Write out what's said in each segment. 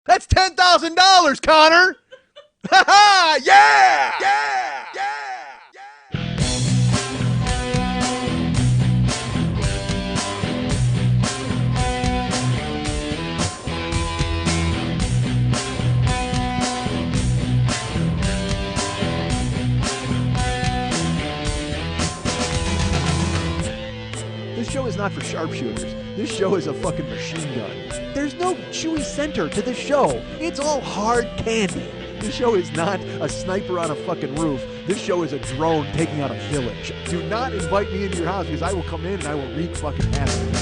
That's $10,000, Connor. Ha ha! Yeah! Yeah! Yeah! This show is not for sharpshooters. This show is a fucking machine gun. There's no chewy center to this show. It's all hard candy. This show is not a sniper on a fucking roof. This show is a drone taking out a village. Do not invite me into your house because I will come in and I will wreak fucking havoc.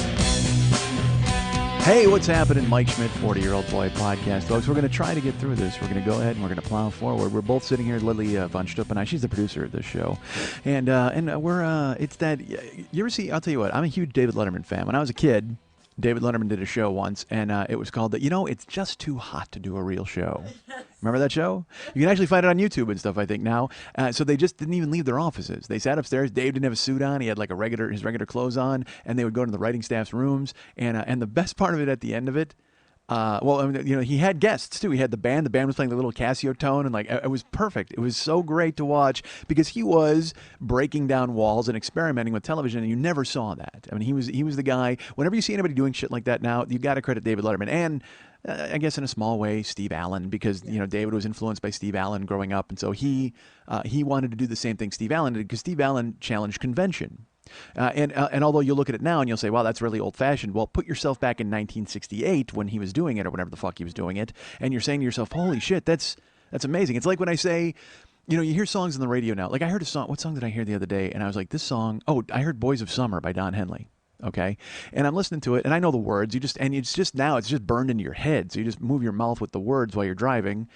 Hey, what's happening? Mike Schmidt, 40-Year-Old Boy Podcast. Folks, we're going to try to get through this. We're going to go ahead and we're going to plow forward. We're both sitting here, Lily von Stupp and I. She's the producer of this show. And we're, it's that, you ever see, I'll tell you what, I'm a huge David Letterman fan. When I was a kid, David Letterman did a show once, and it was called, It's Just Too Hot to Do a Real Show. Remember that show? You can actually find it on YouTube and stuff, I think, now. So they just didn't even leave their offices. They sat upstairs. Dave didn't have a suit on. He had like his regular clothes on, and they would go to the writing staff's rooms. And the best part of it at the end of it, he had guests too. He had the band. The band was playing the little Casio tone, and it was perfect. It was so great to watch because he was breaking down walls and experimenting with television, and you never saw that. I mean, he was the guy. Whenever you see anybody doing shit like that now, you got to credit David Letterman and. I guess in a small way, Steve Allen, because David was influenced by Steve Allen growing up, and so he wanted to do the same thing Steve Allen did because Steve Allen challenged convention. And although you'll look at it now and you'll say, wow, that's really old-fashioned. Well, put yourself back in 1968 when he was doing it or whenever the fuck he was doing it, and you're saying to yourself, holy shit, that's amazing. It's like when I say, you hear songs on the radio now. Like I heard a song. What song did I hear the other day? And I was like, this song. Oh, I heard "Boys of Summer" by Don Henley. Okay, and I'm listening to it, and I know the words. It's just burned into your head. So you just move your mouth with the words while you're driving,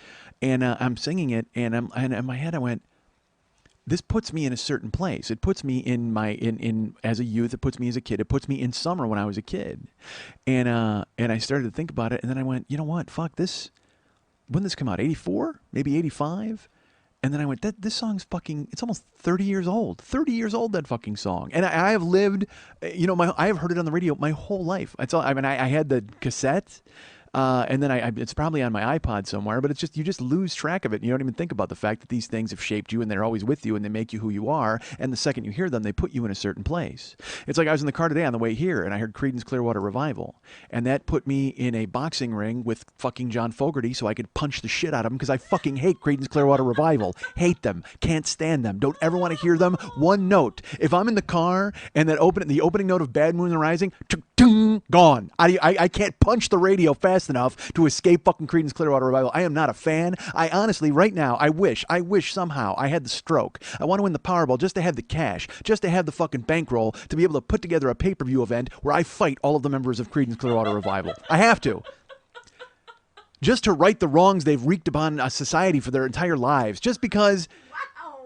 and I'm singing it, and in my head I went, this puts me in a certain place. It puts me in as a youth. It puts me as a kid. It puts me in summer when I was a kid, and I started to think about it, and then I went, you know what? Fuck this. When did this come out? 84? Maybe 85? And then I went, this song's fucking, it's almost 30 years old. 30 years old, that fucking song. And I have lived, I have heard it on the radio my whole life. I had the cassette. And then it's probably on my iPod somewhere, but it's just, you just lose track of it. You don't even think about the fact that these things have shaped you and they're always with you and they make you who you are. And the second you hear them, they put you in a certain place. It's like I was in the car today on the way here and I heard Creedence Clearwater Revival. And that put me in a boxing ring with fucking John Fogerty so I could punch the shit out of him because I fucking hate Creedence Clearwater Revival. Hate them. Can't stand them. Don't ever want to hear them. One note. If I'm in the car and the opening note of Bad Moon Rising, gone. I can't punch the radio fast enough to escape fucking Creedence Clearwater Revival. I am not a fan. I honestly, right now, I wish somehow I had the stroke. I want to win the Powerball just to have the cash, just to have the fucking bankroll to be able to put together a pay-per-view event where I fight all of the members of Creedence Clearwater Revival. I have to. Just to right the wrongs they've wreaked upon a society for their entire lives. Just because...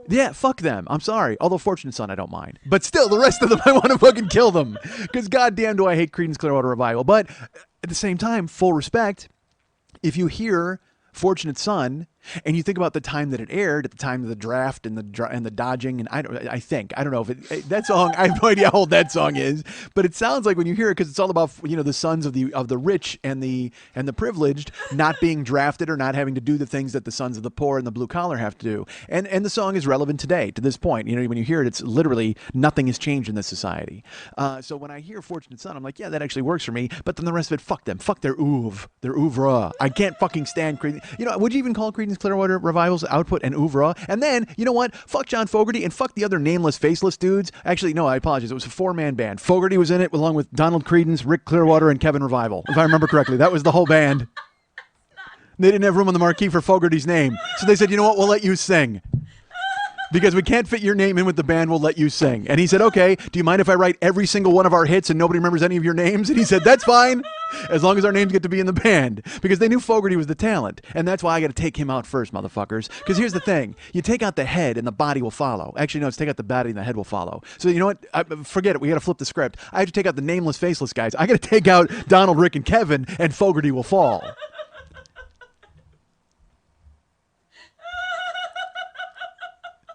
Yeah, fuck them. I'm sorry. Although Fortunate Son, I don't mind. But still, the rest of them, I want to fucking kill them. Because goddamn do I hate Creedence Clearwater Revival. But at the same time, full respect, if you hear Fortunate Son and you think about the time that it aired, at the time of the draft and the dodging, and I don't know if that song, I have no idea how old that song is, but it sounds like when you hear it, because it's all about the sons of the rich and the privileged not being drafted or not having to do the things that the sons of the poor and the blue collar have to do, and the song is relevant today to this point. When you hear it, it's literally nothing has changed in this society. So when I hear Fortunate Son, I'm like, yeah, that actually works for me. But then the rest of it, fuck them, fuck their oeuvre. I can't fucking stand Creedence. Would you even call Creedence Clearwater Revival's output and oeuvre? And then, you know what? Fuck John Fogerty and fuck the other nameless, faceless dudes. Actually, no, I apologize. It was a 4-man band. Fogerty was in it along with Donald Creedence, Rick Clearwater, and Kevin Revival. If I remember correctly, that was the whole band. They didn't have room on the marquee for Fogerty's name. So they said, you know what? We'll let you sing. Because we can't fit your name in with the band, we'll let you sing. And he said, okay, do you mind if I write every single one of our hits and nobody remembers any of your names? And he said, that's fine, as long as our names get to be in the band. Because they knew Fogerty was the talent. And that's why I got to take him out first, motherfuckers. Because here's the thing. You take out the head and the body will follow. Actually, no, it's take out the body and the head will follow. So you know what? Forget it. We got to flip the script. I have to take out the nameless, faceless guys. I got to take out Donald, Rick, and Kevin, and Fogerty will fall.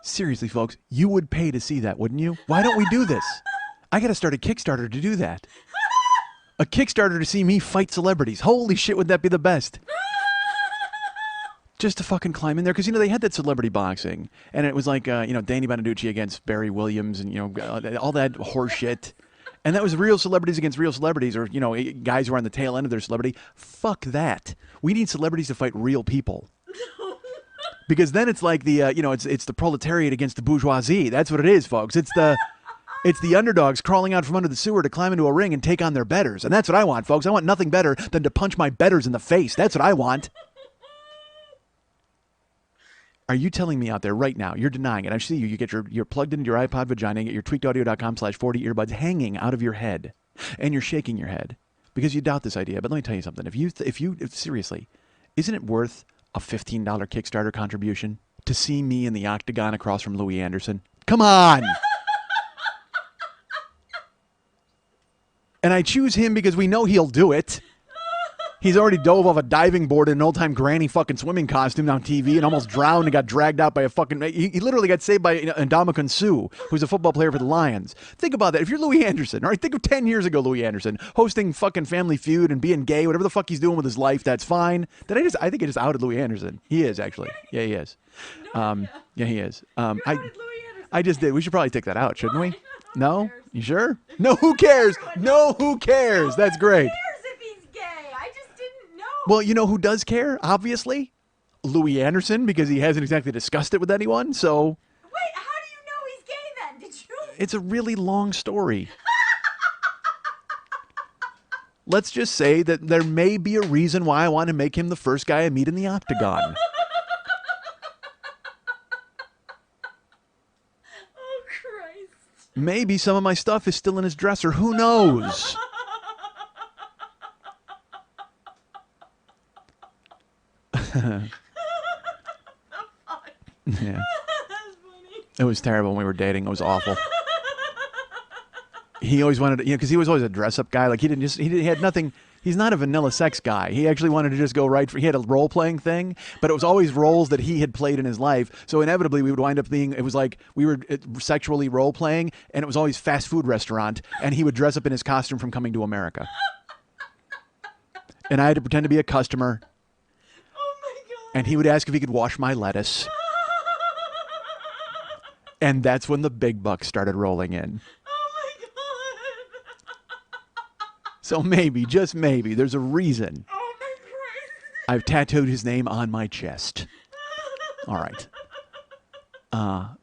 Seriously, folks, you would pay to see that, wouldn't you? Why don't we do this? I got to start a Kickstarter to do that. A Kickstarter to see me fight celebrities. Holy shit, would that be the best? just to fucking climb in there. Because, they had that celebrity boxing. And it was like, Danny Bonaducci against Barry Williams and, all that horse shit. And that was real celebrities against real celebrities, or, guys who are on the tail end of their celebrity. Fuck that. We need celebrities to fight real people. Because then it's like the, it's the proletariat against the bourgeoisie. That's what it is, folks. It's the underdogs crawling out from under the sewer to climb into a ring and take on their betters. And that's what I want, folks. I want nothing better than to punch my betters in the face. That's what I want. Are you telling me out there right now, you're denying it? I see you. You get you're plugged into your iPod vagina and get your tweakedaudio.com/40 earbuds hanging out of your head. And you're shaking your head because you doubt this idea. But let me tell you something. If seriously, isn't it worth a $15 Kickstarter contribution to see me in the octagon across from Louis Anderson? Come on. And I choose him because we know he'll do it. He's already dove off a diving board in an old-time granny fucking swimming costume on TV and almost drowned and got dragged out by a fucking... He literally got saved by Ndamukong Suh, who's a football player for the Lions. Think about that. If you're Louis Anderson, all right, think of 10 years ago Louis Anderson, hosting fucking Family Feud and being gay, whatever the fuck he's doing with his life, that's fine. I think I just outed Louis Anderson. He is, actually. Yeah, he is. Yeah, he is. I just did. We should probably take that out, shouldn't we? No? You sure? No, who cares? No, who cares? That's great. Well, you know who does care, obviously? Louis Anderson, because he hasn't exactly discussed it with anyone, so... Wait, how do you know he's gay then? Did you... It's a really long story. Let's just say that there may be a reason why I want to make him the first guy I meet in the octagon. Oh, Christ. Maybe some of my stuff is still in his dresser. Who knows? Yeah. It was terrible when we were dating. It was awful. He always wanted to, because he was always a dress-up guy. Like, he had nothing. He's not a vanilla sex guy. He actually wanted to just go he had a role-playing thing, but it was always roles that he had played in his life. So inevitably, we would wind up it was like we were sexually role-playing, and it was always fast food restaurant, and he would dress up in his costume from Coming to America. And I had to pretend to be a customer. And he would ask if he could wash my lettuce. And that's when the big bucks started rolling in. Oh, my God. So maybe, just maybe, there's a reason. Oh, my Christ. I've tattooed his name on my chest. All right.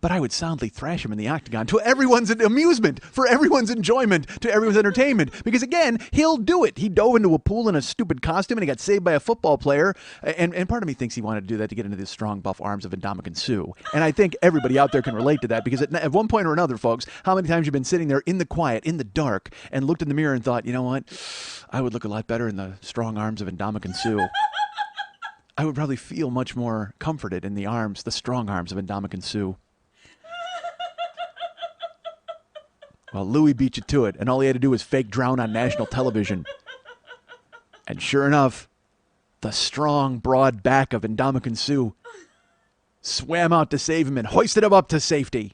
But I would soundly thrash him in the octagon to everyone's amusement, for everyone's enjoyment, to everyone's entertainment. Because, again, he'll do it. He dove into a pool in a stupid costume and he got saved by a football player. And part of me thinks he wanted to do that to get into the strong, buff arms of Ndamukong Suh. And I think everybody out there can relate to that because at one point or another, folks, how many times you've been sitting there in the quiet, in the dark, and looked in the mirror and thought, you know what? I would look a lot better in the strong arms of Ndamukong Suh. I would probably feel much more comforted in the strong arms of Ndamukong Suh. Well, Louis beat you to it, and all he had to do was fake drown on national television. And sure enough, the strong, broad back of Ndamukong Suh swam out to save him and hoisted him up to safety.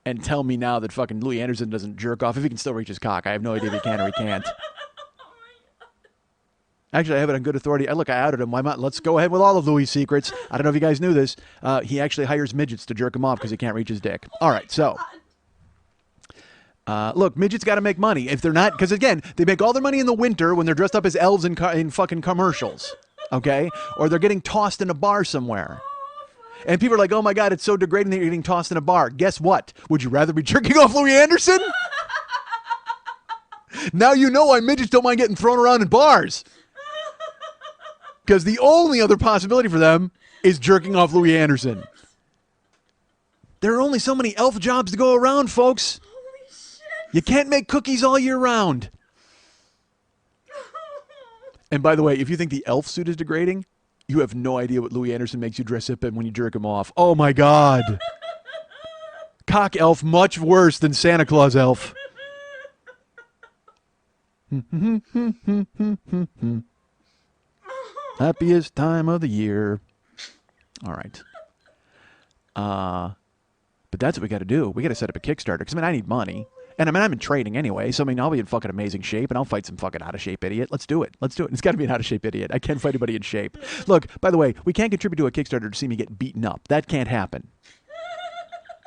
And tell me now that fucking Louis Anderson doesn't jerk off if he can still reach his cock. I have no idea if he can or he can't. Actually, I have it on good authority. Look, I outed him. Why not? Let's go ahead with all of Louis' secrets. I don't know if you guys knew this. He actually hires midgets to jerk him off because he can't reach his dick. All right, so. Look, midgets got to make money. If they're not, because again, they make all their money in the winter when they're dressed up as elves in fucking commercials. Okay? Or they're getting tossed in a bar somewhere. And people are like, oh my God, it's so degrading that you're getting tossed in a bar. Guess what? Would you rather be jerking off Louis Anderson? Now you know why midgets don't mind getting thrown around in bars. Because the only other possibility for them is jerking off Louis Anderson. There are only so many elf jobs to go around, folks. Holy shit. You can't make cookies all year round. And by the way, if you think the elf suit is degrading, you have no idea what Louis Anderson makes you dress up in when you jerk him off. Oh my God. Cock elf much worse than Santa Claus elf. Happiest time of the year. All right. But that's what we got to do. We got to set up a Kickstarter because I need money. And I mean, I'm in training anyway, so I mean, I'll be in fucking amazing shape, and I'll fight some fucking out of shape idiot. Let's do it. Let's do it. It's got to be an out of shape idiot. I can't fight anybody in shape. Look, by the way, we can't contribute to a Kickstarter to see me get beaten up. That can't happen.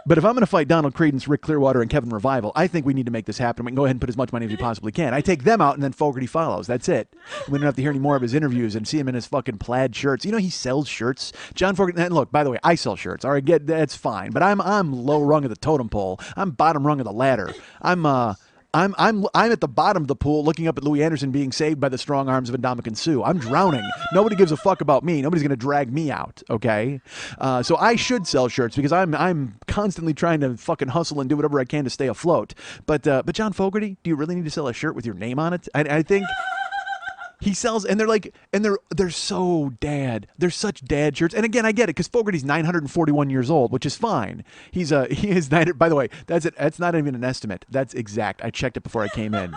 But if I'm going to fight Donald Credence, Rick Clearwater, and Kevin Revival, I think we need to make this happen. We can go ahead and put as much money as we possibly can. I take them out, and then Fogarty follows. That's it. We don't have to hear any more of his interviews and see him in his fucking plaid shirts. You know he sells shirts. John Fogarty. And look, by the way, I sell shirts. All right, that's fine. But I'm low rung of the totem pole. I'm bottom rung of the ladder. I'm at the bottom of the pool looking up at Louis Anderson being saved by the strong arms of Ndamukong Suh. I'm drowning. Nobody gives a fuck about me. Nobody's going to drag me out, okay? So I should sell shirts because I'm constantly trying to fucking hustle and do whatever I can to stay afloat. But John Fogarty, do you really need to sell a shirt with your name on it? I think... He sells, and they're so dad. They're such dad shirts. And again, I get it because Fogarty's 941 years old, which is fine. He is 9. By the way, that's it. That's not even an estimate. That's exact. I checked it before I came in.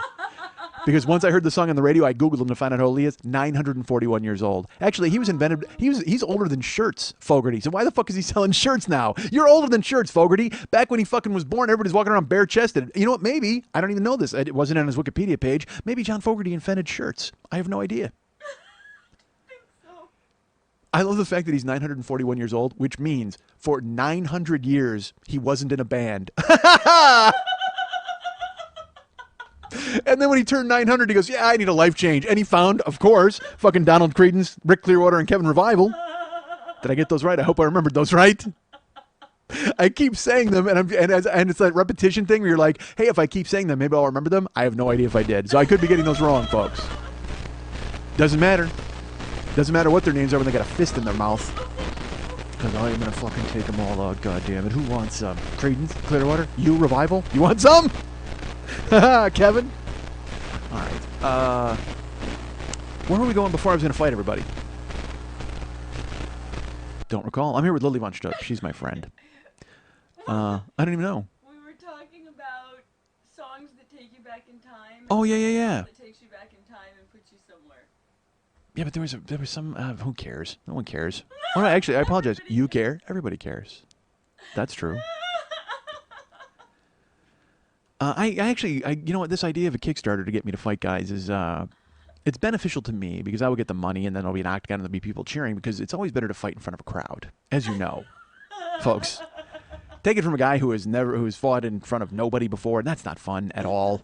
Because once I heard the song on the radio, I Googled him to find out how old he is. 941 years old. Actually, he's older than shirts, Fogarty. So why the fuck is he selling shirts now? You're older than shirts, Fogarty. Back when he fucking was born, everybody's walking around bare-chested. You know what? Maybe, I don't even know this. It wasn't on his Wikipedia page. Maybe John Fogarty invented shirts. I have no idea. I love the fact that he's 941 years old, which means for 900 years, he wasn't in a band. And then when he turned 900, he goes, yeah, I need a life change. And he found, of course, fucking Donald Credence, Rick Clearwater, and Kevin Revival. Did I get those right? I hope I remembered those right. I keep saying them, and it's that repetition thing where you're like, hey, if I keep saying them, maybe I'll remember them. I have no idea if I did. So I could be getting those wrong, folks. Doesn't matter. Doesn't matter what their names are when they got a fist in their mouth. Because I am going to fucking take them all out, goddammit. Who wants some? Credence, Clearwater? You, Revival? You want some? Kevin? All right. Where were we going before I was going to fight everybody? Don't recall. I'm here with Lily Von Stupp. She's my friend. I don't even know. We were talking about songs that take you back in time. Oh, yeah. That takes you back in time and puts you somewhere. Yeah, but there was some... who cares? No one cares. Oh, no, actually, I apologize. You care? Everybody cares. That's true. I actually, you know what, this idea of a Kickstarter to get me to fight guys is, it's beneficial to me because I will get the money and then there'll be an octagon and there'll be people cheering because it's always better to fight in front of a crowd, as you know, folks. Take it from a guy who's fought in front of nobody before, and that's not fun at all.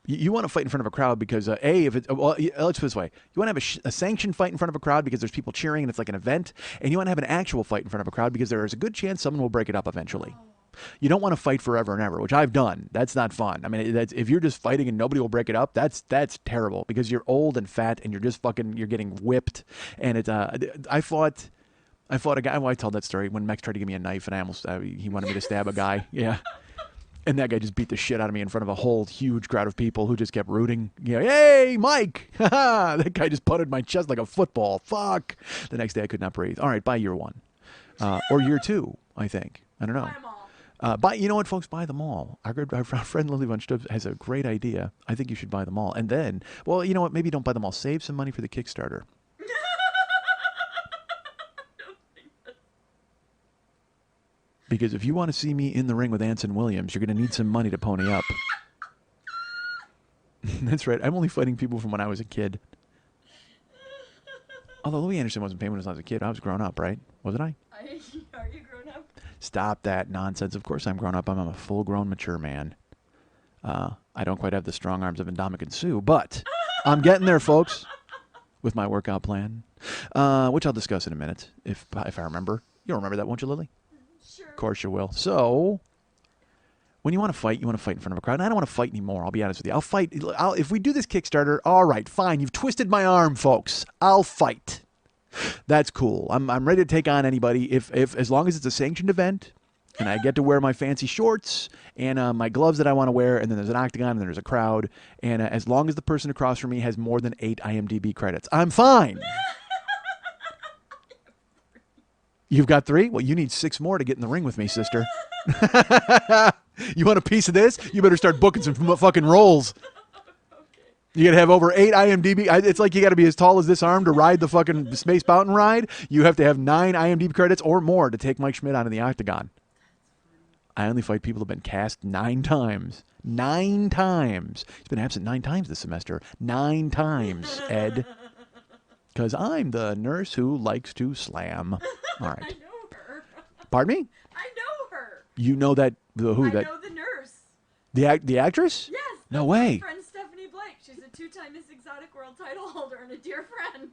You want to fight in front of a crowd because, let's put it this way. You want to have a sanctioned fight in front of a crowd because there's people cheering and it's like an event, and you want to have an actual fight in front of a crowd because there is a good chance someone will break it up eventually. You don't want to fight forever and ever, which I've done. That's not fun. I mean, if you're just fighting and nobody will break it up, that's terrible because you're old and fat and you're getting whipped. And I fought a guy. Well, I told that story when Mex tried to give me a knife and he wanted me to stab a guy. Yeah. And that guy just beat the shit out of me in front of a whole huge crowd of people who just kept rooting. You know, hey, Mike! That guy just punted my chest like a football. Fuck! The next day I could not breathe. All right, buy year 1. Or year 2, I think. I don't know. Buy 'em all. You know what, folks? Buy them all. Our friend Lily Von Stupp has a great idea. I think you should buy them all. And then, well, you know what? Maybe don't buy them all. Save some money for the Kickstarter. Because if you want to see me in the ring with Anson Williams, you're going to need some money to pony up. That's right. I'm only fighting people from when I was a kid. Although Louis Anderson wasn't paying when I was a kid. I was grown up, right? Wasn't I? Are you grown up? Stop that nonsense. Of course I'm grown up. I'm a full-grown, mature man. I don't quite have the strong arms of Ndamukong Suh, but I'm getting there, folks, with my workout plan, which I'll discuss in a minute, if I remember. You'll remember that, won't you, Lily? Sure. Of course you will. So, when you want to fight in front of a crowd. And I don't want to fight anymore, I'll be honest with you. I'll fight. If we do this Kickstarter, all right, fine. You've twisted my arm, folks. I'll fight. That's cool. I'm ready to take on anybody if as long as it's a sanctioned event and I get to wear my fancy shorts and my gloves that I want to wear, and then there's an octagon and then there's a crowd, and as long as the person across from me has more than 8 IMDb credits, I'm fine. You've got 3? Well, you need 6 more to get in the ring with me, sister. You want a piece of this? You better start booking some fucking roles. You got to have over 8 IMDb. It's like you got to be as tall as this arm to ride the fucking Space Mountain ride. You have to have 9 IMDb credits or more to take Mike Schmidt out of the octagon. I only fight people who've been cast 9 times. 9 times. He's been absent 9 times this semester. 9 times, Ed. Because I'm the nurse who likes to slam. All right. I know her. Pardon me? I know her. You know that who? I That know the nurse. the actress? Yes. No that's way. My friend Stephanie Blake. She's a 2-time Miss Exotic World title holder and a dear friend.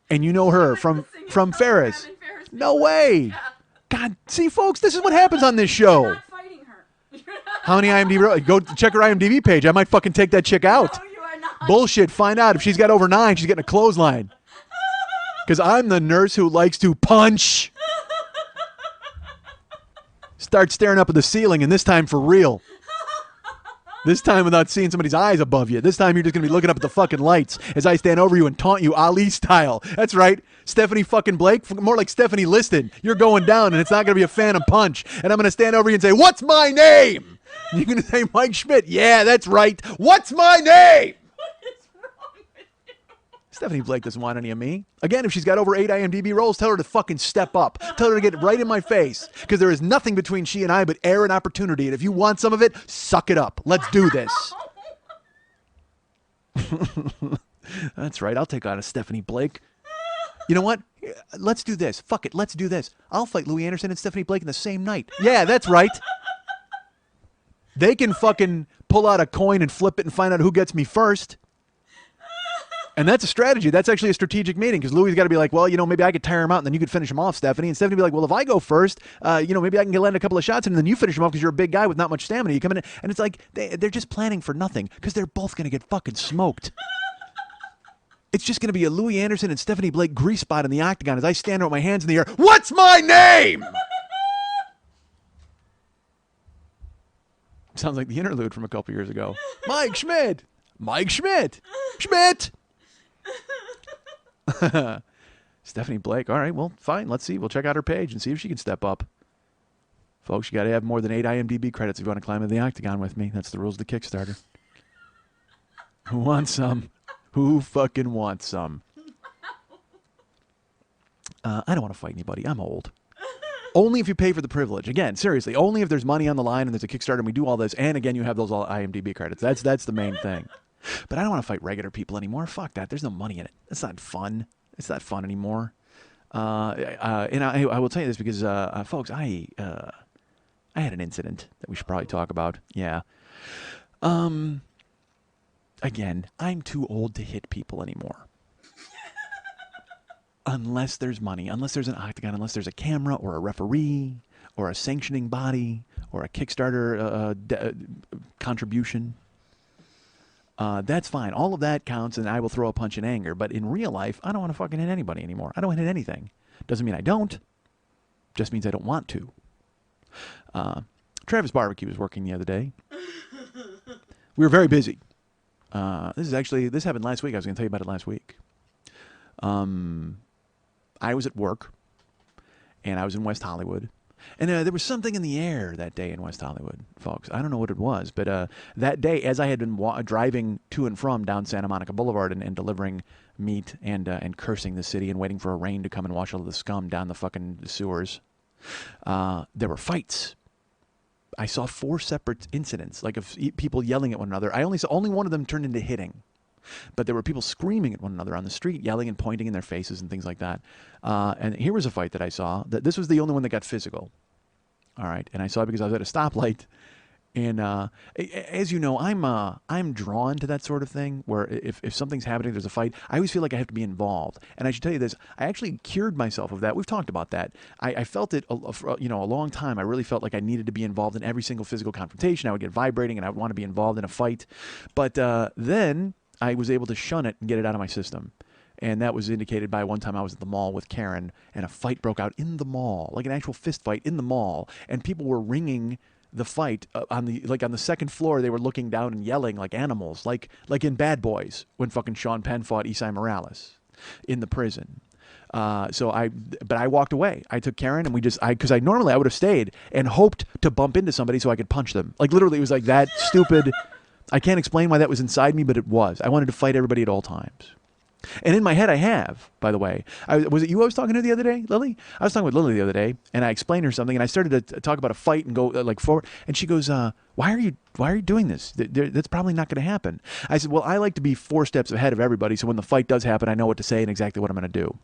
And you know her She from was the singing from program Ferris. in Ferris No Bueller. way. Yeah. God, see, folks, this is what happens on this You're show. not fighting her. How many IMDb? Go check her IMDb page. I might fucking take that chick out. No, you are not. Bullshit. Find out if she's got over 9. She's getting a clothesline. Because I'm the nurse who likes to punch. Start staring up at the ceiling, and this time for real. This time without seeing somebody's eyes above you. This time you're just going to be looking up at the fucking lights as I stand over you and taunt you Ali style. That's right. Stephanie fucking Blake. More like Stephanie Liston. You're going down, and it's not going to be a phantom punch. And I'm going to stand over you and say, what's my name? And you're going to say, Mike Schmidt. Yeah, that's right. What's my name? What is wrong with you? Stephanie Blake doesn't want any of me. Again, if she's got over 8 IMDb roles, tell her to fucking step up. Tell her to get right in my face. Because there is nothing between she and I but air and opportunity. And if you want some of it, suck it up. Let's do this. That's right. I'll take on a Stephanie Blake. You know what? Let's do this. Fuck it. Let's do this. I'll fight Louis Anderson and Stephanie Blake in the same night. Yeah, that's right. They can fucking pull out a coin and flip it and find out who gets me first. And that's a strategy. That's actually a strategic meeting because Louis got to be like, well, maybe I could tire him out and then you could finish him off, Stephanie. And Stephanie be like, well, if I go first, maybe I can land a couple of shots and then you finish him off because you're a big guy with not much stamina. You come in and it's like they're just planning for nothing because they're both going to get fucking smoked. It's just going to be a Louis Anderson and Stephanie Blake grease spot in the octagon as I stand there with my hands in the air. What's my name? Sounds like the interlude from a couple years ago. Mike Schmidt. Mike Schmidt. Schmidt. Stephanie Blake. All right, well, fine. Let's see. We'll check out her page and see if she can step up. Folks, you got to have more than 8 IMDb credits if you want to climb into the octagon with me. That's the rules of the Kickstarter. Who wants some? Who fucking wants some? I don't want to fight anybody. I'm old. Only if you pay for the privilege. Again, seriously, only if there's money on the line and there's a Kickstarter and we do all this. And again, you have those all IMDb credits. That's the main thing. But I don't want to fight regular people anymore. Fuck that. There's no money in it. That's not fun. It's not fun anymore. And I will tell you this because, folks, I had an incident that we should probably talk about. Yeah. Again, I'm too old to hit people anymore. Unless there's money, unless there's an octagon, unless there's a camera or a referee or a sanctioning body or a Kickstarter contribution. That's fine. All of that counts, and I will throw a punch in anger. But in real life, I don't want to fucking hit anybody anymore. I don't hit anything. Doesn't mean I don't. Just means I don't want to. Travis Barbecue was working the other day. We were very busy. This happened last week. I was going to tell you about it last week. I was at work, and I was in West Hollywood. And there was something in the air that day in West Hollywood, folks. I don't know what it was, but that day, as I had been driving to and from down Santa Monica Boulevard and delivering meat and cursing the city and waiting for a rain to come and wash all of the scum down the fucking sewers, there were fights. I saw 4 separate incidents, like of people yelling at one another. I only saw one of them turned into hitting. But there were people screaming at one another on the street, yelling and pointing in their faces and things like that. And here was a fight that I saw. This was the only one that got physical. All right. And I saw it because I was at a stoplight. And as you know, I'm drawn to that sort of thing where if something's happening, there's a fight, I always feel like I have to be involved. And I should tell you this, I actually cured myself of that. We've talked about that. I felt it for a long time. I really felt like I needed to be involved in every single physical confrontation. I would get vibrating and I would want to be involved in a fight. But then I was able to shun it and get it out of my system. And that was indicated by one time I was at the mall with Karen and a fight broke out in the mall, like an actual fist fight in the mall. And people were ringing the fight on the second floor. They were looking down and yelling like animals, like in Bad Boys when fucking Sean Penn fought Esai Morales in the prison. But I walked away. I took Karen and because normally I would have stayed and hoped to bump into somebody so I could punch them. Like literally it was like that stupid. I can't explain why that was inside me, but it was. I wanted to fight everybody at all times. And in my head, I have, by the way. Was it you I was talking to the other day, Lily? I was talking with Lily the other day, and I explained her something, and I started to talk about a fight and go like forward, and she goes, why are you doing this? That's probably not going to happen. I said, well, I like to be 4 steps ahead of everybody, so when the fight does happen, I know what to say and exactly what I'm going to do.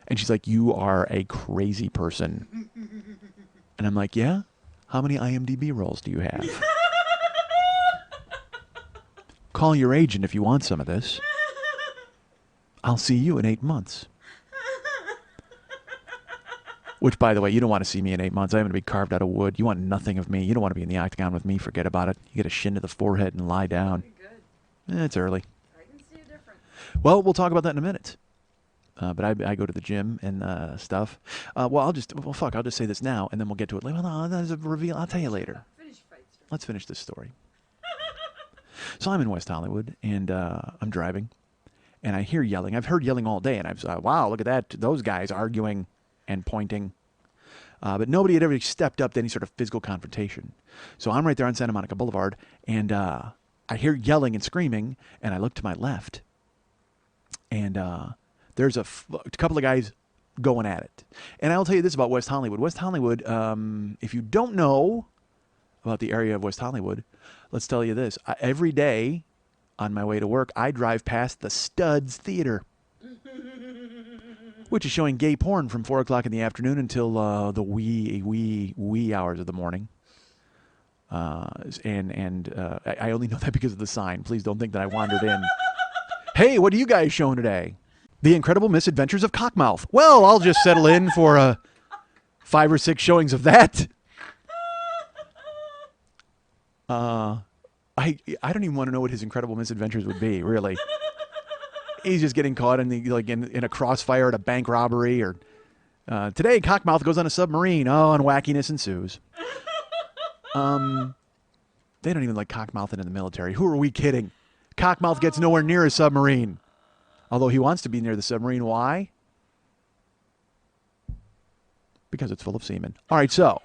And she's like, you are a crazy person. And I'm like, yeah? How many IMDb roles do you have? Call your agent if you want some of this. I'll see you in 8 months. Which, by the way, you don't want to see me in 8 months. I'm going to be carved out of wood. You want nothing of me. You don't want to be in the octagon with me. Forget about it. You get a shin to the forehead and lie down. Good. It's early. I can see a difference. Well, we'll talk about that in a minute. But I go to the gym and stuff. I'll just say this now, and then we'll get to it later. Well, no, there's a reveal. I'll tell you later. Finish fight story. Let's finish this story. So I'm in West Hollywood, and I'm driving, and I hear yelling. I've heard yelling all day, and I've wow, look at that. Those guys arguing and pointing. But nobody had ever stepped up to any sort of physical confrontation. So I'm right there on Santa Monica Boulevard, and I hear yelling and screaming, and I look to my left, and there's a couple of guys going at it. And I'll tell you this about West Hollywood. West Hollywood, if you don't know about the area of West Hollywood, let's tell you this. Every day on my way to work, I drive past the Studs Theater, which is showing gay porn from 4 o'clock in the afternoon until the wee hours of the morning. I only know that because of the sign. Please don't think that I wandered in. Hey, what are you guys showing today? The Incredible Misadventures of Cockmouth. Well, I'll just settle in for 5 or 6 showings of that. I don't even want to know what his incredible misadventures would be, really. He's just getting caught in a crossfire at a bank robbery, or today Cockmouth goes on a submarine. Oh, and wackiness ensues. They don't even like Cockmouth in the military. Who are we kidding? Cockmouth gets nowhere near a submarine. Although he wants to be near the submarine. Why? Because it's full of semen. All right, so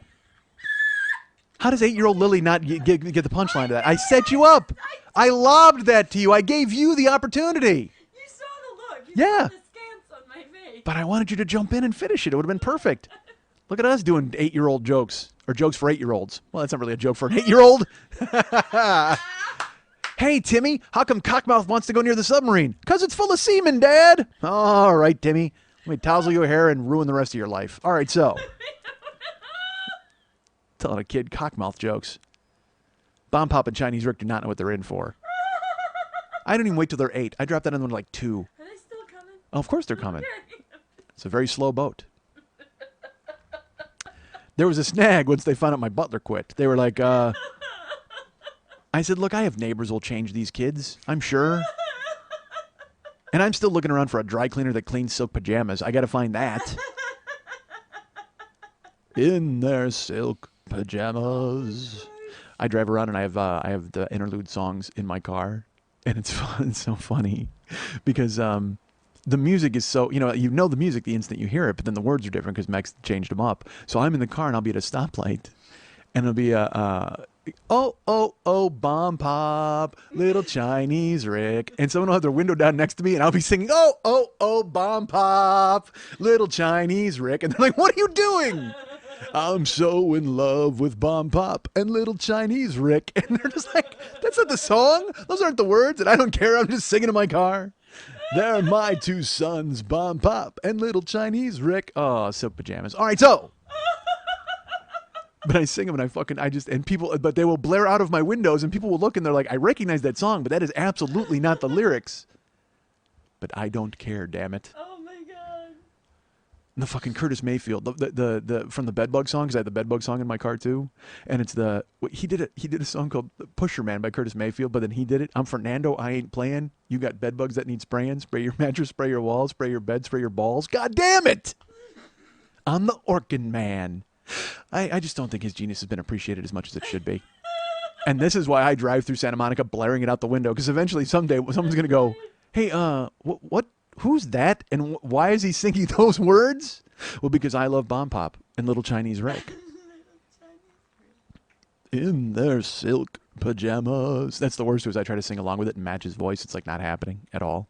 how does 8-year-old Lily not get the punchline to that? I set you up. I lobbed that to you. I gave you the opportunity. You saw the look. You Yeah. saw the scans on my face. But I wanted you to jump in and finish it. It would have been perfect. Look at us doing 8-year-old jokes, or jokes for 8-year-olds. Well, that's not really a joke for an 8-year-old. Hey, Timmy, how come Cockmouth wants to go near the submarine? Because it's full of semen, Dad. All right, Timmy. Let me tousle your hair and ruin the rest of your life. All right, so. Telling a kid Cockmouth jokes. Bomb Pop and Chinese Rick do not know what they're in for. I don't even wait till they're 8. I drop that on them like 2. Are they still coming? Oh, of course they're coming. Okay. It's a very slow boat. There was a snag once they found out my butler quit. They were like, I said, look, I have neighbors who'll change these kids, I'm sure. And I'm still looking around for a dry cleaner that cleans silk pajamas. I got to find that. In their silk pajamas. I drive around and I have the interlude songs in my car. And it's fun. It's so funny. Because the music is so, you know the music the instant you hear it, but then the words are different because Max changed them up. So I'm in the car and I'll be at a stoplight. And it'll be oh, oh, oh, bomb pop, little Chinese Rick. And someone will have their window down next to me, and I'll be singing, oh, oh, oh, bomb pop, little Chinese Rick. And they're like, what are you doing? I'm so in love with bomb pop and little Chinese Rick. And they're just like, that's not the song. Those aren't the words. And I don't care. I'm just singing in my car. They're my 2 sons, bomb pop and little Chinese Rick. Oh, silk pajamas. All right, so. But I sing them and people, but they will blare out of my windows and people will look and they're like, I recognize that song, but that is absolutely not the lyrics. But I don't care, damn it. Oh my god. And the fucking Curtis Mayfield, the from the Bedbug song, because I had the Bedbug song in my car too. And it's he did a song called Pusher Man by Curtis Mayfield, but then he did it. I'm Fernando, I ain't playing. You got bedbugs that need spraying. Spray your mattress, spray your walls, spray your bed, spray your balls. God damn it. I'm the Orkin Man. I just don't think his genius has been appreciated as much as it should be. And this is why I drive through Santa Monica blaring it out the window, because eventually someday someone's going to go, hey, what? Who's that? And why is he singing those words? Well, because I love Bomb Pop and Little Chinese Rick. In their silk pajamas. That's the worst, is I try to sing along with it and match his voice. It's like not happening at all.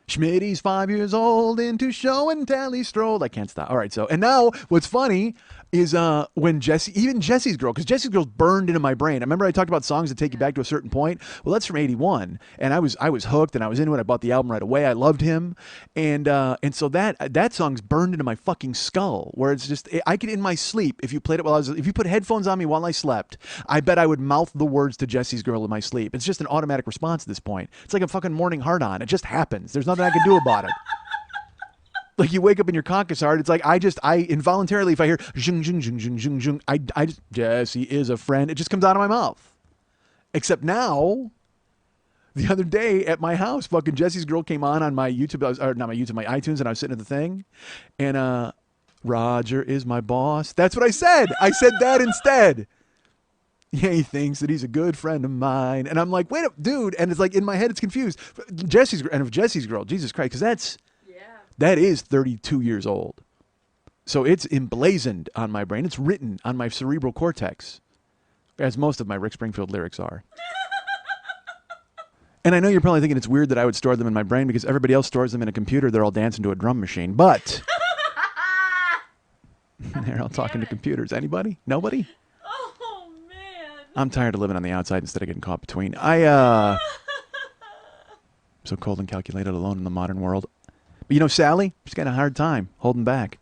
Schmitty's 5 years old into show and tally strolled. I can't stop. All right, so and now what's funny is when even Jesse's Girl, because Jesse's Girl's burned into my brain. I remember I talked about songs that take you back to a certain point. Well, that's from '81, and I was hooked and I was into it. I bought the album right away. I loved him, and so that song's burned into my fucking skull. Where it's just I could in my sleep if you played it if you put headphones on me while I slept, I bet I would mouth the words to Jesse's Girl in my sleep. It's just an automatic response at this point. It's like a fucking morning hard on. It just happens. There's nothing I can do about it. Like you wake up in your caucus hard, it's like I involuntarily, if I hear zhung zhung zhung zhung zhung zhung, I just Jesse is a friend. It just comes out of my mouth. Except now, the other day at my house, fucking Jesse's Girl came on my YouTube, or not my YouTube, my iTunes, and I was sitting at the thing, and Roger is my boss. That's what I said. I said that instead. Yeah, he thinks that he's a good friend of mine, and I'm like, wait up, dude, and it's like in my head, it's confused. Jesse's Girl, Jesus Christ, because that is 32 years old. So it's emblazoned on my brain. It's written on my cerebral cortex, as most of my Rick Springfield lyrics are. And I know you're probably thinking it's weird that I would store them in my brain because everybody else stores them in a computer. They're all dancing to a drum machine. But they're all talking to computers. Anybody? Nobody? Oh, man. I'm tired of living on the outside instead of getting caught between. So cold and calculated, alone in the modern world. But you know, Sally, she's got a hard time holding back.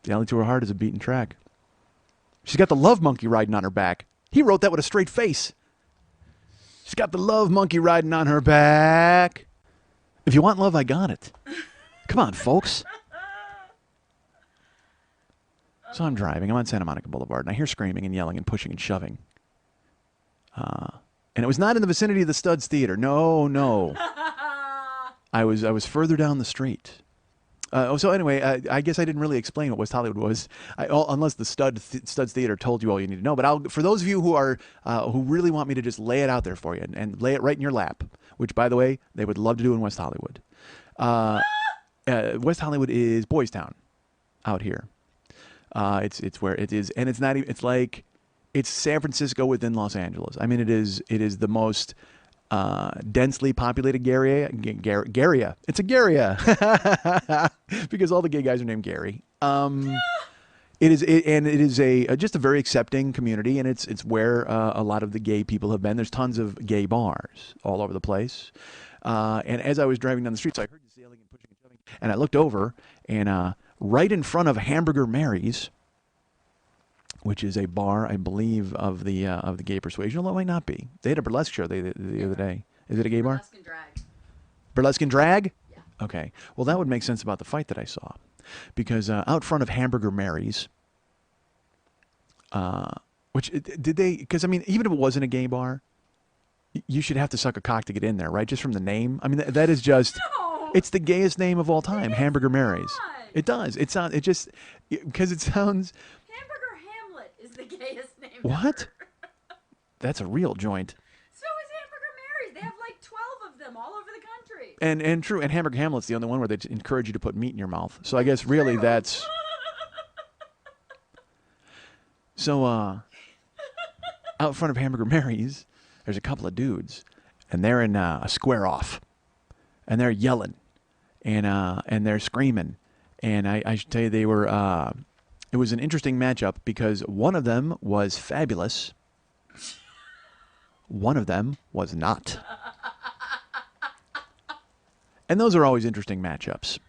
The alley to her heart is a beaten track. She's got the love monkey riding on her back. He wrote that with a straight face. She's got the love monkey riding on her back. If you want love, I got it. Come on, folks. So I'm driving. I'm on Santa Monica Boulevard, and I hear screaming and yelling and pushing and shoving. And it was not in the vicinity of the Studs Theater. No. I was further down the street. So anyway, I guess I didn't really explain what West Hollywood was, unless the Studs Theater told you all you need to know. But for those of you who really want me to just lay it out there for you and lay it right in your lap, which by the way they would love to do in West Hollywood. West Hollywood is Boys Town, out here. It's where it is, and it's not even. It's like it's San Francisco within Los Angeles. I mean, it is the most densely populated Garia. It's a Garia because all the gay guys are named Gary. It is just a very accepting community, and it's where a lot of the gay people have been. There's tons of gay bars all over the place. And as I was driving down the street, so I heard this yelling and pushing and shoving, and I looked over, and right in front of Hamburger Mary's, which is a bar, I believe, of the gay persuasion, although it might not be. They had a burlesque show the other day. Is it a gay bar? Burlesque and drag. Burlesque and drag? Yeah. Okay. Well, that would make sense about the fight that I saw. Because out front of Hamburger Mary's, because, I mean, even if it wasn't a gay bar, you should have to suck a cock to get in there, right? Just from the name. I mean, that is just, No. it's the gayest name of all time, Hamburger Mary's. not. It does. Because it sounds... Hamburger Hamlet is the gayest name What? ever. That's a real joint. So is Hamburger Mary's. They have like 12 of them all over the country. And true, and Hamburger Hamlet's the only one where they encourage you to put meat in your mouth. So I guess really that's... So out front of Hamburger Mary's, there's a couple of dudes, and they're in a square off, and they're yelling, and they're screaming, and I should tell you they were. It was an interesting matchup because one of them was fabulous, one of them was not, and those are always interesting matchups,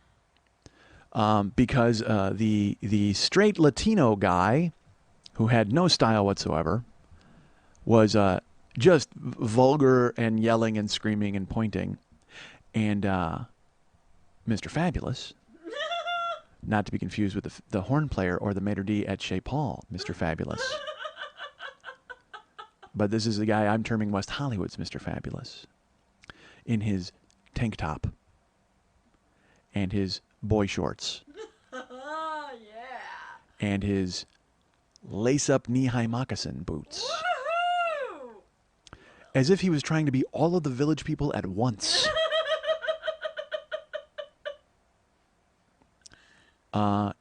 because the straight Latino guy, who had no style whatsoever, was just vulgar and yelling and screaming and pointing. And Mr. Fabulous, not to be confused with the horn player or the maitre d' at Chez Paul, Mr. Fabulous. But this is the guy I'm terming West Hollywood's Mr. Fabulous, in his tank top and his boy shorts Oh, yeah. and his lace-up knee-high moccasin boots. Woohoo! As if he was trying to be all of the village people at once.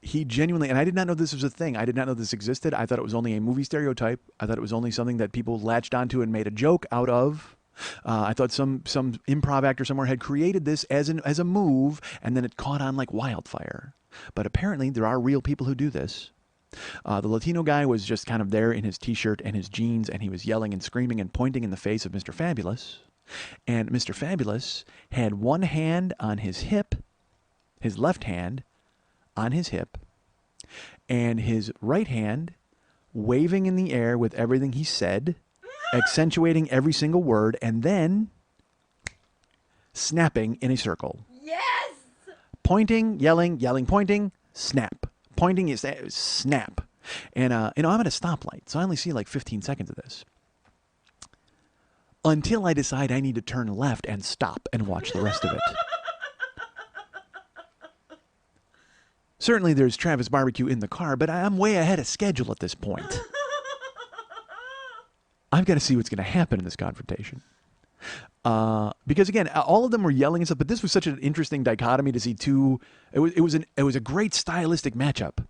He genuinely, and I did not know this was a thing. I did not know this existed. I thought it was only a movie stereotype. I thought it was only something that people latched onto and made a joke out of. I thought some improv actor somewhere had created this as a move, and then it caught on like wildfire. But apparently there are real people who do this. The Latino guy was just kind of there in his t-shirt and his jeans, and he was yelling and screaming and pointing in the face of Mr. Fabulous. And Mr. Fabulous had one hand on his hip, his left hand on his hip, and his right hand waving in the air with everything he said, accentuating every single word, and then snapping in a circle. Yes! Pointing, yelling, pointing, snap. Pointing is snap. And, I'm at a stoplight, so I only see like 15 seconds of this. Until I decide I need to turn left and stop and watch the rest of it. Certainly there's Travis Barbecue in the car, but I'm way ahead of schedule at this point. I've got to see what's going to happen in this confrontation. Because again, all of them were yelling and stuff, but this was such an interesting dichotomy to see two. It was a great stylistic matchup.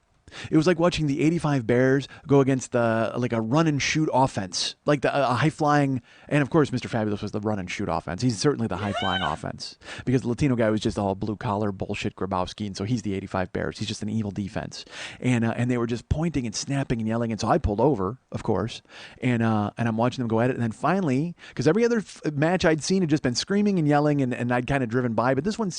It was like watching the '85 Bears go against like a run and shoot offense, like a high flying. And of course, Mr. Fabulous was the run and shoot offense. He's certainly the high flying offense because the Latino guy was just all blue collar bullshit Grabowski, and so he's the '85 Bears. He's just an evil defense. And they were just pointing and snapping and yelling. And so I pulled over, of course, and I'm watching them go at it. And then finally, because every other match I'd seen had just been screaming and yelling, and I'd kind of driven by, but this one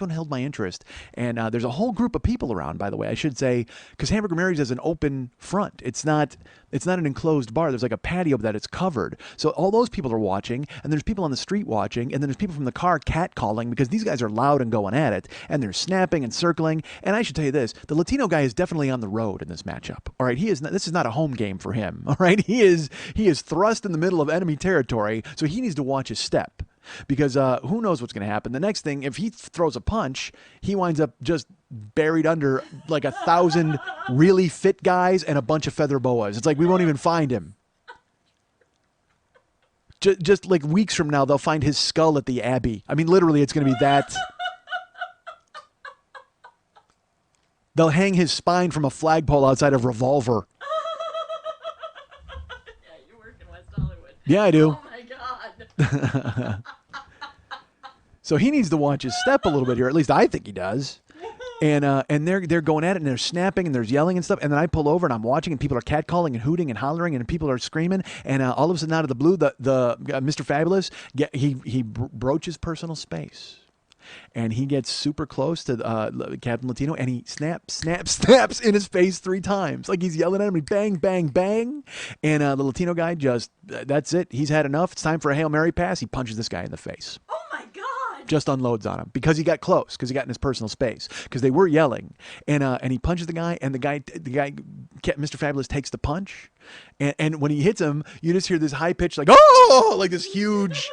held my interest. And there's a whole group of people around, by the way, I should say. Because Hamburger Mary's is an open front. It's not an enclosed bar. There's like a patio that it's covered. So all those people are watching, and there's people on the street watching, and then there's people from the car catcalling because these guys are loud and going at it, and they're snapping and circling. And I should tell you this, the Latino guy is definitely on the road in this matchup. All right, this is not a home game for him. All right, he is thrust in the middle of enemy territory, so he needs to watch his step. Because who knows what's going to happen. The next thing, if he throws a punch, he winds up just buried under like 1,000 really fit guys and a bunch of feather boas. It's like we won't even find him. Just like weeks from now, they'll find his skull at the Abbey. I mean, literally, it's going to be that. They'll hang his spine from a flagpole outside of Revolver. Yeah, you work in West Hollywood. Yeah, I do. Oh my God. So he needs to watch his step a little bit here. At least I think he does. And they're going at it, and they're snapping, and there's yelling and stuff. And then I pull over, and I'm watching, and people are catcalling and hooting and hollering, and people are screaming. And all of a sudden, out of the blue, the Mr. Fabulous, he broaches personal space. And he gets super close to Captain Latino, and he snaps in his face 3 times. Like he's yelling at him, he bang, bang, bang. And the Latino guy that's it. He's had enough. It's time for a Hail Mary pass. He punches this guy in the face. Oh my God. Just unloads on him because he got close, because he got in his personal space, because they were yelling. And he punches the guy, and the guy, Mr. Fabulous, takes the punch. And when he hits him, you just hear this high pitch, like, oh, like this huge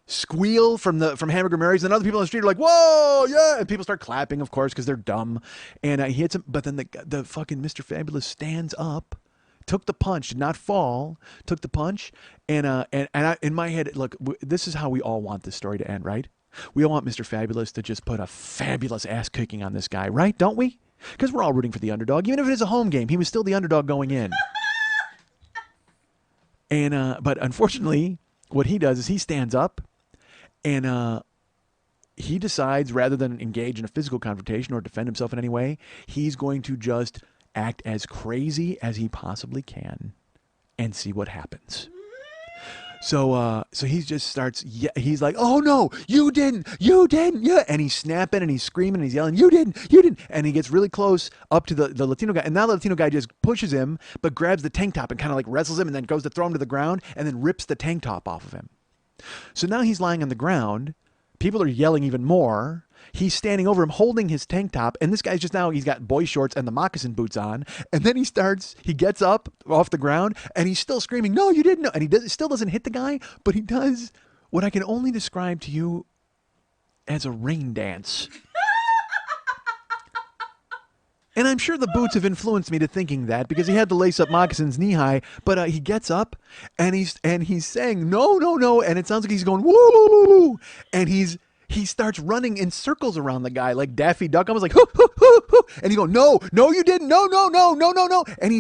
squeal from Hamburger Mary's, and other people on the street are like, whoa, yeah, and people start clapping, of course, because they're dumb. And he hits him, but then the fucking Mr. Fabulous stands up, took the punch, did not fall, took the punch, and I, in my head, look, this is how we all want this story to end, right? We all want Mr. Fabulous to just put a fabulous ass kicking on this guy, right? Don't we? Because we're all rooting for the underdog, even if it is a home game. He was still the underdog going in. And but unfortunately, what he does is he stands up. And he decides, rather than engage in a physical confrontation or defend himself in any way, he's going to just act as crazy as he possibly can and see what happens. So he just starts, he's like, oh no, you didn't, yeah. And he's snapping and he's screaming and he's yelling, you didn't. And he gets really close up to the Latino guy. And now the Latino guy just pushes him, but grabs the tank top and kind of like wrestles him and then goes to throw him to the ground and then rips the tank top off of him. So now he's lying on the ground. People are yelling even more. He's standing over him holding his tank top. And this guy's he's got boy shorts and the moccasin boots on. And then he gets up off the ground and he's still screaming, no, you didn't know. And he still doesn't hit the guy, but he does what I can only describe to you as a rain dance. And I'm sure the boots have influenced me to thinking that, because he had the lace-up moccasins knee-high, but he gets up and he's saying no, and it sounds like he's going woo, and he starts running in circles around the guy like Daffy Duck. I was like hoo, hoo, hoo, hoo. And he go, no, you didn't, no, and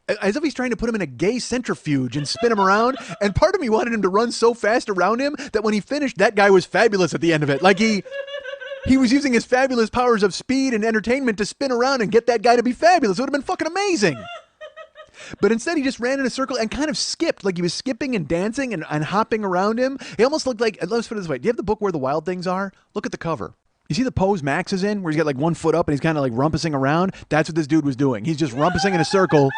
as if he's trying to put him in a gay centrifuge and spin him around. And part of me wanted him to run so fast around him that when he finished, that guy was fabulous at the end of it. Like he was using his fabulous powers of speed and entertainment to spin around and get that guy to be fabulous. It would have been fucking amazing. But instead, he just ran in a circle and kind of skipped. Like he was skipping and dancing and hopping around him. He almost looked like, let's put it this way. Do you have the book Where the Wild Things Are? Look at the cover. You see the pose Max is in, where he's got like one foot up and he's kind of like rumpusing around? That's what this dude was doing. He's just rumpusing in a circle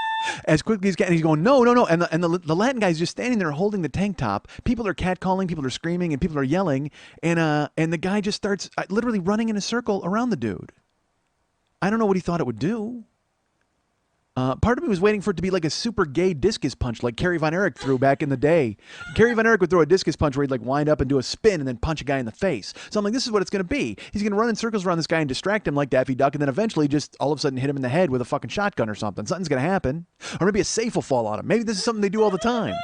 as quickly as he can. And he's going, no, no, no. And the Latin guy's just standing there holding the tank top. People are catcalling, people are screaming, and people are yelling. And the guy just starts literally running in a circle around the dude. I don't know what he thought it would do. Part of me was waiting for it to be like a super gay discus punch like Kerry Von Erich threw back in the day. Kerry Von Erich would throw a discus punch where he'd like wind up and do a spin and then punch a guy in the face. So I'm like, this is what it's going to be. He's going to run in circles around this guy and distract him like Daffy Duck and then eventually just all of a sudden hit him in the head with a fucking shotgun or something. Something's going to happen. Or maybe a safe will fall on him. Maybe this is something they do all the time.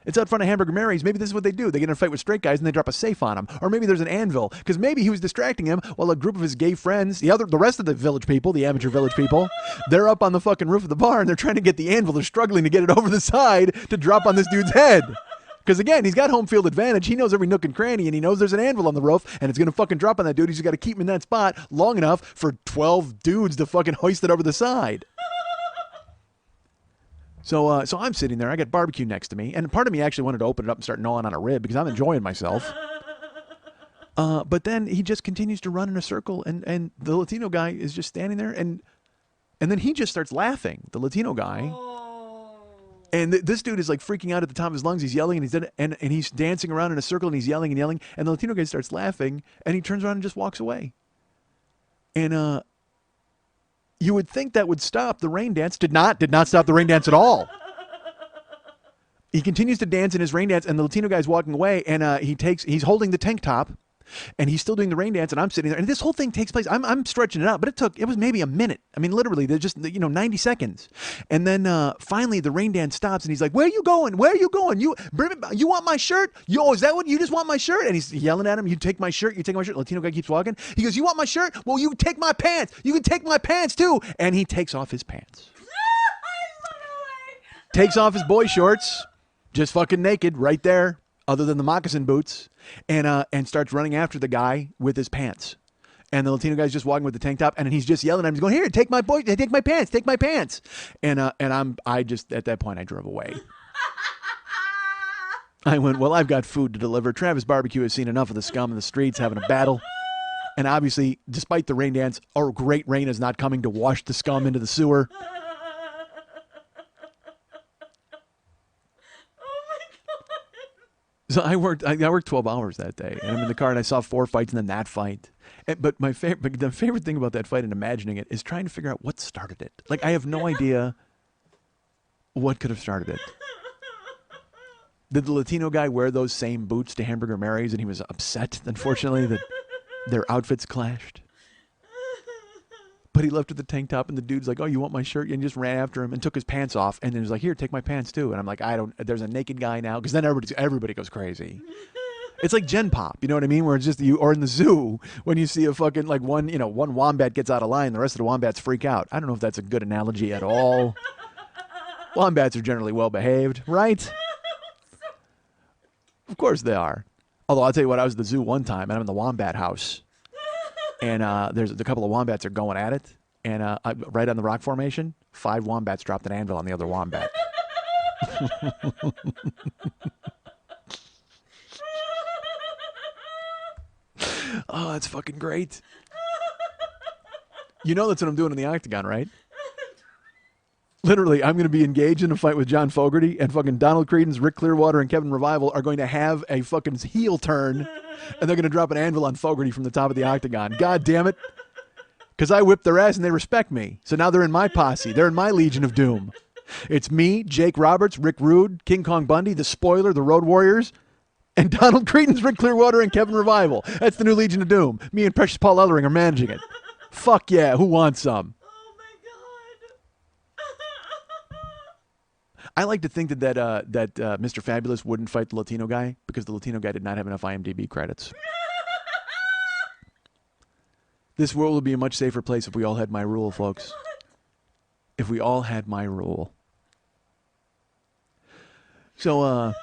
It's out front of Hamburger Mary's. Maybe this is what they do. They get in a fight with straight guys and they drop a safe on him. Or maybe there's an anvil. Because maybe he was distracting him while a group of his gay friends, the rest of the village people, the amateur village people, they're up on the fucking roof of the bar and they're trying to get the anvil. They're struggling to get it over the side to drop on this dude's head. Because again, he's got home field advantage. He knows every nook and cranny and he knows there's an anvil on the roof and it's going to fucking drop on that dude. He's just got to keep him in that spot long enough for 12 dudes to fucking hoist it over the side. So I'm sitting there. I got barbecue next to me, and part of me actually wanted to open it up and start gnawing on a rib because I'm enjoying myself. But then he just continues to run in a circle, and the Latino guy is just standing there, and then he just starts laughing. The Latino guy, and this dude is like freaking out at the top of his lungs. He's yelling, and he's dancing around in a circle, and he's yelling, and the Latino guy starts laughing, and he turns around and just walks away. And you would think that would stop the rain dance. Did not stop the rain dance at all. He continues to dance in his rain dance, and the Latino guy's walking away, and he's holding the tank top, and he's still doing the rain dance, and I'm sitting there, and this whole thing takes place. I'm stretching it out, but it was maybe a minute. I mean, literally, they're just 90 seconds, and then finally the rain dance stops, and he's like, "Where are you going? Where are you going? You want my shirt? Yo, is that what you just want my shirt?" And he's yelling at him, "You take my shirt. You take my shirt." Latino guy keeps walking. He goes, "You want my shirt? Well, you take my pants. You can take my pants too." And he takes off his pants. Takes off his boy shorts, just fucking naked right there, other than the moccasin boots, and starts running after the guy with his pants. And the Latino guy's just walking with the tank top, and he's just yelling at him. He's going, "Here, take my pants, take my pants." And I just, at that point, I drove away. I went, well, I've got food to deliver. Travis Barbecue has seen enough of the scum in the streets having a battle. And obviously, despite the rain dance, our great rain is not coming to wash the scum into the sewer. So I worked 12 hours that day, and I'm in the car, and I saw 4 fights and then that fight. But the favorite thing about that fight and imagining it is trying to figure out what started it. Like, I have no idea what could have started it. Did the Latino guy wear those same boots to Hamburger Mary's, and he was upset, unfortunately, that their outfits clashed? But he left with the tank top, and the dude's like, "Oh, you want my shirt?" And just ran after him and took his pants off, and then was like, "Here, take my pants too." And I'm like, there's a naked guy now, because then everybody goes crazy. It's like Gen Pop, you know what I mean? Where it's just you, or in the zoo when you see a fucking like one wombat gets out of line, the rest of the wombats freak out. I don't know if that's a good analogy at all. Wombats are generally well behaved, right? Of course they are. Although I'll tell you what, I was at the zoo one time, and I'm in the wombat house. And there's a couple of wombats are going at it. And right on the rock formation, 5 wombats dropped an anvil on the other wombat. Oh, that's fucking great. You know that's what I'm doing in the octagon, right? Literally, I'm going to be engaged in a fight with John Fogerty, and fucking Donald Creedence, Rick Clearwater, and Kevin Revival are going to have a fucking heel turn, and they're going to drop an anvil on Fogerty from the top of the octagon. God damn it. Because I whipped their ass and they respect me. So now they're in my posse. They're in my Legion of Doom. It's me, Jake Roberts, Rick Rude, King Kong Bundy, The Spoiler, The Road Warriors, and Donald Creedence, Rick Clearwater, and Kevin Revival. That's the new Legion of Doom. Me and Precious Paul Ellering are managing it. Fuck yeah, who wants some? I like to think that Mr. Fabulous wouldn't fight the Latino guy because the Latino guy did not have enough IMDb credits. This world would be a much safer place if we all had my rule, folks. If we all had my rule. So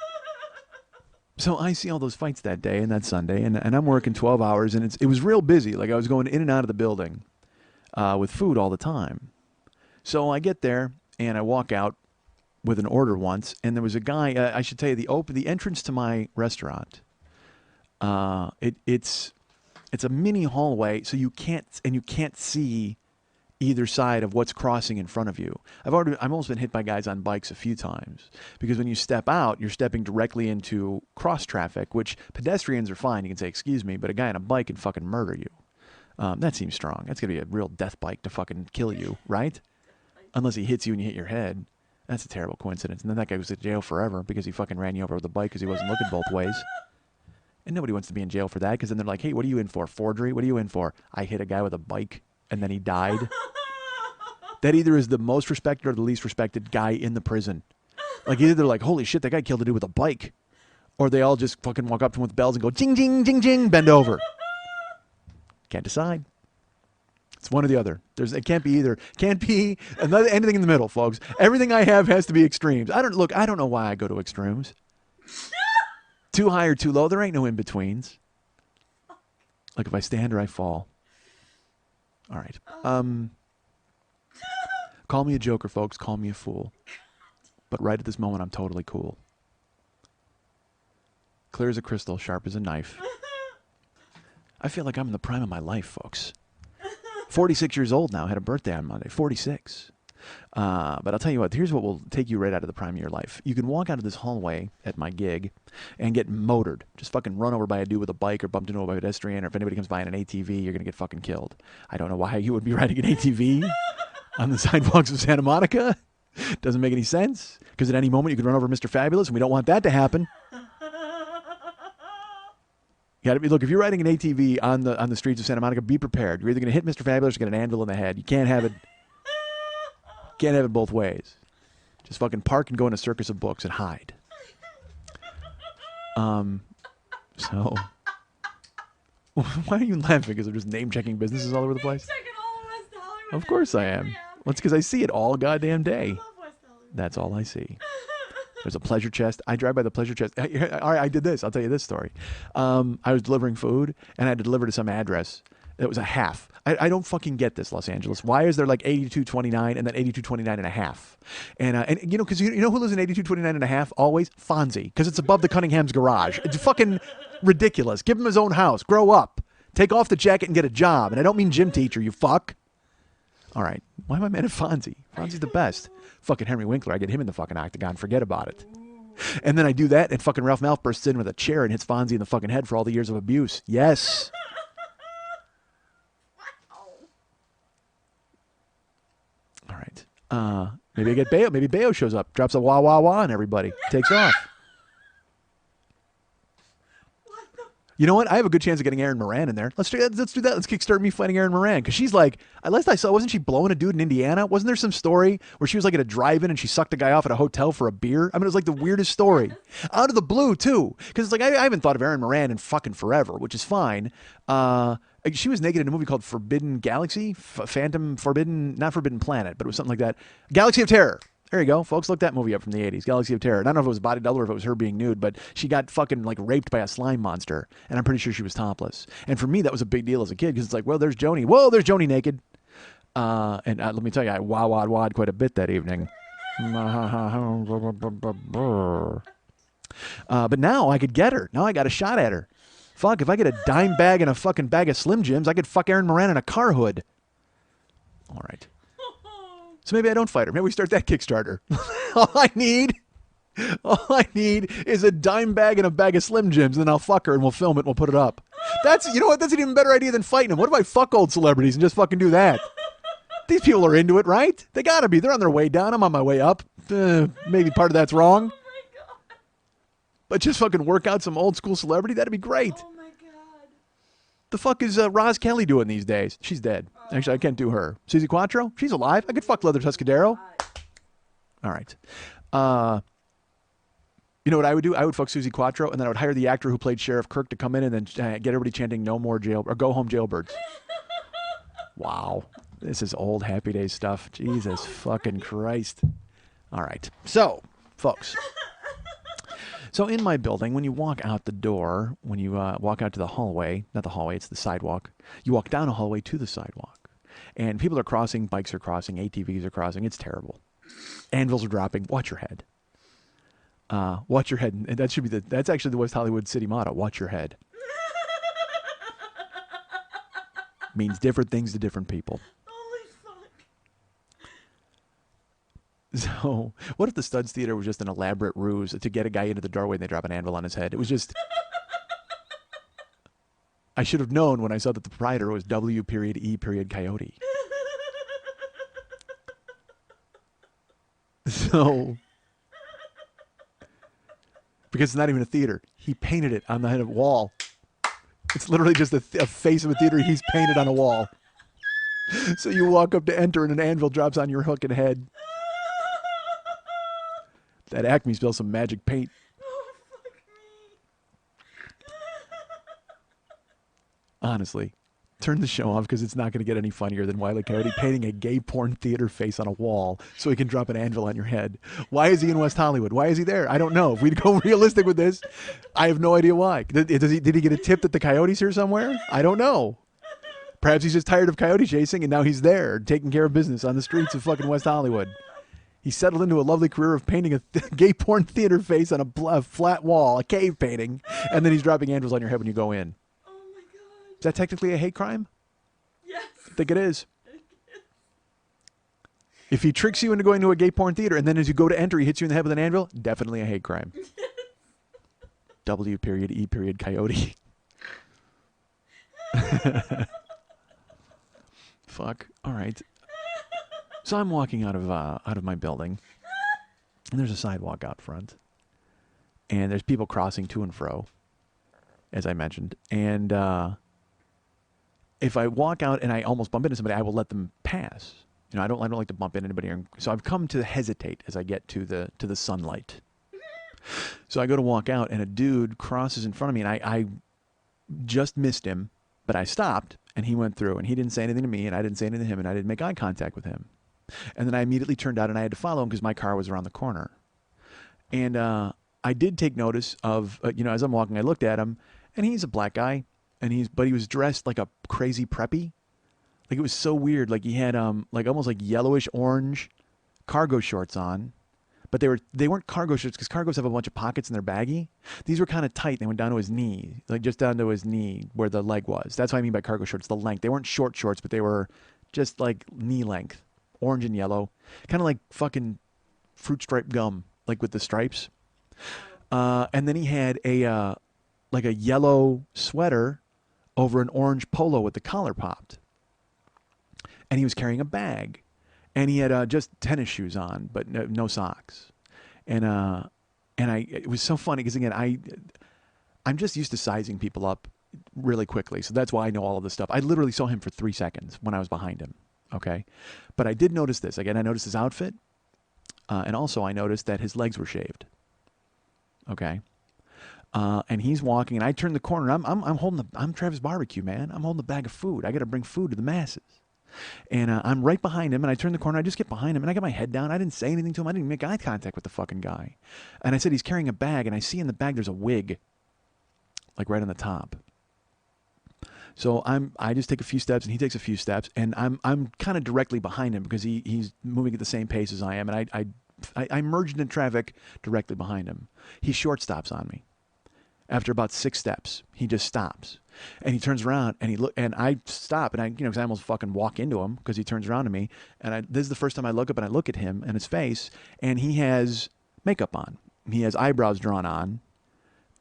I see all those fights that day and that Sunday, and I'm working 12 hours, and it was real busy. Like I was going in and out of the building with food all the time. So I get there and I walk out with an order once, and there was a guy. I should tell you the entrance to my restaurant. It's a mini hallway, so you can't see either side of what's crossing in front of you. I've almost been hit by guys on bikes a few times because when you step out, you're stepping directly into cross traffic, which pedestrians are fine. You can say, excuse me, but a guy on a bike can fucking murder you. That seems strong. That's going to be a real death bike to fucking kill you, right? Unless he hits you and you hit your head. That's a terrible coincidence. And then that guy was in jail forever because he fucking ran you over with a bike because he wasn't looking both ways. And nobody wants to be in jail for that because then they're like, hey, what are you in for? Forgery? What are you in for? I hit a guy with a bike and then he died. That either is the most respected or the least respected guy in the prison. Like either they're like, holy shit, that guy killed a dude with a bike. Or they all just fucking walk up to him with bells and go, jing, jing, jing, jing, bend over. Can't decide. It's one or the other. It can't be either. Can't be anything in the middle, folks. Everything I have has to be extremes. I don't know why I go to extremes. Too high or too low. There ain't no in-betweens. Like if I stand or I fall. All right. Call me a joker, folks. Call me a fool. But right at this moment, I'm totally cool. Clear as a crystal, sharp as a knife. I feel like I'm in the prime of my life, folks. 46 years old now. Had a birthday on Monday. 46. But I'll tell you what, here's what will take you right out of the prime of your life. You can walk out of this hallway at my gig and get motored. Just fucking run over by a dude with a bike or bumped into a pedestrian, or if anybody comes by in an ATV, you're going to get fucking killed. I don't know why you would be riding an ATV on the sidewalks of Santa Monica. Doesn't make any sense, because at any moment you could run over Mr. Fabulous, and we don't want that to happen. Look, if you're riding an ATV on the streets of Santa Monica, be prepared. You're either going to hit Mr. Fabulous or get an anvil in the head. You can't have it. Can't have it both ways. Just fucking park and go in a circus of books and hide. So why are you laughing? Because I'm just name checking businesses all over the place. Checking all of West Hollywood. Of course I am. Well, it's because I see it all goddamn day. I love West Hollywood. That's all I see. There's a pleasure chest. I drive by the pleasure chest. All right, I did this. I'll tell you this story. I was delivering food, and I had to deliver to some address. It was a half. I don't fucking get this, Los Angeles. Why is there like 8229 and then 8229 and a half? And you know, because you know who lives in 8229 and a half always? Fonzie, because it's above the Cunningham's garage. It's fucking ridiculous. Give him his own house. Grow up. Take off the jacket and get a job. And I don't mean gym teacher, you fuck. All right. Why am I mad at Fonzie? Fonzie's the best. Fucking Henry Winkler. I get him in the fucking octagon. Forget about it. And then I do that, and fucking Ralph Malph bursts in with a chair and hits Fonzie in the fucking head for all the years of abuse. Yes. All right. Maybe I get Bayo. Maybe Bayo shows up, drops a wah wah wah on everybody, takes off. You know what? I have a good chance of getting Erin Moran in there. Let's do that. Let's kickstart me fighting Erin Moran, because she's like, last I saw, wasn't she blowing a dude in Indiana? Wasn't there some story where she was like at a drive-in and she sucked a guy off at a hotel for a beer? I mean, it was like the weirdest story, out of the blue too. Because it's like I haven't thought of Erin Moran in fucking forever, which is fine. She was naked in a movie called Forbidden Galaxy, Phantom Forbidden, not Forbidden Planet, but it was something like that. Galaxy of Terror. There you go, folks. Look that movie up from the 80s, Galaxy of Terror. And I don't know if it was body double or if it was her being nude, but she got fucking like raped by a slime monster, and I'm pretty sure she was topless. And for me, that was a big deal as a kid, because it's like, well, there's Joni. Whoa, there's Joni naked. And let me tell you, I wah-wah-wah'd quite a bit that evening. But now I could get her. Now I got a shot at her. Fuck, if I get a dime bag and a fucking bag of Slim Jims, I could fuck Erin Moran in a car hood. All right. So maybe I don't fight her. Maybe we start that Kickstarter. All I need is a dime bag and a bag of Slim Jims, and then I'll fuck her and we'll film it and we'll put it up. You know what? That's an even better idea than fighting them. What if I fuck old celebrities and just fucking do that? These people are into it, right? They gotta be. They're on their way down. I'm on my way up. Maybe part of that's wrong. Oh my god. But just fucking work out some old school celebrity. That'd be great. Oh my god. The fuck is Roz Kelly doing these days? She's dead. Actually, I can't do her. Susie Quattro? She's alive. I could fuck Leather Tuscadero. All right. You know what I would do? I would fuck Susie Quattro, and then I would hire the actor who played Sheriff Kirk to come in and then get everybody chanting "No more jail" or "Go home, jailbirds." Wow. This is old Happy Days stuff. Jesus fucking Christ. All right. So, folks, So in my building, when you walk out the door, when you walk out to the hallway, not the hallway, it's the sidewalk. You walk down a hallway to the sidewalk. And people are crossing, bikes are crossing, ATVs are crossing. It's terrible. Anvils are dropping. Watch your head. Watch your head. And that should be that's actually the West Hollywood city motto. Watch your head. Means different things to different people. Holy fuck. So, what if the Studs Theater was just an elaborate ruse to get a guy into the doorway and they drop an anvil on his head? It was just... I should have known when I saw that the proprietor was W.E. Coyote. So... Because it's not even a theater. He painted it on the head of a wall. It's literally just a face of a theater he's painted on a wall. So you walk up to enter and an anvil drops on your fucking head. That Acme spills some magic paint. Oh, fuck me. Honestly. Turn the show off because it's not going to get any funnier than Wile E. Coyote painting a gay porn theater face on a wall so he can drop an anvil on your head. Why is he in West Hollywood? Why is he there? I don't know. If we'd go realistic with this, I have no idea why. Did he get a tip that the coyote's here somewhere? I don't know. Perhaps he's just tired of coyote chasing and now he's there taking care of business on the streets of fucking West Hollywood. He settled into a lovely career of painting a gay porn theater face on a flat wall, a cave painting, and then he's dropping anvils on your head when you go in. Is that technically a hate crime? Yes. I think it is. If he tricks you into going to a gay porn theater and then as you go to enter he hits you in the head with an anvil, definitely a hate crime. W.E. Coyote. Fuck. All right. So I'm walking out of my building, and there's a sidewalk out front, and there's people crossing to and fro, as I mentioned, and if I walk out and I almost bump into somebody, I will let them pass. You know, I don't like to bump into anybody, so I've come to hesitate as I get to the sunlight. So I go to walk out, and a dude crosses in front of me, and I just missed him, but I stopped, and he went through, and he didn't say anything to me, and I didn't say anything to him, and I didn't make eye contact with him. And then I immediately turned out, and I had to follow him because my car was around the corner. And I did take notice of, as I'm walking, I looked at him, and he's a black guy, but he was dressed like a crazy preppy. Like, it was so weird. Like, he had almost like yellowish orange cargo shorts on, but they weren't cargo shorts because cargos have a bunch of pockets in their baggie. These were kind of tight. They went down to his knee, like just down to his knee where the leg was. That's what I mean by cargo shorts, the length. They weren't short shorts, but they were just like knee length, orange and yellow, kind of like fucking fruit stripe gum, like with the stripes. And then he had a yellow sweater over an orange polo with the collar popped. And he was carrying a bag. And he had just tennis shoes on, but no socks. And it was so funny because, again, I'm just used to sizing people up really quickly. So that's why I know all of this stuff. I literally saw him for 3 seconds when I was behind him. Okay? But I did notice this. Again, I noticed his outfit. And also I noticed that his legs were shaved. Okay? And he's walking, and I turn the corner. I'm Travis Barbecue, man. I'm holding the bag of food. I got to bring food to the masses. And I'm right behind him, and I turn the corner. I just get behind him, and I got my head down. I didn't say anything to him. I didn't make eye contact with the fucking guy. And I said he's carrying a bag, and I see in the bag there's a wig, like right on the top. So I just take a few steps, and he takes a few steps, and I'm kind of directly behind him because he's moving at the same pace as I am, and I merged in traffic directly behind him. He short stops on me. After about 6 steps, he just stops, and he turns around, and I stop, and because I almost fucking walk into him because he turns around to me, and this is the first time I look up, and I look at him and his face, and he has makeup on, he has eyebrows drawn on,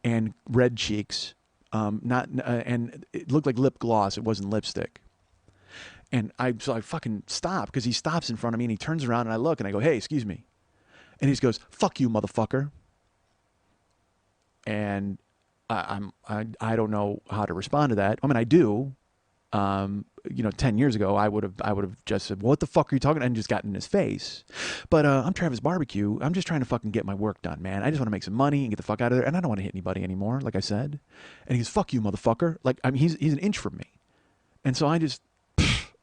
and red cheeks, and it looked like lip gloss, it wasn't lipstick, and so I fucking stop because he stops in front of me, and he turns around, and I look, and I go, "Hey, excuse me," and he just goes, "Fuck you, motherfucker," and I don't know how to respond to that. I mean, I do. 10 years ago, I would have just said, "What the fuck are you talking?" and just gotten in his face. But I'm Travis Barbecue. I'm just trying to fucking get my work done, man. I just want to make some money and get the fuck out of there. And I don't want to hit anybody anymore, like I said. And he goes, "Fuck you, motherfucker!" Like, I mean, he's an inch from me, and so I just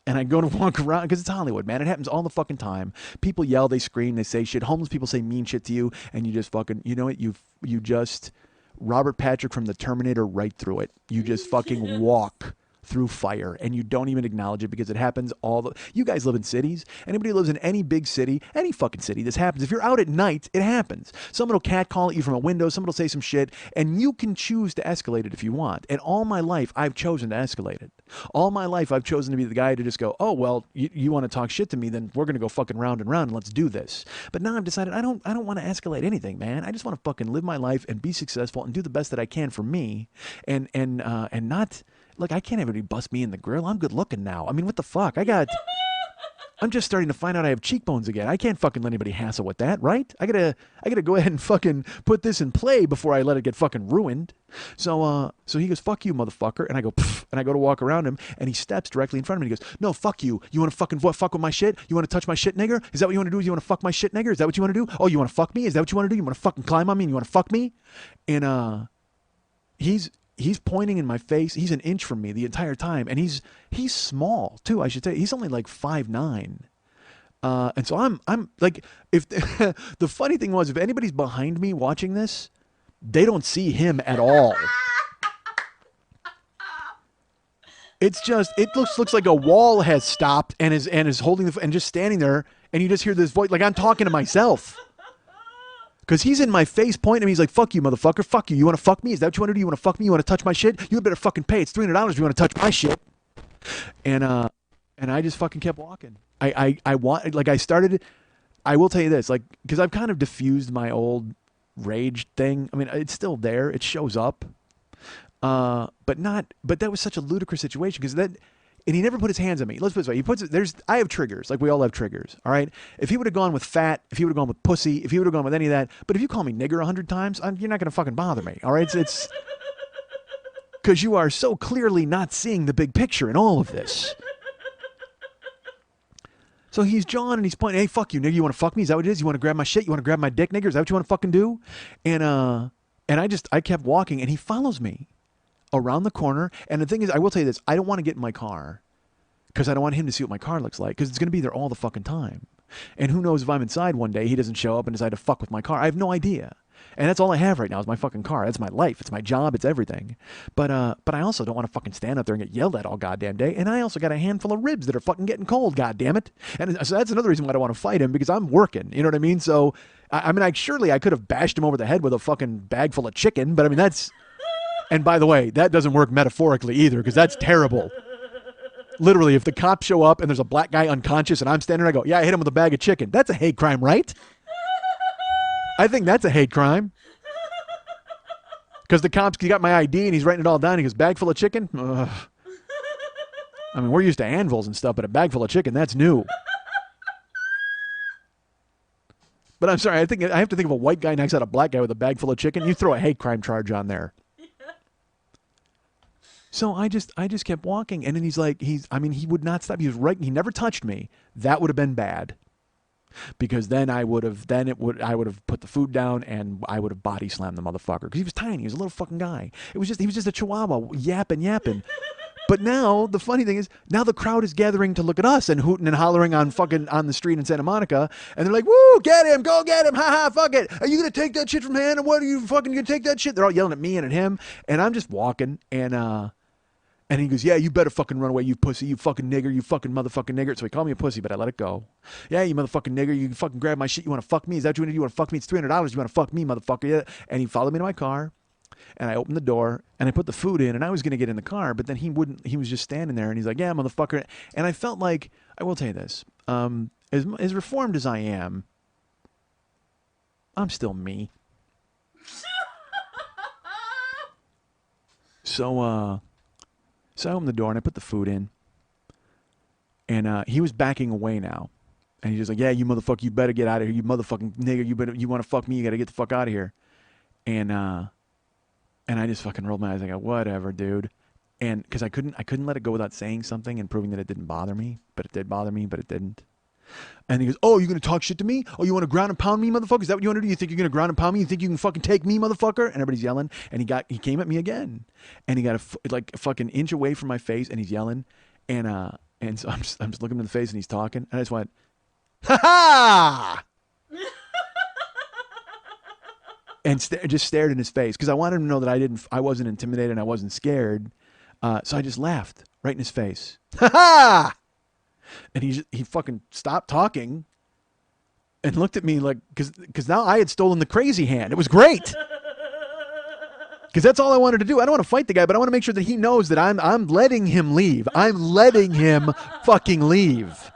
And I go to walk around because it's Hollywood, man. It happens all the fucking time. People yell, they scream, they say shit. Homeless people say mean shit to you, and you just fucking, you know what? You just Robert Patrick from the Terminator right through it. You just fucking walk through fire, and you don't even acknowledge it because it happens all the. You guys live in cities. Anybody who lives in any big city, any fucking city, this happens. If you're out at night, it happens. Someone will catcall at you from a window. Someone will say some shit, and you can choose to escalate it if you want. And all my life, I've chosen to escalate it. All my life, I've chosen to be the guy to just go, oh well, you want to talk shit to me, then we're gonna go fucking round and round and let's do this. But now I've decided I don't want to escalate anything, man. I just want to fucking live my life and be successful and do the best that I can for me, and not. Look, I can't have anybody bust me in the grill. I'm good looking now. I mean, what the fuck? I'm just starting to find out I have cheekbones again. I can't fucking let anybody hassle with that, right? I gotta go ahead and fucking put this in play before I let it get fucking ruined. So he goes, fuck you, motherfucker. And I go, pfft, and I go to walk around him, and he steps directly in front of me. He goes, no, fuck you. You want to fucking fuck with my shit? You want to touch my shit, nigger? Is that what you want to do? You want to fuck my shit, nigger? Is that what you want to do? Oh, you want to fuck me? Is that what you want to do? You want to fucking climb on me and you want to fuck me? And he's pointing in my face. He's an inch from me the entire time, and he's small too. I should say he's only like 5'9". And so I'm like, if the funny thing was, if anybody's behind me watching this, they don't see him at all. It's just it looks like a wall has stopped and is holding and just standing there, and you just hear this voice like I'm talking to myself. Because he's in my face pointing at me. He's like, fuck you, motherfucker. Fuck you. You want to fuck me? Is that what you want to do? You want to fuck me? You want to touch my shit? You better fucking pay. It's $300 if you want to touch my shit. And I just fucking kept walking. I started, I will tell you this, like, because I've kind of diffused my old rage thing. I mean, it's still there. It shows up. But that was such a ludicrous situation because and he never put his hands on me. Let's put it this way. I have triggers. Like we all have triggers. All right. If he would have gone with fat, if he would have gone with pussy, if he would have gone with any of that, but if you call me nigger 100 times, you're not going to fucking bother me. All right. It's because you are so clearly not seeing the big picture in all of this. So he's John and he's pointing, hey, fuck you, nigger. You want to fuck me? Is that what it is? You want to grab my shit? You want to grab my dick, nigger? Is that what you want to fucking do? And I kept walking and he follows me around the corner. And the thing is, I will tell you this, I don't want to get in my car because I don't want him to see what my car looks like because it's going to be there all the fucking time. And who knows if I'm inside one day, he doesn't show up and decide to fuck with my car. I have no idea. And that's all I have right now is my fucking car. That's my life. It's my job. It's everything. But I also don't want to fucking stand up there and get yelled at all goddamn day. And I also got a handful of ribs that are fucking getting cold, goddamn it. And so that's another reason why I don't want to fight him because I'm working. You know what I mean? So, I mean, surely I could have bashed him over the head with a fucking bag full of chicken. But I mean, that's... And by the way, that doesn't work metaphorically either because that's terrible. Literally, if the cops show up and there's a black guy unconscious and I'm standing there, I go, yeah, I hit him with a bag of chicken. That's a hate crime, right? I think that's a hate crime. Because the cops, he got my ID and he's writing it all down. He goes, bag full of chicken? Ugh. I mean, we're used to anvils and stuff, but a bag full of chicken, that's new. But I'm sorry, I have to think of a white guy knocks out a black guy with a bag full of chicken. You throw a hate crime charge on there. So I just kept walking, and then he would not stop. He was right. He never touched me. That would have been bad, because then I would have put the food down and I would have body slammed the motherfucker because he was tiny. He was a little fucking guy. He was just a chihuahua yapping. But now the funny thing is now the crowd is gathering to look at us and hooting and hollering on the street in Santa Monica, and they're like, "Woo, get him, go get him, ha ha, fuck it. Are you gonna take that shit from Hannah? What are you fucking gonna take that shit?" They're all yelling at me and at him, and I'm just walking and he goes, yeah, you better fucking run away, you pussy, you fucking nigger, you fucking motherfucking nigger. So he called me a pussy, but I let it go. Yeah, you motherfucking nigger, you fucking grab my shit, you want to fuck me? Is that what you want to do? You want to fuck me? It's $300, you want to fuck me, motherfucker? Yeah. And he followed me to my car, and I opened the door, and I put the food in, and I was going to get in the car, but then he was just standing there, and he's like, yeah, motherfucker. And I felt like, I will tell you this, as reformed as I am, I'm still me. So I opened the door and I put the food in, and he was backing away now, and he's just like, yeah, you motherfucker, you better get out of here, you motherfucking nigger, you want to fuck me, you got to get the fuck out of here. And I just fucking rolled my eyes. I go, whatever, dude. And because I couldn't let it go without saying something and proving that it didn't bother me, but it did bother me, but it didn't. And he goes, oh, you going to talk shit to me? Oh, you want to ground and pound me, motherfucker? Is that what you want to do? You think you're going to ground and pound me? You think you can fucking take me, motherfucker? And everybody's yelling. And he came at me again. And he got like a fucking inch away from my face, and he's yelling. And And so I'm just looking him in the face, and he's talking, and I just went, ha ha! And just stared in his face because I wanted him to know that I wasn't intimidated and I wasn't scared. So I just laughed right in his face. Ha ha! And he fucking stopped talking and looked at me like, because now I had stolen the crazy hand. It was great. Because that's all I wanted to do. I don't want to fight the guy, but I want to make sure that he knows that I'm letting him leave. I'm letting him fucking leave.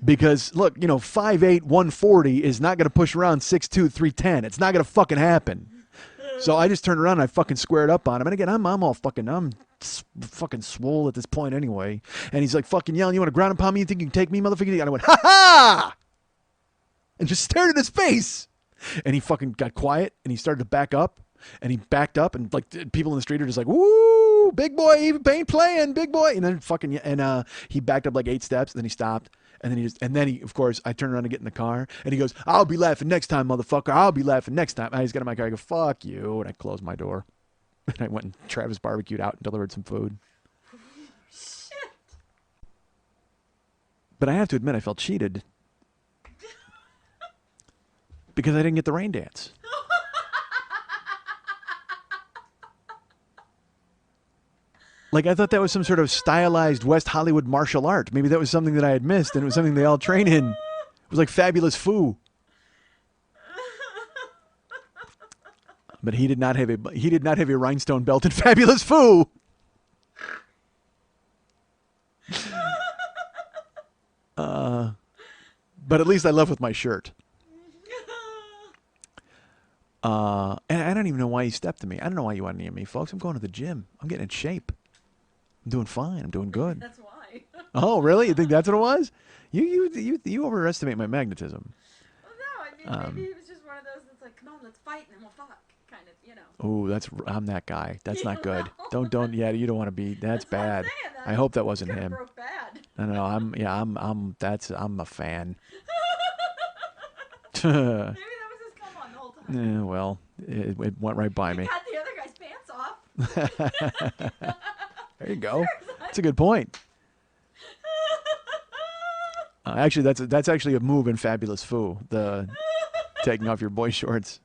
Because, look, 5'8", 140 is not going to push around 6'2", 310. It's not going to fucking happen. So I just turned around and I fucking squared up on him. And again, I'm fucking swole at this point anyway. And he's like fucking yelling, you want to ground and pound me? You think you can take me, motherfucker? And I went, ha ha! And just stared at his face. And he fucking got quiet and he started to back up. And he backed up and like people in the street are just like, woo, big boy, he ain't playing, big boy. And then he backed up like 8 steps and then he stopped. And then he, of course, I turned around to get in the car, and he goes, I'll be laughing next time, motherfucker. I'll be laughing next time. I just got in my car. I go, fuck you. And I closed my door. And I went and Travis barbecued out and delivered some food. Shit. But I have to admit, I felt cheated. Because I didn't get the rain dance. Like, I thought that was some sort of stylized West Hollywood martial art. Maybe that was something that I had missed, and it was something they all train in. It was like Fabulous Foo. But he did not have a rhinestone belt in Fabulous Foo. But at least I left with my shirt. And I don't even know why he stepped to me. I don't know why you want any of me, folks. I'm going to the gym. I'm getting in shape. I'm doing fine. I'm doing good. That's why. Oh, really? You think that's what it was? You overestimate my magnetism. Well, no, maybe it was just one of those that's like, come on, let's fight and then we'll fuck, kind of, Oh, I'm that guy. That's not good. Well. Don't. Yeah, you don't want to be. That's bad. I hope that wasn't him. Broke bad. No. I'm a fan. Maybe that was his come on the whole time. Yeah, well, it went right by me. Got the other guy's pants off. There you go. That's a good point. Actually, that's actually a move in Fabulous Foo. The taking off your boy shorts.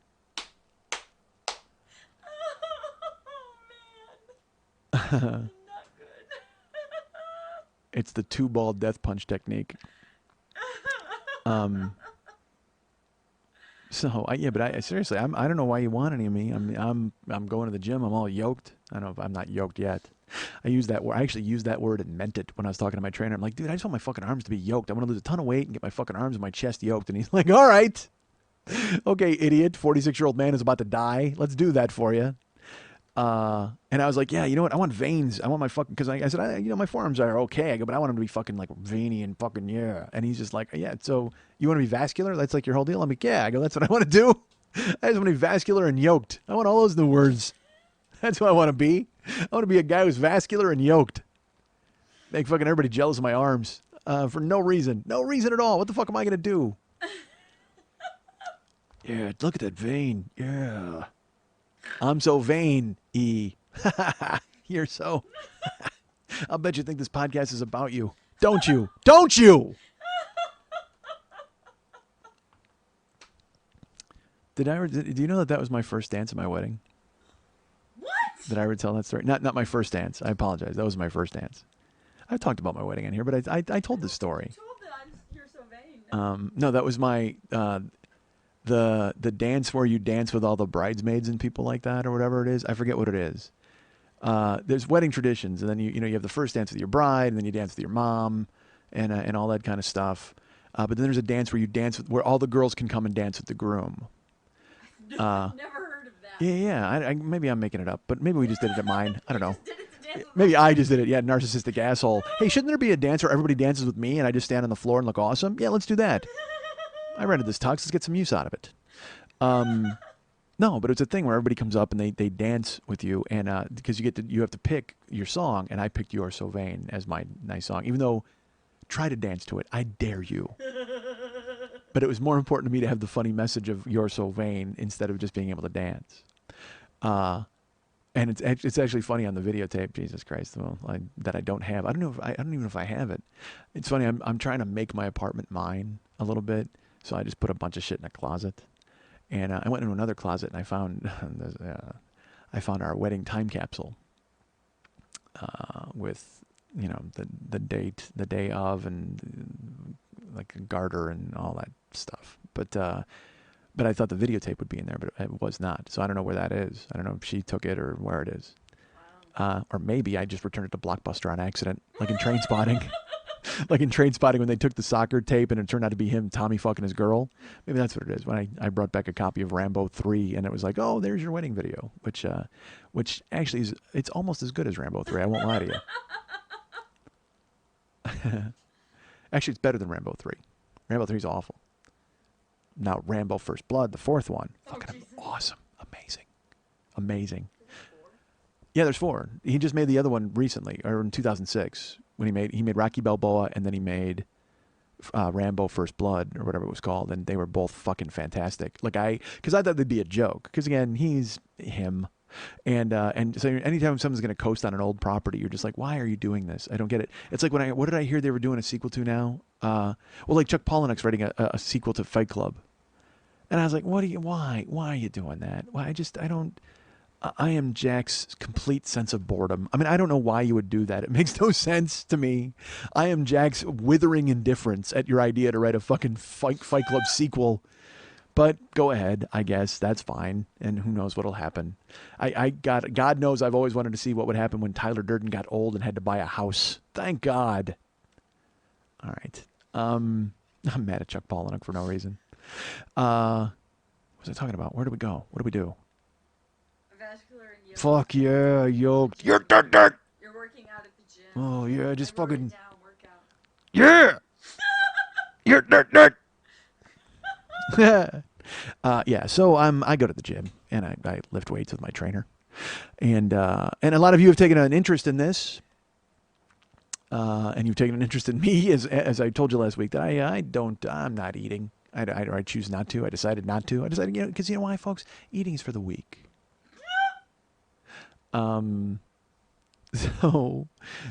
Oh man, not good. It's the 2-ball death punch technique. So seriously, I don't know why you want any of me. I'm going to the gym. I'm all yoked. I don't know if I'm not yoked yet. I actually used that word and meant it when I was talking to my trainer. I'm like, dude, I just want my fucking arms to be yoked. I want to lose a ton of weight and get my fucking arms and my chest yoked. And he's like, all right. Okay, idiot. 46-year-old man is about to die. Let's do that for you. And I was like, yeah, you know what? I want veins. I want my fucking, because I said, my forearms are okay. I go, but I want them to be fucking like veiny and fucking, yeah. And he's just like, yeah, so you want to be vascular? That's like your whole deal? I'm like, yeah. I go, that's what I want to do. I just want to be vascular and yoked. I want all those new words. That's what I want to be. I want to be a guy who's vascular and yoked. Make fucking everybody jealous of my arms for no reason. No reason at all. What the fuck am I going to do? Yeah, look at that vein. Yeah. I'm so vain, E. You're so. I'll bet you think this podcast is about you. Don't you? Don't you? Do you know that was my first dance at my wedding? What? Did I ever tell that story? Not my first dance. I apologize. That was my first dance. I've talked about my wedding in here, but I told this story. You told that you're so vain. No, that was my the dance where you dance with all the bridesmaids and people like that or whatever it is. I forget what it is. There's wedding traditions, and then you have the first dance with your bride, and then you dance with your mom, and all that kind of stuff. But then there's a dance where you dance where all the girls can come and dance with the groom. Never heard of that. Yeah. Maybe I'm making it up, but maybe we just did it at mine. I don't know. Just did it to dance with Maybe I just did it. Yeah, narcissistic asshole. Hey, shouldn't there be a dance where everybody dances with me and I just stand on the floor and look awesome? Yeah, let's do that. I rented this tux. Let's get some use out of it. No, but it's a thing where everybody comes up and they dance with you, and because you have to pick your song, and I picked "You're So Vain" as my nice song. Even though, try to dance to it. I dare you. But it was more important to me to have the funny message of "You're so vain" instead of just being able to dance. And it's actually funny on the videotape. Jesus Christ, that I don't have. I don't know. I don't even know if I have it. It's funny. I'm trying to make my apartment mine a little bit, so I just put a bunch of shit in a closet. And I went into another closet and I found our wedding time capsule with the date, the day of, and like a garter and all that stuff. But I thought the videotape would be in there, but it was not. So I don't know where that is. I don't know if she took it or where it is. Or maybe I just returned it to Blockbuster on accident, like in Train Spotting. Like in Train Spotting when they took the soccer tape and it turned out to be him, Tommy fucking his girl. Maybe that's what it is. When I brought back a copy of Rambo 3 and it was like, oh, there's your wedding video, which actually it's almost as good as Rambo 3. I won't lie to you. Actually, it's better than Rambo 3. Rambo 3 is awful. Now, Rambo First Blood, the fourth one, fucking awesome, amazing. Yeah, there's 4. He just made the other one recently, or in 2006, when he made Rocky Balboa, and then he made Rambo First Blood, or whatever it was called, and they were both fucking fantastic. Because I thought they'd be a joke, because again, he's him. And so anytime someone's going to coast on an old property, you're just like, why are you doing this? I don't get it. It's like what did I hear they were doing a sequel to now? Well, like Chuck Palahniuk's writing a sequel to Fight Club. And I was like, why are you doing that? I am Jack's complete sense of boredom. I mean, I don't know why you would do that. It makes no sense to me. I am Jack's withering indifference at your idea to write a fucking Fight Club sequel. But go ahead, I guess. That's fine. And who knows what'll happen. God knows I've always wanted to see what would happen when Tyler Durden got old and had to buy a house. Thank God. All right. I'm mad at Chuck Palahniuk for no reason. What was I talking about? Where do we go? What do we do? Vascular and Yoked. Fuck yeah, Yoked. You're dead. You're working out at the gym. Oh yeah, just fucking. Down, workout. Yeah. You're dead. Yeah, so I go to the gym and I lift weights with my trainer, and a lot of you have taken an interest in this, and you've taken an interest in me as I told you last week that I'm not eating. I choose not to. I decided not to. I decided, because you know why, folks? Eating is for the weak. So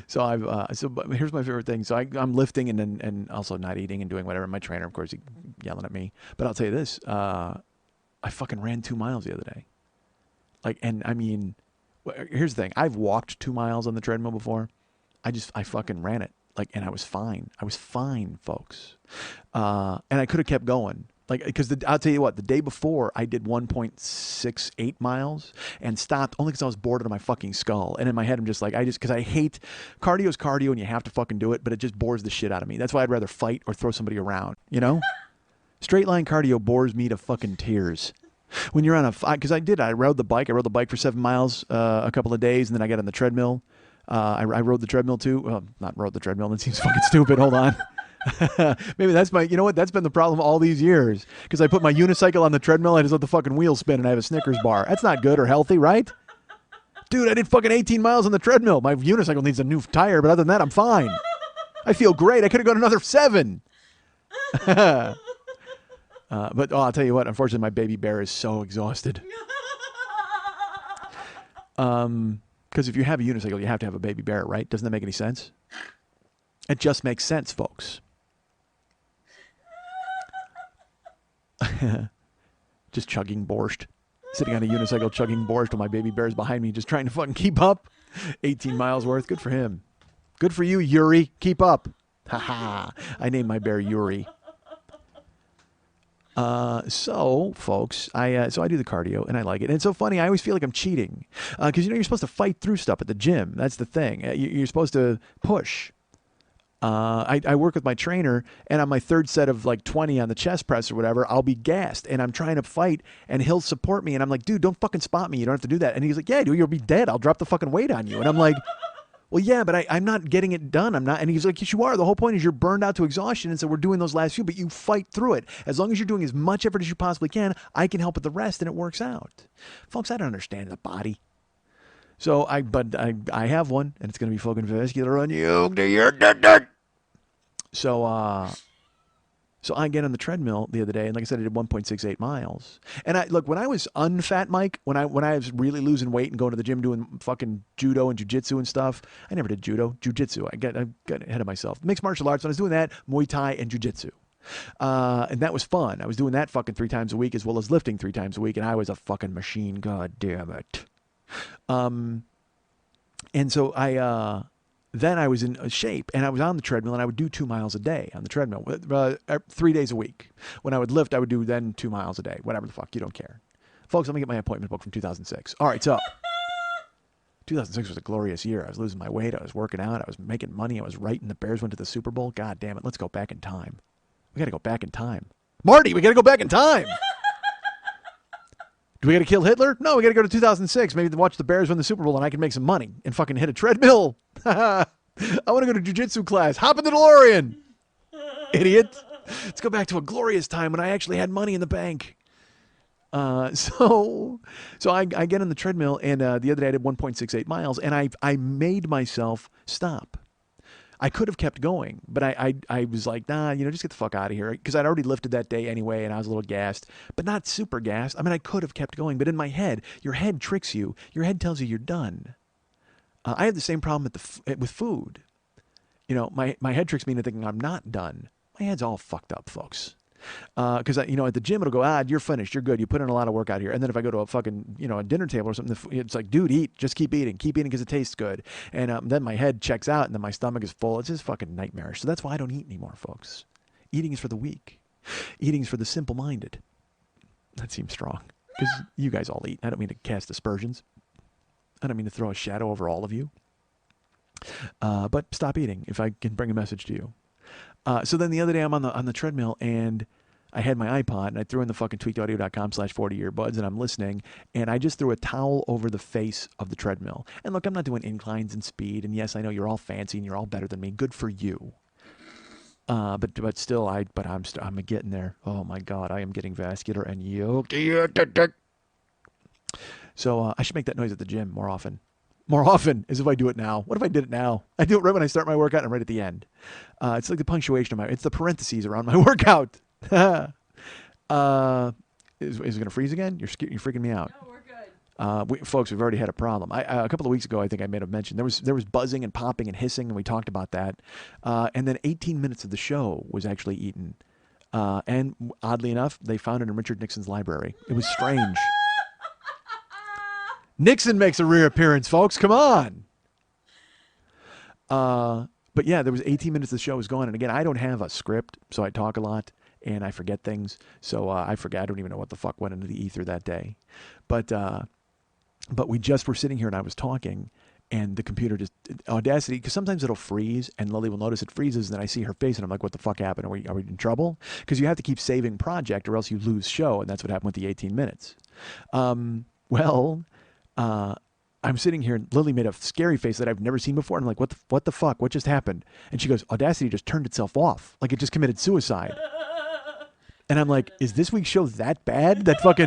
here's my favorite thing. So I'm lifting and also not eating and doing whatever. My trainer, of course, yelling at me. But I'll tell you this: I fucking ran 2 miles the other day. And I mean, here's the thing: I've walked 2 miles on the treadmill before. I fucking ran it. And I was fine. I was fine, folks. And I could have kept going. Because I'll tell you what, the day before I did 1.68 miles and stopped only because I was bored out of my fucking skull. And in my head, I'm just because I hate cardio's cardio and you have to fucking do it, but it just bores the shit out of me. That's why I'd rather fight or throw somebody around, Straight line cardio bores me to fucking tears. When you're on because I rode the bike. I rode the bike for 7 miles a couple of days, and then I got on the treadmill. I rode the treadmill too. Well, not rode the treadmill. That seems fucking stupid. Hold on. Maybe that's that's been the problem all these years. Because I put my unicycle on the treadmill, I just let the fucking wheels spin and I have a Snickers bar. That's not good or healthy, right? Dude, I did fucking 18 miles on the treadmill. My unicycle needs a new tire, but other than that, I'm fine. I feel great. I could have gone another 7. But I'll tell you what, unfortunately, my baby bear is so exhausted. Because if you have a unicycle, you have to have a baby bear, right? Doesn't that make any sense? It just makes sense, folks. Just chugging borscht. Sitting on a unicycle chugging borscht while my baby bear's behind me just trying to fucking keep up. 18 miles worth. Good for him. Good for you, Yuri. Keep up. Ha. I named my bear Yuri. So, folks, I do the cardio, and I like it. And it's so funny, I always feel like I'm cheating. Because, you're supposed to fight through stuff at the gym. That's the thing. You're supposed to push. I work with my trainer, and on my third set of 20 on the chest press or whatever, I'll be gassed, and I'm trying to fight, and he'll support me, and I'm like, dude, don't fucking spot me. You don't have to do that. And he's like, yeah, dude, you'll be dead. I'll drop the fucking weight on you. And I'm like, well, yeah, but I'm not getting it done. I'm not. And he's like, yes, you are. The whole point is you're burned out to exhaustion. And so we're doing those last few, but you fight through it. As long as you're doing as much effort as you possibly can, I can help with the rest and it works out. Folks, I don't understand the body. So I have one and it's going to be fucking vascular on you. So So I get on the treadmill the other day, and like I said, I did 1.68 miles. And I look, when I was unfat Mike, when I was really losing weight and going to the gym doing fucking judo and jujitsu and stuff, I never did judo, jujitsu. I got ahead of myself. Mixed martial arts. When I was doing that, Muay Thai and jujitsu. And that was fun. I was doing that fucking 3 times a week as well as lifting 3 times a week, and I was a fucking machine. God damn it. And so then I was in shape, and I was on the treadmill, and I would do 2 miles a day on the treadmill, 3 days a week. When I would lift, I would do then 2 miles a day. Whatever the fuck, you don't care. Folks, let me get my appointment book from 2006. All right, so 2006 was a glorious year. I was losing my weight. I was working out. I was making money. I was writing. The Bears went to the Super Bowl. God damn it. Let's go back in time. We got to go back in time. Marty, we got to go back in time. Do we got to kill Hitler? No, we got to go to 2006. Maybe watch the Bears win the Super Bowl and I can make some money and fucking hit a treadmill. I want to go to jiu-jitsu class. Hop in the DeLorean. Idiot. Let's go back to a glorious time when I actually had money in the bank. So I get on the treadmill, and the other day I did 1.68 miles, and I made myself stop. I could have kept going, but I was like, nah, just get the fuck out of here. Because I'd already lifted that day anyway, and I was a little gassed, but not super gassed. I mean, I could have kept going, but in my head, your head tricks you. Your head tells you you're done. I have the same problem with food. My head tricks me into thinking I'm not done. My head's all fucked up, folks. Because at the gym it'll go, you're finished, you're good, you put in a lot of work out here. And then if I go to a fucking a dinner table or something, it's like, dude, eat, just keep eating because it tastes good. And then my head checks out, and then my stomach is full. It's just fucking nightmarish. So that's why I don't eat anymore, folks. Eating is for the weak. Eating is for the simple-minded. That seems strong, because you guys all eat. I don't mean to cast aspersions. I don't mean to throw a shadow over all of you. But stop eating if I can bring a message to you. So then the other day I'm on the treadmill, and I had my iPod, and I threw in the fucking tweakedaudio.com/40earbuds, and I'm listening, and I just threw a towel over the face of the treadmill. And look, I'm not doing inclines and speed, and yes, I know you're all fancy and you're all better than me. Good for you. But still, I'm getting there. Oh my God, I am getting vascular and yoked. So I should make that noise at the gym more often. More often, as if I do it now. What if I did it now? I do it right when I start my workout and right at the end. It's like the punctuation of it's the parentheses around my workout. Is it going to freeze again? You're freaking me out. No, we're good. Folks, we've already had a problem. A couple of weeks ago, I think I made a mention. There was buzzing and popping and hissing, and we talked about that. And then 18 minutes of the show was actually eaten. And oddly enough, they found it in Richard Nixon's library. It was strange. Nixon makes a reappearance, folks. Come on. But yeah, there was 18 minutes of the show was gone. And again, I don't have a script, so I talk a lot and I forget things. So I forget. I don't even know what the fuck went into the ether that day. But we just were sitting here and I was talking, and the computer just, Audacity, because sometimes it'll freeze and Lily will notice it freezes, and then I see her face and I'm like, what the fuck happened? Are we in trouble? Because you have to keep saving project or else you lose show, and that's what happened with the 18 minutes. I'm sitting here, and Lily made a scary face that I've never seen before. And I'm like, what the fuck? What just happened? And she goes, Audacity just turned itself off. Like it just committed suicide. And I'm like, is this week's show that bad that fucking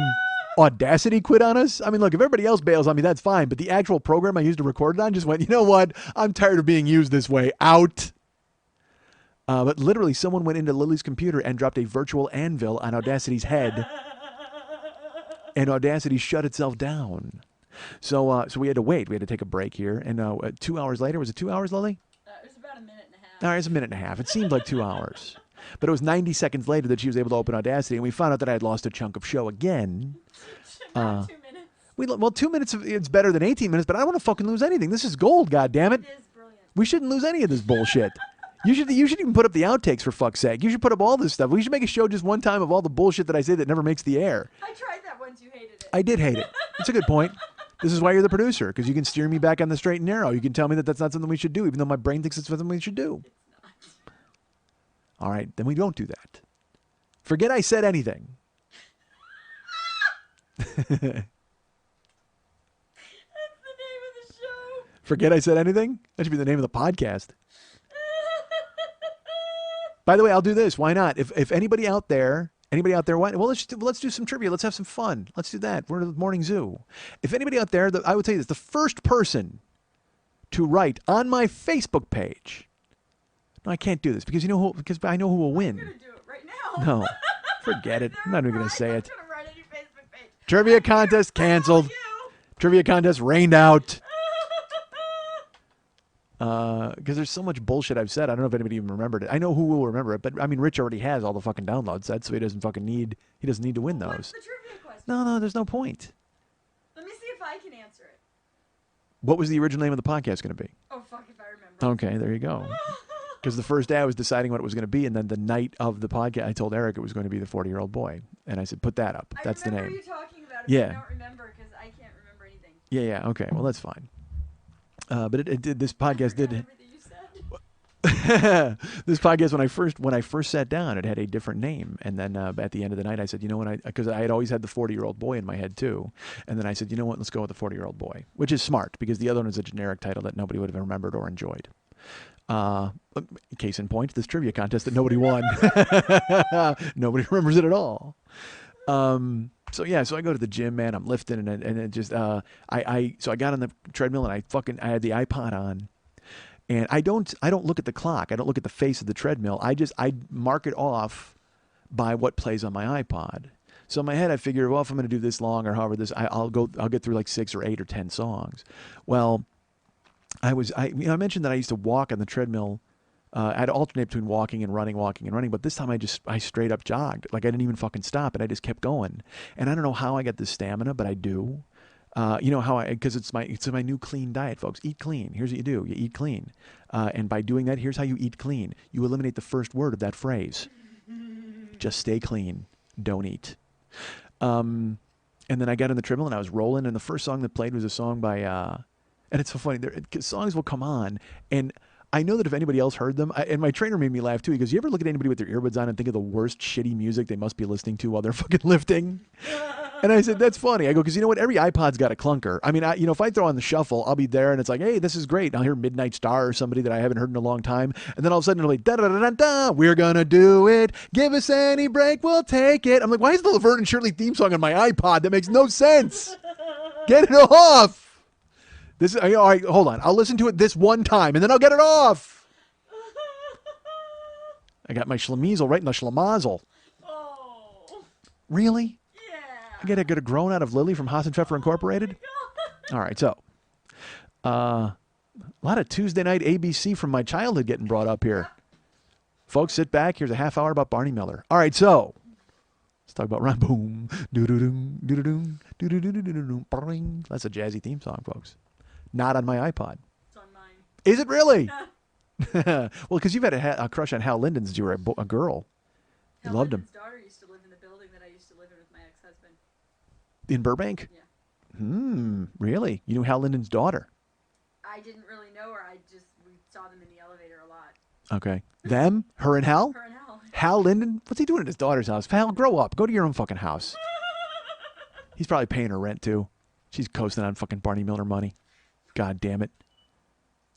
Audacity quit on us? I mean, look, if everybody else bails on me, that's fine. But the actual program I used to record it on just went, you know what? I'm tired of being used this way. Out. But literally someone went into Lily's computer and dropped a virtual anvil on Audacity's head. And Audacity shut itself down. So we had to wait. We had to take a break here. And 2 hours later, was it 2 hours, Lily? It was about a minute and a half. All right, it was a minute and a half. It seemed like 2 hours. But it was 90 seconds later that she was able to open Audacity, and we found out that I had lost a chunk of show again. About 2 minutes. 2 minutes, it's better than 18 minutes, but I don't want to fucking lose anything. This is gold, goddammit. It is brilliant. We shouldn't lose any of this bullshit. You should even put up the outtakes, for fuck's sake. You should put up all this stuff. We should make a show just one time of all the bullshit that I say that never makes the air. I tried that once. You hated it. I did hate it. It's a good point. This is why you're the producer, because you can steer me back on the straight and narrow. You can tell me that that's not something we should do, even though my brain thinks it's something we should do. It's not. All right, then we don't do that. Forget I said anything. That's the name of the show. Forget I said anything? That should be the name of the podcast. By the way, I'll do this. Why not? If anybody out there, well, let's do some trivia. Let's have some fun. Let's do that. We're at the morning zoo. If anybody out there, I would tell you this, the first person to write on my Facebook page. No, I can't do this because because I know who will I'm win. gonna do it right now. No. Forget it. I'm not even going to say I'm it. gonna write a new Facebook page. Trivia contest canceled. You. Trivia contest rained out. Because there's so much bullshit I've said. I don't know if anybody even remembered it. I know who will remember it, but I mean, Rich already has all the fucking download sets, so he doesn't need to win What's those. the trivia question? No, there's no point. Let me see if I can answer it. What was the original name of the podcast going to be? Oh, fuck if I remember. Okay, there you go. Because the first day I was deciding what it was going to be, and then the night of the podcast, I told Eric it was going to be the 40-year-old boy, and I said, "Put that up. That's the name." I remember you talking about it, Yeah. but I don't remember because I can't remember anything. Yeah. Okay. Well, that's fine. But it did. This podcast did. Everything you said. This podcast, when I first sat down, it had a different name, and then at the end of the night, I said, you know what, because I had always had the 40-year-old boy in my head too, and then I said, you know what, let's go with the 40-year-old boy, which is smart because the other one is a generic title that nobody would have remembered or enjoyed. Case in point, this trivia contest that nobody won. Nobody remembers it at all. So I go to the gym, man. I'm lifting, and it just so I got on the treadmill and I had the iPod on. And I don't look at the clock. I don't look at the face of the treadmill. I mark it off by what plays on my iPod. So in my head, I figure, well, if I'm going to do this long or however this, I'll get through like 6 or 8 or 10 songs. Well, I mentioned that I used to walk on the treadmill. I'd alternate between walking and running, but this time I straight up jogged. Like I didn't even fucking stop, and I just kept going. And I don't know how I got this stamina, but I do. You know how because it's my new clean diet, folks. Eat clean. Here's what you do: you eat clean, and by doing that, here's how you eat clean. You eliminate the first word of that phrase. Just stay clean. Don't eat. And then I got on the treadmill and I was rolling, and the first song that played was a song by, and it's so funny. Songs will come on, and I know that if anybody else heard them, and my trainer made me laugh too. He goes, "You ever look at anybody with their earbuds on and think of the worst shitty music they must be listening to while they're fucking lifting?" And I said, that's funny. I go, because you know what? Every iPod's got a clunker. I mean, if I throw on the shuffle, I'll be there and it's like, hey, this is great. And I'll hear Midnight Star or somebody that I haven't heard in a long time. And then all of a sudden it'll be, da-da-da-da-da, we're going to do it. Give us any break, we'll take it. I'm like, why is the Laverne and Shirley theme song on my iPod? That makes no sense. Get it off. All right, hold on. I'll listen to it this one time and then I'll get it off. I got my schlemizel right in the schlemazel. Oh. Really? Yeah. I get a groan out of Lily from Haas and Pfeffer Incorporated. All right, so a lot of Tuesday night ABC from my childhood getting brought up here. Folks, sit back. Here's a half hour about Barney Miller. All right, so let's talk about Ron Boom. That's a jazzy theme song, folks. Not on my iPod. It's on mine. Is it really? Well, because you've had a crush on Hal Linden since you were a girl. You loved him. His daughter used to live in the building that I used to live in with my ex-husband. In Burbank? Yeah. Really? You knew Hal Linden's daughter? I didn't really know her. We saw them in the elevator a lot. Okay. Them? Her and Hal? Her and Hal. Hal Linden? What's he doing at his daughter's house? Hal, grow up. Go to your own fucking house. He's probably paying her rent, too. She's coasting on fucking Barney Miller money. God damn it.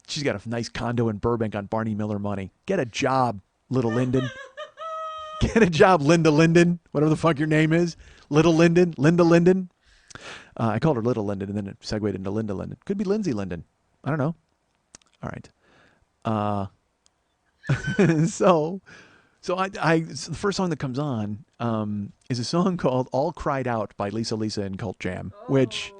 She's got a nice condo in Burbank on Barney Miller money. Get a job, little Linden. Get a job, Linda Linden. Whatever the fuck your name is. Little Linden. Linda Linden. I called her Little Linden and then it segued into Linda Linden. Could be Lindsay Linden. I don't know. All right. So the first song that comes on is a song called All Cried Out by Lisa and Cult Jam, which...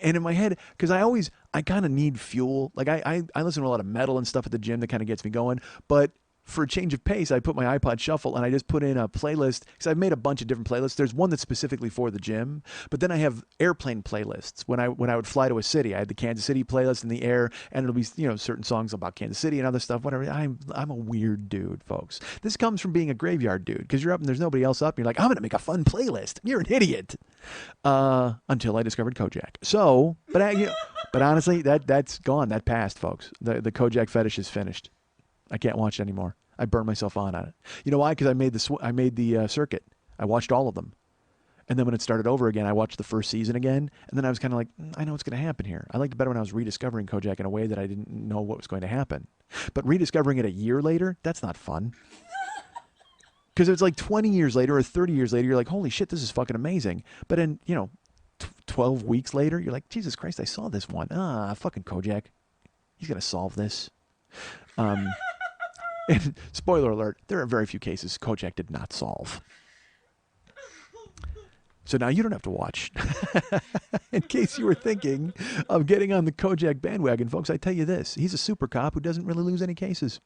And in my head, because I kind of need fuel. Like I listen to a lot of metal and stuff at the gym that kind of gets me going. But for a change of pace, I put my iPod Shuffle and I just put in a playlist because I've made a bunch of different playlists. There's one that's specifically for the gym, but then I have airplane playlists. When I would fly to a city, I had the Kansas City playlist in the air, and it'll be certain songs about Kansas City and other stuff. Whatever. I'm a weird dude, folks. This comes from being a graveyard dude because you're up and there's nobody else up. And you're like, I'm gonna make a fun playlist. You're an idiot. Until I discovered Kojak. So, but honestly, that's gone. That passed, folks. The Kojak fetish is finished. I can't watch it anymore. I burned myself on it. You know why? Because I made the circuit. I watched all of them. And then when it started over again, I watched the first season again. And then I was kind of like, I know what's going to happen here. I liked it better when I was rediscovering Kojak in a way that I didn't know what was going to happen. But rediscovering it a year later, that's not fun. Because it's like 20 years later or 30 years later, you're like, holy shit, this is fucking amazing. But then, 12 weeks later, you're like, Jesus Christ, I saw this one. Fucking Kojak. He's going to solve this. And spoiler alert, there are very few cases Kojak did not solve. So now you don't have to watch. In case you were thinking of getting on the Kojak bandwagon, folks, I tell you this. He's a super cop who doesn't really lose any cases.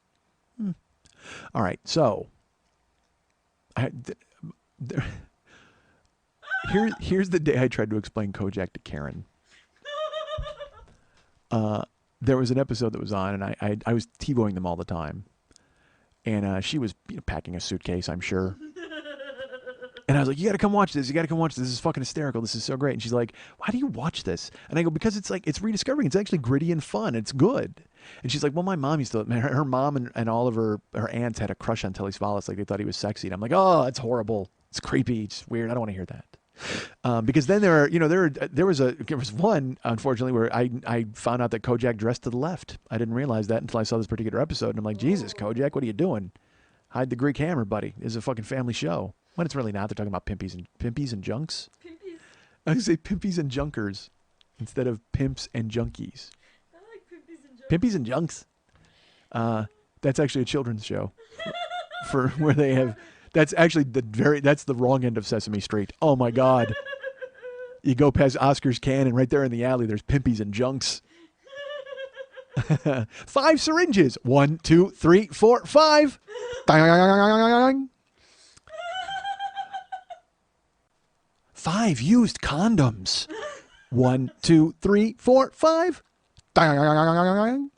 All right, so here's the day I tried to explain Kojak to Karen. There was an episode that was on, and I was TiVoing them all the time. And she was packing a suitcase, I'm sure. And I was like, you got to come watch this. You got to come watch this. This is fucking hysterical. This is so great. And she's like, why do you watch this? And I go, because it's rediscovering. It's actually gritty and fun. It's good. And she's like, well, my mom used to, her mom and all of her aunts had a crush on Telly Savalas. Like they thought he was sexy. And I'm like, oh, it's horrible. It's creepy. It's weird. I don't want to hear that. Because then there was one, unfortunately, where I found out that Kojak dressed to the left. I didn't realize that until I saw this particular episode. And I'm like, Jesus, Kojak, what are you doing? Hide the Greek hammer, buddy. This is a fucking family show. When it's really not. They're talking about pimpies and junks. Pimpies. I say pimpies and junkers instead of pimps and junkies. I like pimpies and junks. Pimpies and junks. That's actually a children's show for where they have. That's actually that's the wrong end of Sesame Street. Oh my God. You go past Oscar's Cannon, right there in the alley, there's pimpies and junks. 5 syringes. 1, 2, 3, 4, 5. 5 used condoms. 1, 2, 3, 4, 5. Then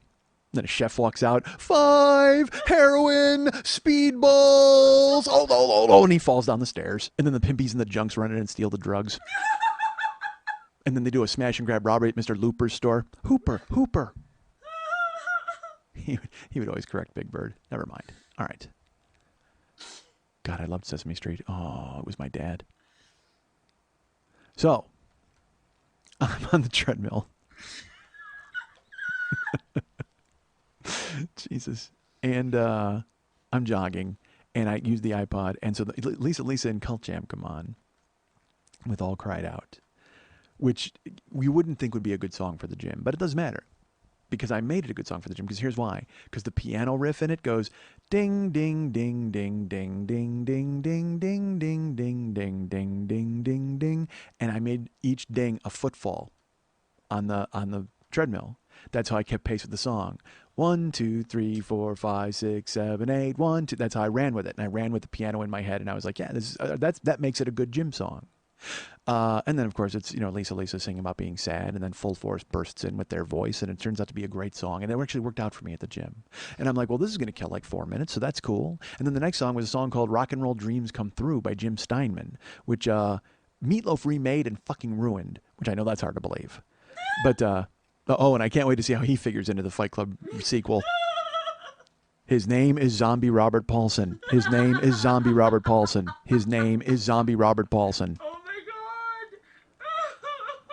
a chef walks out. 5 heroin speedballs. Oh, and he falls down the stairs. And then the pimpies and the junks run in and steal the drugs. And then they do a smash and grab robbery at Mr. Looper's store. Hooper. He would always correct Big Bird. Never mind. All right. God, I loved Sesame Street. Oh, it was my dad. So, I'm on the treadmill. Jesus. And I'm jogging, and I use the iPod, and so Lisa and Cult Jam come on with All Cried Out, which we wouldn't think would be a good song for the gym, but it doesn't matter. Because I made it a good song for the gym. Because here's why. Because the piano riff in it goes ding, ding, ding, ding, ding, ding, ding, ding, ding, ding, ding, ding, ding, ding, ding, ding, and I made each ding a footfall on the treadmill. That's how I kept pace with the song. 1, 2, 3, 4, 5, 6, 7, 8. 1, 2. That's how I ran with it, and I ran with the piano in my head, and I was like, yeah, this is that makes it a good gym song. And then, of course, it's, Lisa singing about being sad, and then Full Force bursts in with their voice, and it turns out to be a great song. And it actually worked out for me at the gym. And I'm like, well, this is going to kill like 4 minutes, so that's cool. And then the next song was a song called Rock and Roll Dreams Come Through by Jim Steinman, which Meatloaf remade and fucking ruined, which I know that's hard to believe. But, and I can't wait to see how he figures into the Fight Club sequel. His name is Zombie Robert Paulson. His name is Zombie Robert Paulson. His name is Zombie Robert Paulson. Oh my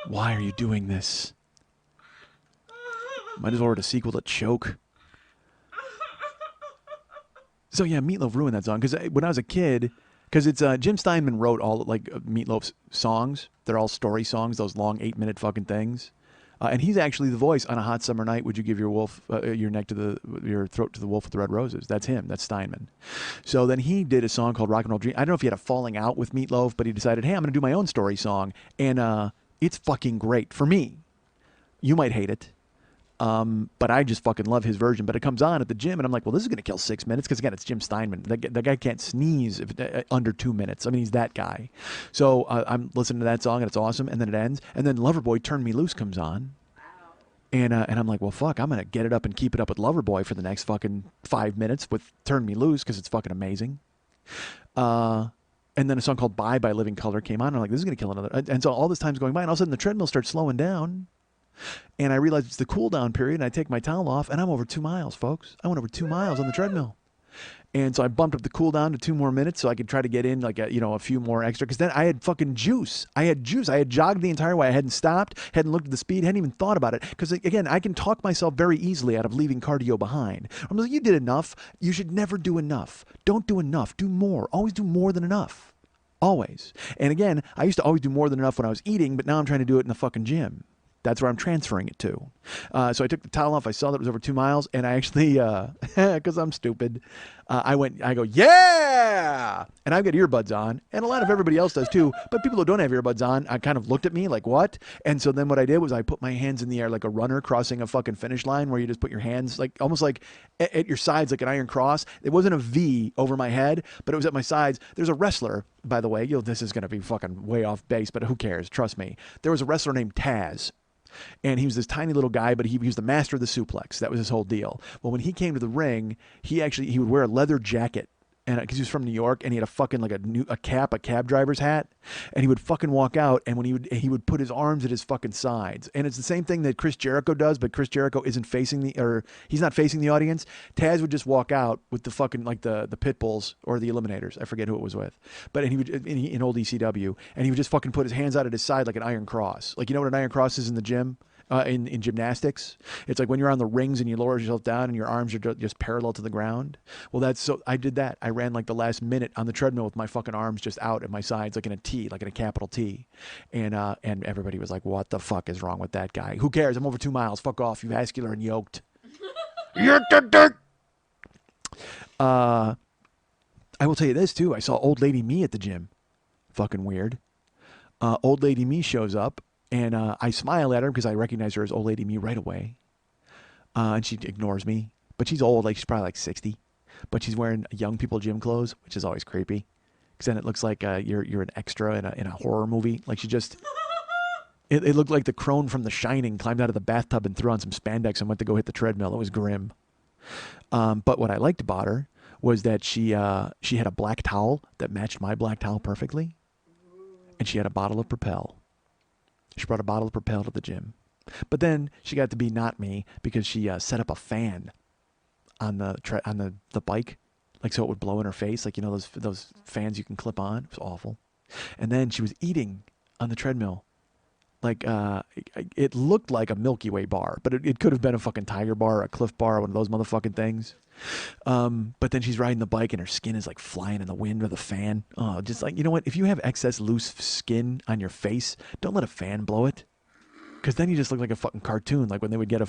God! Why are you doing this? Might as well write a sequel to Choke. So yeah, Meatloaf ruined that song because when I was a kid, because it's Jim Steinman wrote all like Meatloaf's songs. They're all story songs, those long 8-minute fucking things. And he's actually the voice on A Hot Summer Night. Would you give your throat to the wolf with the red roses? That's him. That's Steinman. So then he did a song called Rock and Roll Dream. I don't know if he had a falling out with Meatloaf, but he decided, hey, I'm going to do my own story song, and it's fucking great for me. You might hate it, but I just fucking love his version. But it comes on at the gym, and I'm like, well, this is going to kill 6 minutes because again, it's Jim Steinman. That guy can't sneeze under 2 minutes. I mean, he's that guy. So I'm listening to that song, and it's awesome. And then it ends, and then Loverboy "Turn Me Loose" comes on. And I'm like, well, fuck, I'm going to get it up and keep it up with Loverboy for the next fucking 5 minutes with Turn Me Loose because it's fucking amazing. And then a song called Bye by Living Colour came on. And I'm like, this is going to kill another. And so all this time's going by, and all of a sudden the treadmill starts slowing down. And I realize it's the cool down period, and I take my towel off, and I'm over 2 miles, folks. I went over 2 miles on the treadmill. And so I bumped up the cool down to 2 more minutes so I could try to get in like a few more extra. Because then I had fucking juice. I had jogged the entire way. I hadn't stopped, hadn't looked at the speed, hadn't even thought about it. Because again, I can talk myself very easily out of leaving cardio behind. I'm like, you did enough. You should never do enough. Don't do enough. Do more. Always do more than enough. Always. And again, I used to always do more than enough when I was eating, but now I'm trying to do it in the fucking gym. That's where I'm transferring it to. So I took the towel off. I saw that it was over 2 miles, and I actually, because I'm stupid, I go, yeah! And I've got earbuds on, and a lot of everybody else does too, but people who don't have earbuds on, kind of looked at me like, what? And so then what I did was I put my hands in the air like a runner crossing a fucking finish line, where you just put your hands like almost like at your sides like an iron cross. It wasn't a V over my head, but it was at my sides. There's a wrestler, by the way, this is going to be fucking way off base, but who cares? Trust me. There was a wrestler named Taz. And he was this tiny little guy, but he was the master of the suplex. That was his whole deal. Well, when he came to the ring, he would wear a leather jacket, and because he was from New York, and he had a fucking like a cab driver's hat, and he would fucking walk out, and when he would put his arms at his fucking sides, and it's the same thing that Chris Jericho does, but Chris Jericho isn't he's not facing the audience. Taz would just walk out with the fucking like the pit bulls or the eliminators. I forget who it was with, but in old ECW, and he would just fucking put his hands out at his side like an iron cross. Like, you know what an iron cross is in the gym? In gymnastics, it's like when you're on the rings and you lower yourself down and your arms are just parallel to the ground. Well, I did that. I ran like the last minute on the treadmill with my fucking arms just out at my sides, like in a T, like in a capital T. And everybody was like, what the fuck is wrong with that guy? Who cares? I'm over 2 miles. Fuck off, you vascular and yoked. I will tell you this too. I saw old lady me at the gym. Fucking weird. Old lady me shows up. And I smile at her because I recognize her as old lady me right away. And she ignores me. But she's old, like she's probably like 60. But she's wearing young people gym clothes, which is always creepy. Because then it looks like you're an extra in a horror movie. Like she just... It looked like the crone from The Shining climbed out of the bathtub and threw on some spandex and went to go hit the treadmill. It was grim. But what I liked about her was that she had a black towel that matched my black towel perfectly. And she had a bottle of Propel. She brought a bottle of Propel to the gym. But then she got to be not me because she set up a fan on the bike, like so it would blow in her face, like, you know, those fans you can clip on. It was awful. And then she was eating on the treadmill. Like, it looked like a Milky Way bar, but it could have been a fucking Tiger bar or a Cliff bar, one of those motherfucking things. But then she's riding the bike and her skin is like flying in the wind with a fan. Oh, just like, you know what? If you have excess loose skin on your face, don't let a fan blow it. Because then you just look like a fucking cartoon. Like when they would get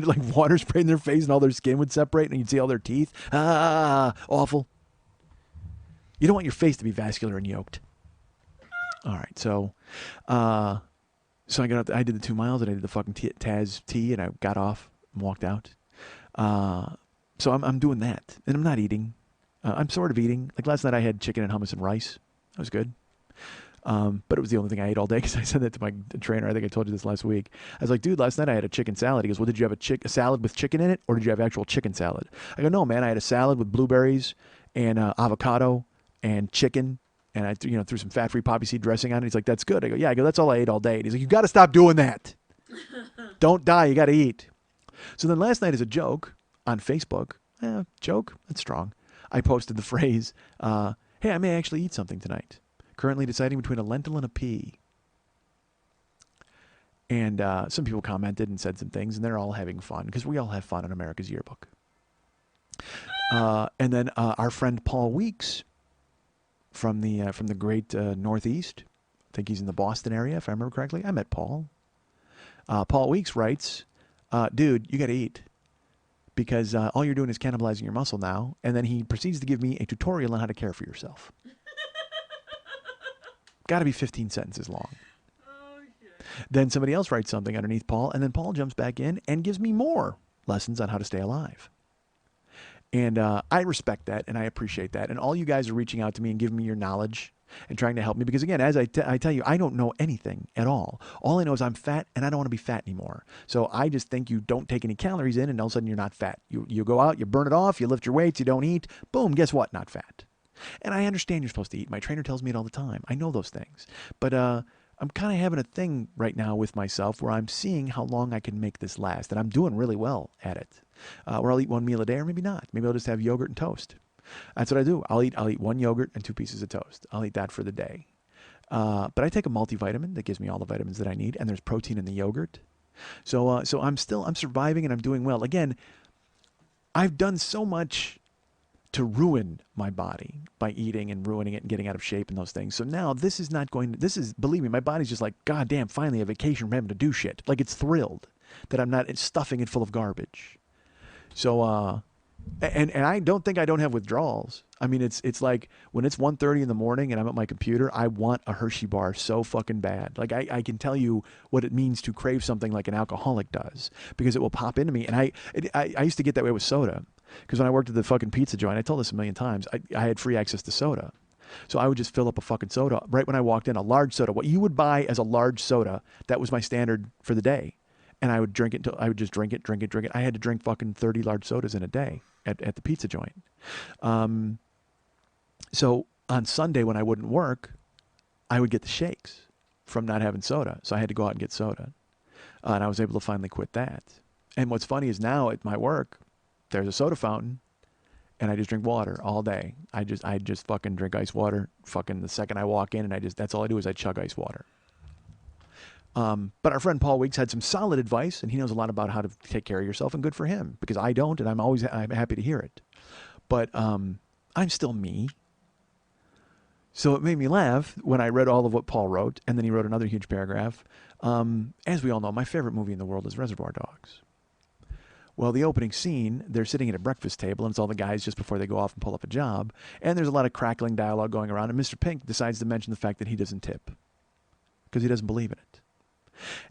like water sprayed in their face and all their skin would separate and you'd see all their teeth. Awful. You don't want your face to be vascular and yoked. All right, so I got up. I did the 2 miles and I did the fucking Taz tea and I got off and walked out. So I'm doing that and I'm not eating. I'm sort of eating. Like last night I had chicken and hummus and rice. That was good. But it was the only thing I ate all day because I said that to my trainer. I think I told you this last week. I was like, dude, last night I had a chicken salad. He goes, well, did you have a salad with chicken in it or did you have actual chicken salad? I go, no, man, I had a salad with blueberries and avocado and chicken. And I threw some fat-free poppy seed dressing on it. He's like, that's good. I go, yeah. I go, that's all I ate all day. And he's like, you got to stop doing that. Don't die. You got to eat. So then last night as a joke on Facebook, joke, that's strong. I posted the phrase, hey, I may actually eat something tonight. Currently deciding between a lentil and a pea. And some people commented and said some things, and they're all having fun because we all have fun in America's Yearbook. And then our friend Paul Weeks from the great Northeast, I think he's in the Boston area, if I remember correctly. I met Paul. Paul Weeks writes, dude, you got to eat because all you're doing is cannibalizing your muscle now. And then he proceeds to give me a tutorial on how to care for yourself. Got to be 15 sentences long. Oh, shit. Then somebody else writes something underneath Paul, and then Paul jumps back in and gives me more lessons on how to stay alive. And I respect that, and I appreciate that. And all you guys are reaching out to me and giving me your knowledge and trying to help me. Because, again, as I tell you, I don't know anything at all. All I know is I'm fat, and I don't want to be fat anymore. So I just think you don't take any calories in, and all of a sudden you're not fat. You go out, you burn it off, you lift your weights, you don't eat. Boom, guess what? Not fat. And I understand you're supposed to eat. My trainer tells me it all the time. I know those things. But I'm kind of having a thing right now with myself where I'm seeing how long I can make this last. And I'm doing really well at it. Where I'll eat one meal a day or maybe not. Maybe I'll just have yogurt and toast. That's what I do. I'll eat one yogurt and 2 pieces of toast. I'll eat that for the day. But I take a multivitamin that gives me all the vitamins that I need. And there's protein in the yogurt. So I'm surviving and I'm doing well. Again, I've done so much to ruin my body by eating and ruining it and getting out of shape and those things. So now this is not going to, this is, believe me, my body's just like, God damn, finally a vacation from having to do shit. Like it's thrilled that I'm not stuffing it full of garbage. So, and I don't think I don't have withdrawals. I mean, it's like when it's 1:30 in the morning and I'm at my computer, I want a Hershey bar so fucking bad. Like I can tell you what it means to crave something like an alcoholic does because it will pop into me. And I used to get that way with soda because when I worked at the fucking pizza joint, I told this a million times, I had free access to soda. So I would just fill up a fucking soda right when I walked in, a large soda. What you would buy as a large soda, that was my standard for the day. And I would drink it until I would just drink it. I had to drink fucking 30 large sodas in a day at the pizza joint. So on Sunday when I wouldn't work, I would get the shakes from not having soda. So I had to go out and get soda. And I was able to finally quit that. And what's funny is now at my work, there's a soda fountain and I just drink water all day. I just fucking drink ice water. Fucking the second I walk in and that's all I do is I chug ice water. But our friend Paul Weeks had some solid advice, and he knows a lot about how to take care of yourself, and good for him, because I don't, and I'm happy to hear it. But I'm still me. So it made me laugh when I read all of what Paul wrote, and then he wrote another huge paragraph. As we all know, my favorite movie in the world is Reservoir Dogs. Well, the opening scene, they're sitting at a breakfast table, and it's all the guys just before they go off and pull up a job, and there's a lot of crackling dialogue going around, and Mr. Pink decides to mention the fact that he doesn't tip, because he doesn't believe in it.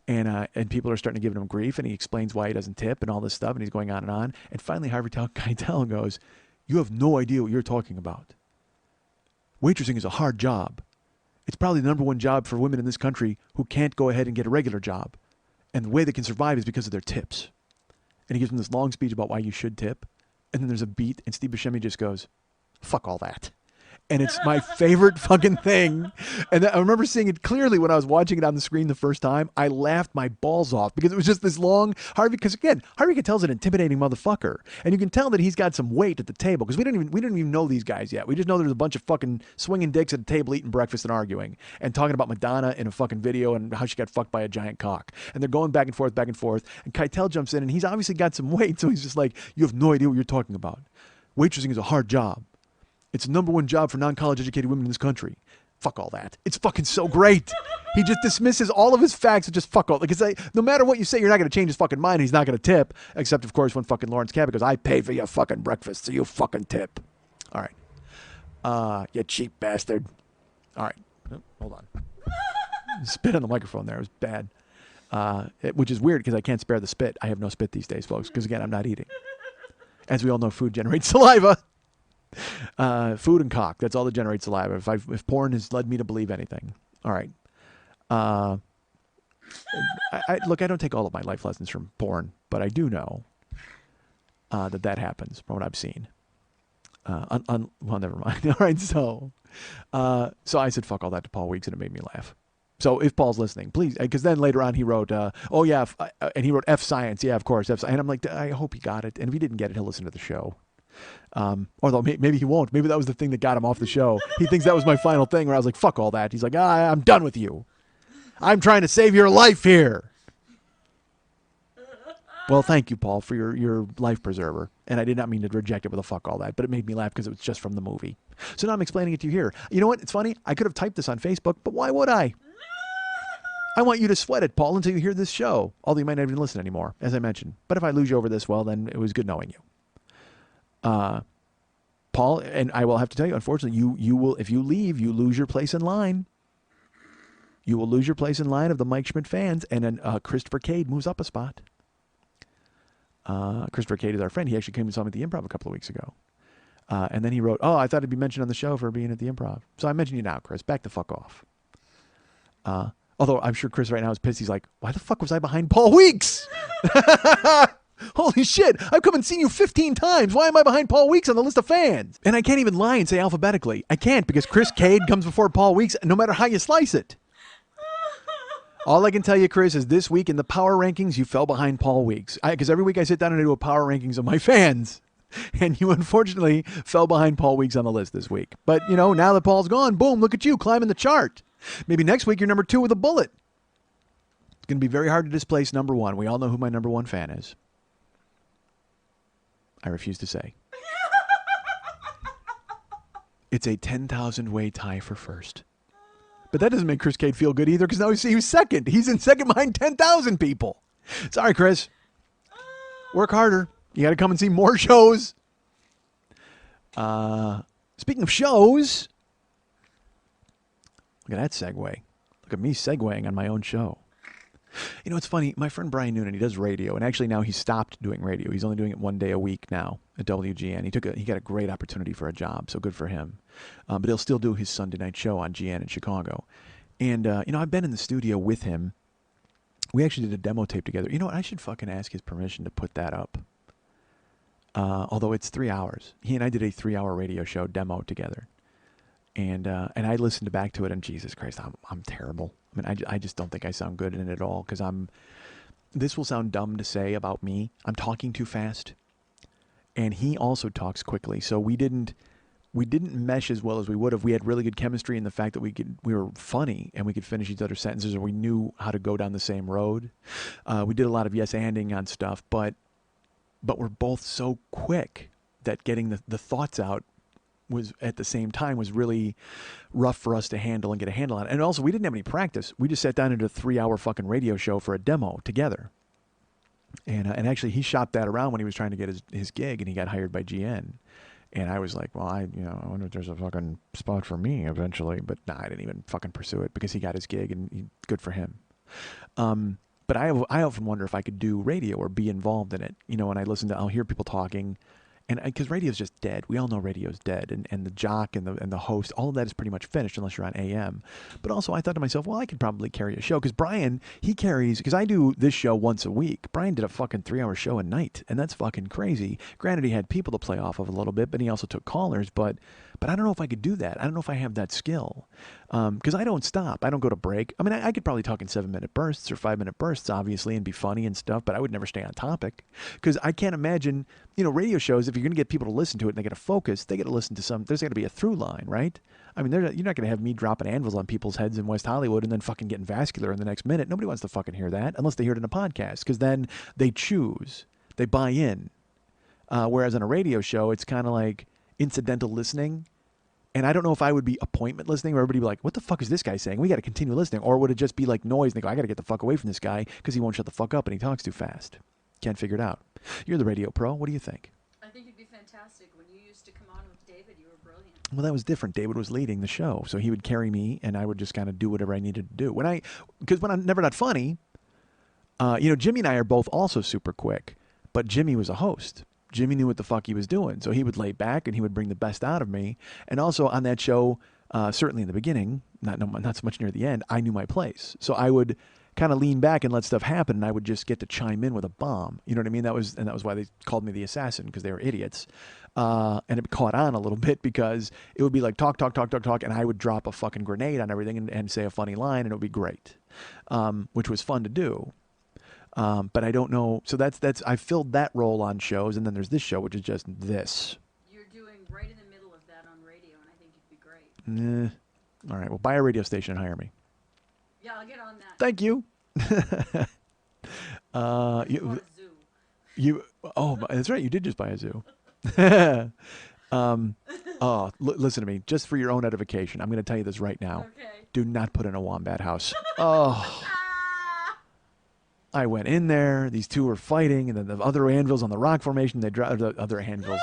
And people are starting to give him grief, and he explains why he doesn't tip and all this stuff, and he's going on. And finally, Harvey Keitel goes, "You have no idea what you're talking about. Waitressing is a hard job. It's probably the number one job for women in this country who can't go ahead and get a regular job. And the way they can survive is because of their tips." And he gives them this long speech about why you should tip. And then there's a beat, and Steve Buscemi just goes, "Fuck all that." And it's my favorite fucking thing. And I remember seeing it clearly when I was watching it on the screen the first time. I laughed my balls off because it was just this long Harvey. Because again, Harvey Keitel's an intimidating motherfucker, and you can tell that he's got some weight at the table because we didn't even know these guys yet. We just know there's a bunch of fucking swinging dicks at a table eating breakfast and arguing and talking about Madonna in a fucking video and how she got fucked by a giant cock. And they're going back and forth. And Keitel jumps in, and he's obviously got some weight, so he's just like, "You have no idea what you're talking about. Waitressing is a hard job. It's the number one job for non-college educated women in this country. Fuck all that." It's fucking so great. He just dismisses all of his facts and just fuck all. Like, it's like, no matter what you say, you're not going to change his fucking mind. He's not going to tip. Except, of course, when fucking Lawrence Cabot goes, "I paid for your fucking breakfast, so you fucking tip." All right. You cheap bastard. All right. Oh, hold on. Spit on the microphone there. It was bad. Which is weird because I can't spare the spit. I have no spit these days, folks, because, again, I'm not eating. As we all know, food generates saliva. Food and cock. That's all that generates saliva. If porn has led me to believe anything. All right. Look, I don't take all of my life lessons from porn, but I do know that happens from what I've seen. Well, never mind. All right. So I said fuck all that to Paul Weeks, and it made me laugh. So if Paul's listening, please, because then later on he wrote, and he wrote F science. Yeah, of course, F science. And I'm like, I hope he got it. And if he didn't get it, he'll listen to the show. Although maybe he won't. Maybe that was the thing that got him off the show. He thinks that was my final thing where I was like, fuck all that. He's like, I'm done with you. I'm trying to save your life here. Well, thank you, Paul, for your life preserver. And I did not mean to reject it with a fuck all that, but it made me laugh because it was just from the movie. So now I'm explaining it to you here. You know what? It's funny. I could have typed this on Facebook, but why would I? I want you to sweat it, Paul, until you hear this show. Although you might not even listen anymore, as I mentioned. But if I lose you over this, well, then it was good knowing you. Paul, and I will have to tell you, unfortunately, you will, if you leave, you lose your place in line. You will lose your place in line of the Mike Schmidt fans, and then Christopher Cade moves up a spot. Christopher Cade is our friend. He actually came and saw me at the Improv a couple of weeks ago. And then he wrote, I thought he'd be mentioned on the show for being at the Improv. So I mention you now, Chris. Back the fuck off. Although I'm sure Chris right now is pissed. He's like, why the fuck was I behind Paul Weeks? Holy shit, I've come and seen you 15 times. Why am I behind Paul Weeks on the list of fans? And I can't even lie and say alphabetically. I can't because Chris Cade comes before Paul Weeks no matter how you slice it. All I can tell you, Chris, is this week in the power rankings, you fell behind Paul Weeks. Because every week I sit down and I do a power rankings of my fans. And you unfortunately fell behind Paul Weeks on the list this week. But, now that Paul's gone, boom, look at you climbing the chart. Maybe next week you're number 2 with a bullet. It's going to be very hard to displace number 1. We all know who my number 1 fan is. I refuse to say. It's a 10,000 way tie for first. But that doesn't make Chris Cade feel good either because now he was second. He's in second behind 10,000 people. Sorry, Chris. Work harder. You got to come and see more shows. Speaking of shows, look at that segue. Look at me segueing on my own show. You know, it's funny. My friend Brian Noonan, he does radio, and actually now he's stopped doing radio. He's only doing it one day a week now at WGN. He got a great opportunity for a job, so good for him. But he'll still do his Sunday night show on GN in Chicago. And, you know, I've been in the studio with him. We actually did a demo tape together. You know what? I should fucking ask his permission to put that up. Although it's 3 hours. He and I did a 3-hour radio show demo together. And I listened back to it, and Jesus Christ, I'm terrible. I mean, I just don't think I sound good in it at all because this will sound dumb to say about me. I'm talking too fast, and he also talks quickly. So we didn't mesh as well as we would have. We had really good chemistry in the fact that we were funny and we could finish each other's sentences, or we knew how to go down the same road. We did a lot of yes-anding on stuff, but we're both so quick that getting the thoughts out was at the same time was really rough for us to handle and get a handle on. And also, we didn't have any practice. We just sat down and did a 3-hour fucking radio show for a demo together. And actually, he shopped that around when he was trying to get his gig, and he got hired by GN. And I was like, well, I wonder if there's a fucking spot for me eventually. But nah, I didn't even fucking pursue it because he got his gig, and good for him. But I often wonder if I could do radio or be involved in it. You know, when I'll hear people talking. And because radio's just dead. We all know radio's dead. And the jock and the host, all of that is pretty much finished unless you're on AM. But also I thought to myself, well, I could probably carry a show. Because Brian, he carries, because I do this show once a week. Brian did a fucking 3-hour show a night. And that's fucking crazy. Granted, he had people to play off of a little bit, but he also took callers. But I don't know if I could do that. I don't know if I have that skill. Because I don't stop. I don't go to break. I mean, I could probably talk in 7-minute bursts or 5-minute bursts, obviously, and be funny and stuff, but I would never stay on topic. Because I can't imagine, radio shows, if you're going to get people to listen to it and they got to focus, they got to listen to there's got to be a through line, right? I mean, you're not going to have me dropping anvils on people's heads in West Hollywood and then fucking getting vascular in the next minute. Nobody wants to fucking hear that unless they hear it in a podcast, because then they choose. They buy in. Whereas on a radio show, it's kind of like incidental listening. And I don't know if I would be appointment listening, where everybody would be like, what the fuck is this guy saying? We got to continue listening. Or would it just be like noise and they go, I got to get the fuck away from this guy because he won't shut the fuck up and he talks too fast. Can't figure it out. You're the radio pro. What do you think? I think you'd be fantastic. When you used to come on with David, you were brilliant. Well, that was different. David was leading the show, so he would carry me and I would just kind of do whatever I needed to do. Because when I'm Never Not Funny, Jimmy and I are both also super quick, but Jimmy was a host. Jimmy knew what the fuck he was doing, so he would lay back and he would bring the best out of me. And also on that show, certainly in the beginning, not so much near the end, I knew my place. So I would kind of lean back and let stuff happen, and I would just get to chime in with a bomb. You know what I mean? That was why they called me the assassin, because they were idiots. And it caught on a little bit because it would be like talk, and I would drop a fucking grenade on everything and say a funny line, and it would be great, which was fun to do. But I don't know. So that's I filled that role on shows, and then there's this show, which is just this. You're doing right in the middle of that on radio, and I think you'd be great. All right. Well, buy a radio station and hire me. Yeah, I'll get on that. Thank you. You That's right. You did just buy a zoo. Listen to me. Just for your own edification, I'm going to tell you this right now. Okay. Do not put in a wombat house. Oh. I went in there. These two were fighting, and then the other anvils on the rock formation, they dropped the other anvils.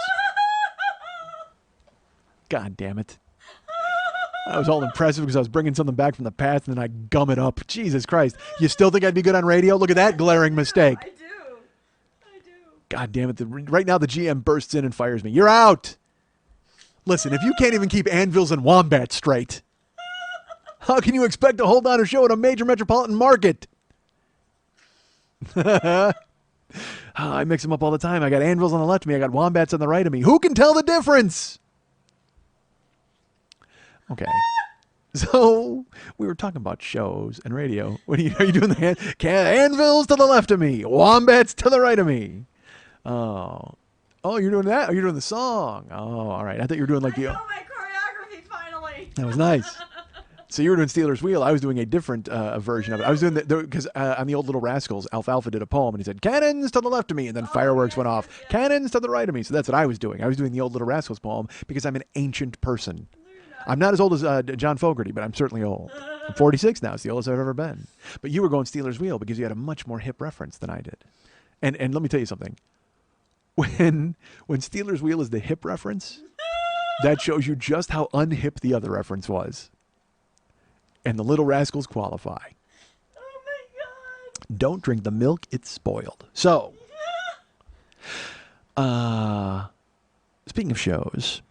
God damn it. I was all impressive because I was bringing something back from the past, and then I gum it up. Jesus Christ. You still think I'd be good on radio? Look at that glaring mistake. I do. God damn it. Right now the GM bursts in and fires me. You're out. Listen, if you can't even keep anvils and wombats straight, how can you expect to hold on a show at a major metropolitan market? I mix them up all the time. I got anvils on the left of me. I got wombats on the right of me. Who can tell the difference? Okay. So we were talking about shows and radio. Are you doing the anvils to the left of me, wombats to the right of me? Oh, you're doing that? Oh, you're doing the song. Oh, all right. I thought you were doing like I know my choreography finally. That was nice. So you were doing Steeler's Wheel. I was doing a different version of it. I was doing because on the old Little Rascals, Alfalfa did a poem and he said, "Cannons to the left of me," and then fireworks went off. Yes. Cannons to the right of me. So that's what I was doing. I was doing the old Little Rascals poem because I'm an ancient person. I'm not as old as John Fogerty, but I'm certainly old. I'm 46 now. It's the oldest I've ever been. But you were going Steelers Wheel because you had a much more hip reference than I did. And let me tell you something. When Steelers Wheel is the hip reference, that shows you just how unhip the other reference was. And the Little Rascals qualify. Oh my god. Don't drink the milk, it's spoiled. So, speaking of shows,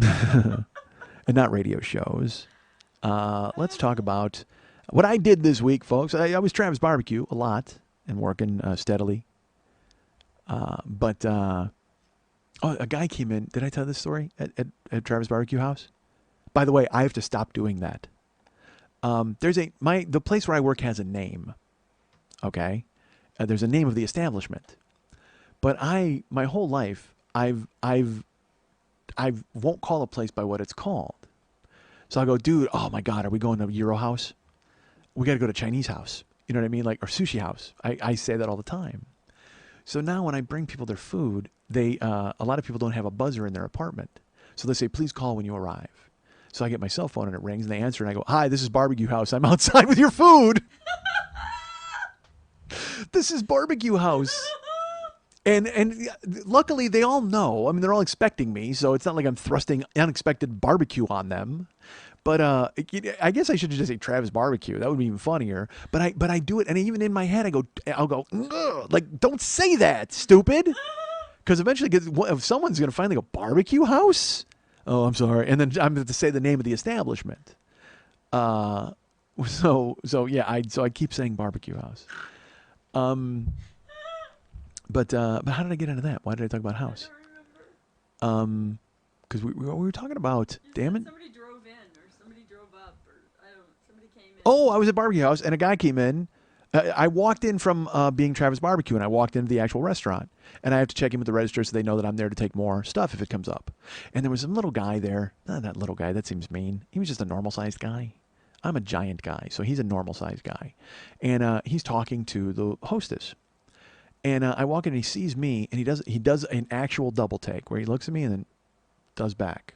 and not radio shows, let's talk about what I did this week, folks. I was Travis Barbecue a lot and working steadily. But a guy came in. Did I tell this story at Travis Barbecue House? By the way, I have to stop doing that. The place where I work has a name. Okay, there's a name of the establishment, but my whole life I won't call a place by what it's called. So I go, dude, oh my god, are we going to Euro House? We got to go to Chinese House. You know what I mean? Like, or Sushi House. I say that all the time. So now when I bring people their food, a lot of people don't have a buzzer in their apartment. So they say, please call when you arrive. So I get my cell phone and it rings and they answer and I go, hi, this is Barbecue House. I'm outside with your food. This is Barbecue House. And luckily they all know. I mean, they're all expecting me, so it's not like I'm thrusting unexpected barbecue on them. But I guess I should just say Travis Barbecue. That would be even funnier. But I do it, and even in my head, I'll go, like, don't say that, stupid. Because eventually, if someone's going to finally go, Barbecue House? Oh, I'm sorry. And then I'm going to say the name of the establishment. So I keep saying Barbecue House. But how did I get into that? Why did I talk about house? I don't remember. Because we were talking about, damn it. Somebody drove in, or somebody drove up, or somebody came in. Oh, I was at Barbecue House, and a guy came in. I walked in from being Travis Barbecue, and I walked into the actual restaurant. And I have to check in with the register so they know that I'm there to take more stuff if it comes up. And there was some little guy there. Not that little guy, that seems mean. He was just a normal-sized guy. I'm a giant guy, so he's a normal-sized guy. And he's talking to the hostess. And I walk in and he sees me, and he does an actual double take where he looks at me and then does back.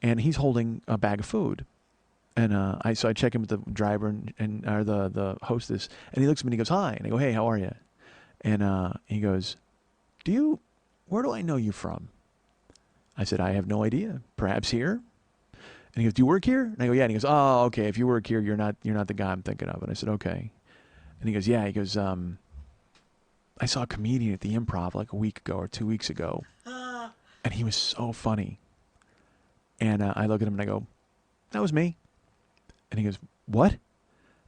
And he's holding a bag of food. And so I check in with the driver and or the hostess, and he looks at me and he goes, hi. And I go, hey, how are you? And he goes, where do I know you from? I said, I have no idea. Perhaps here? And he goes, do you work here? And I go, yeah. And he goes, oh, okay. If you work here, you're not the guy I'm thinking of. And I said, okay. And he goes, yeah. He goes, I saw a comedian at the Improv like a week ago or 2 weeks ago, and he was so funny. And I look at him and I go, that was me. And he goes, what?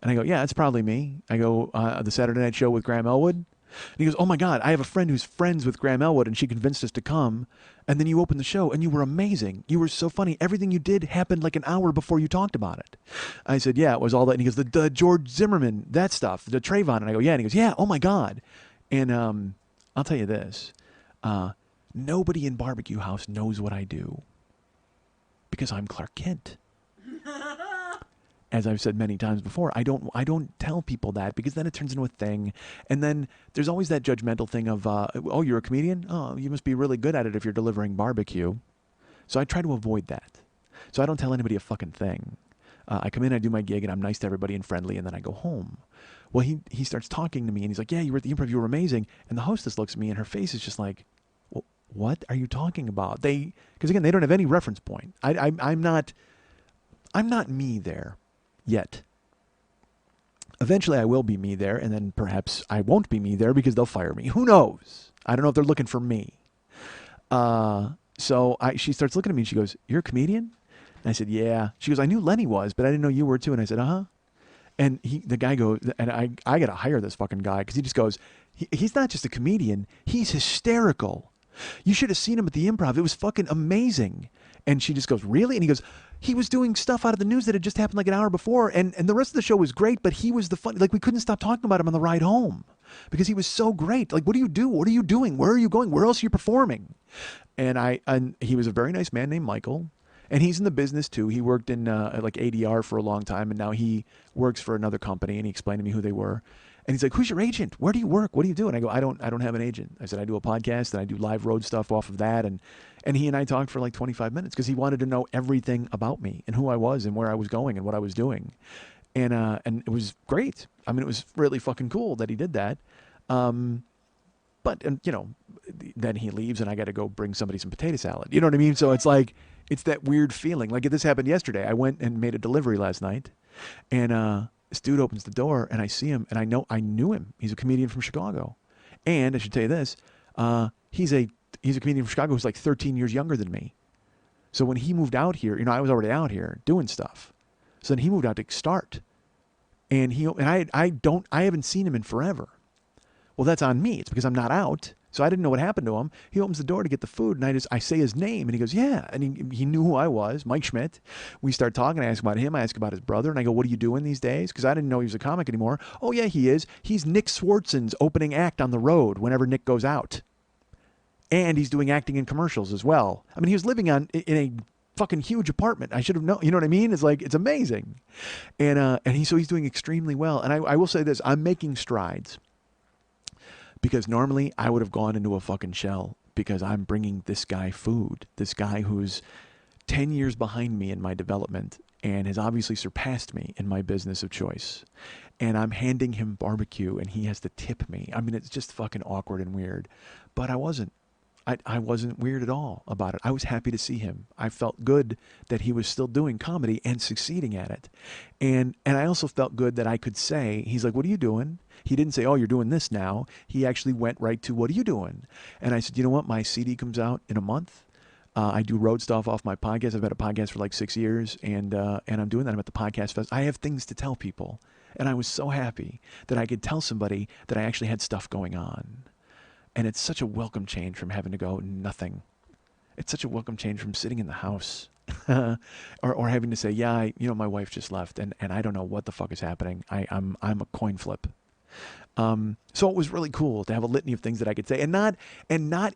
And I go, yeah, it's probably me. I go, the Saturday Night Show with Graham Elwood. And he goes, oh my God, I have a friend who's friends with Graham Elwood, and she convinced us to come. And then you opened the show, and you were amazing. You were so funny. Everything you did happened like an hour before you talked about it. I said, yeah, it was all that. And he goes, the George Zimmerman, that stuff, the Trayvon. And I go, yeah. And he goes, yeah, oh my God. And I'll tell you this. Nobody in Barbecue House knows what I do. Because I'm Clark Kent. As I've said many times before, I don't tell people that because then it turns into a thing. And then there's always that judgmental thing of, oh, you're a comedian? Oh, you must be really good at it if you're delivering barbecue. So I try to avoid that. So I don't tell anybody a fucking thing. I come in, I do my gig, and I'm nice to everybody and friendly, and then I go home. Well, he starts talking to me, and he's like, yeah, you were at the Improv, you were amazing. And the hostess looks at me, and her face is just like, what are you talking about? Because again, they don't have any reference point. I'm not me there. Yet. Eventually I will be me there, and then perhaps I won't be me there because they'll fire me. Who knows? I don't know if they're looking for me. So she starts looking at me and she goes, you're a comedian? And I said, yeah. She goes, I knew Lenny was, but I didn't know you were too. And I said, uh-huh. And the guy goes, and I got to hire this fucking guy because he just goes, he's not just a comedian. He's hysterical. You should have seen him at the Improv. It was fucking amazing. And she just goes, really? And he goes, he was doing stuff out of the news that had just happened like an hour before. And the rest of the show was great, but he was the fun. Like, we couldn't stop talking about him on the ride home because he was so great. Like, what do you do? What are you doing? Where are you going? Where else are you performing? And he was a very nice man named Michael. And he's in the business too. He worked in like ADR for a long time. And now he works for another company. And he explained to me who they were. And he's like, "Who's your agent? Where do you work? What do you do?" And I go, "I don't have an agent." I said, "I do a podcast and I do live road stuff off of that." And he and I talked for like 25 minutes because he wanted to know everything about me and who I was and where I was going and what I was doing. And it was great. I mean, it was really fucking cool that he did that. But, and you know, then he leaves and I got to go bring somebody some potato salad. You know what I mean? So it's like, it's that weird feeling. Like this happened yesterday. I went and made a delivery last night, and this dude opens the door and I see him and I knew him. He's a comedian from Chicago. And I should tell you this, he's a comedian from Chicago who's like 13 years younger than me. So when he moved out here, you know, I was already out here doing stuff. So then he moved out to start. And I haven't seen him in forever. Well, that's on me. It's because I'm not out. So I didn't know what happened to him. He opens the door to get the food, and I say his name, and he goes, "Yeah." And he knew who I was, Mike Schmidt. We start talking. I ask about him. I ask about his brother, and I go, "What are you doing these days?" Because I didn't know he was a comic anymore. "Oh, yeah, he is. He's Nick Swartzen's opening act on the road whenever Nick goes out. And he's doing acting in commercials as well." I mean, he was living in a fucking huge apartment. I should have known. You know what I mean? It's like, it's amazing. And he's doing extremely well. And I will say this, I'm making strides. Because normally I would have gone into a fucking shell because I'm bringing this guy food. This guy who's 10 years behind me in my development and has obviously surpassed me in my business of choice. And I'm handing him barbecue and he has to tip me. I mean, it's just fucking awkward and weird. But I wasn't. I wasn't weird at all about it. I was happy to see him. I felt good that he was still doing comedy and succeeding at it. And I also felt good that I could say, he's like, "What are you doing?" He didn't say, "Oh, you're doing this now." He actually went right to, "What are you doing?" And I said, "You know what? My CD comes out in a month. I do road stuff off my podcast. I've had a podcast for like 6 years, and I'm doing that. I'm at the podcast fest. I have things to tell people." And I was so happy that I could tell somebody that I actually had stuff going on. And it's such a welcome change from having to go nothing. It's such a welcome change from sitting in the house or having to say, "Yeah, my wife just left and I don't know what the fuck is happening. I'm a coin flip." So it was really cool to have a litany of things that I could say and not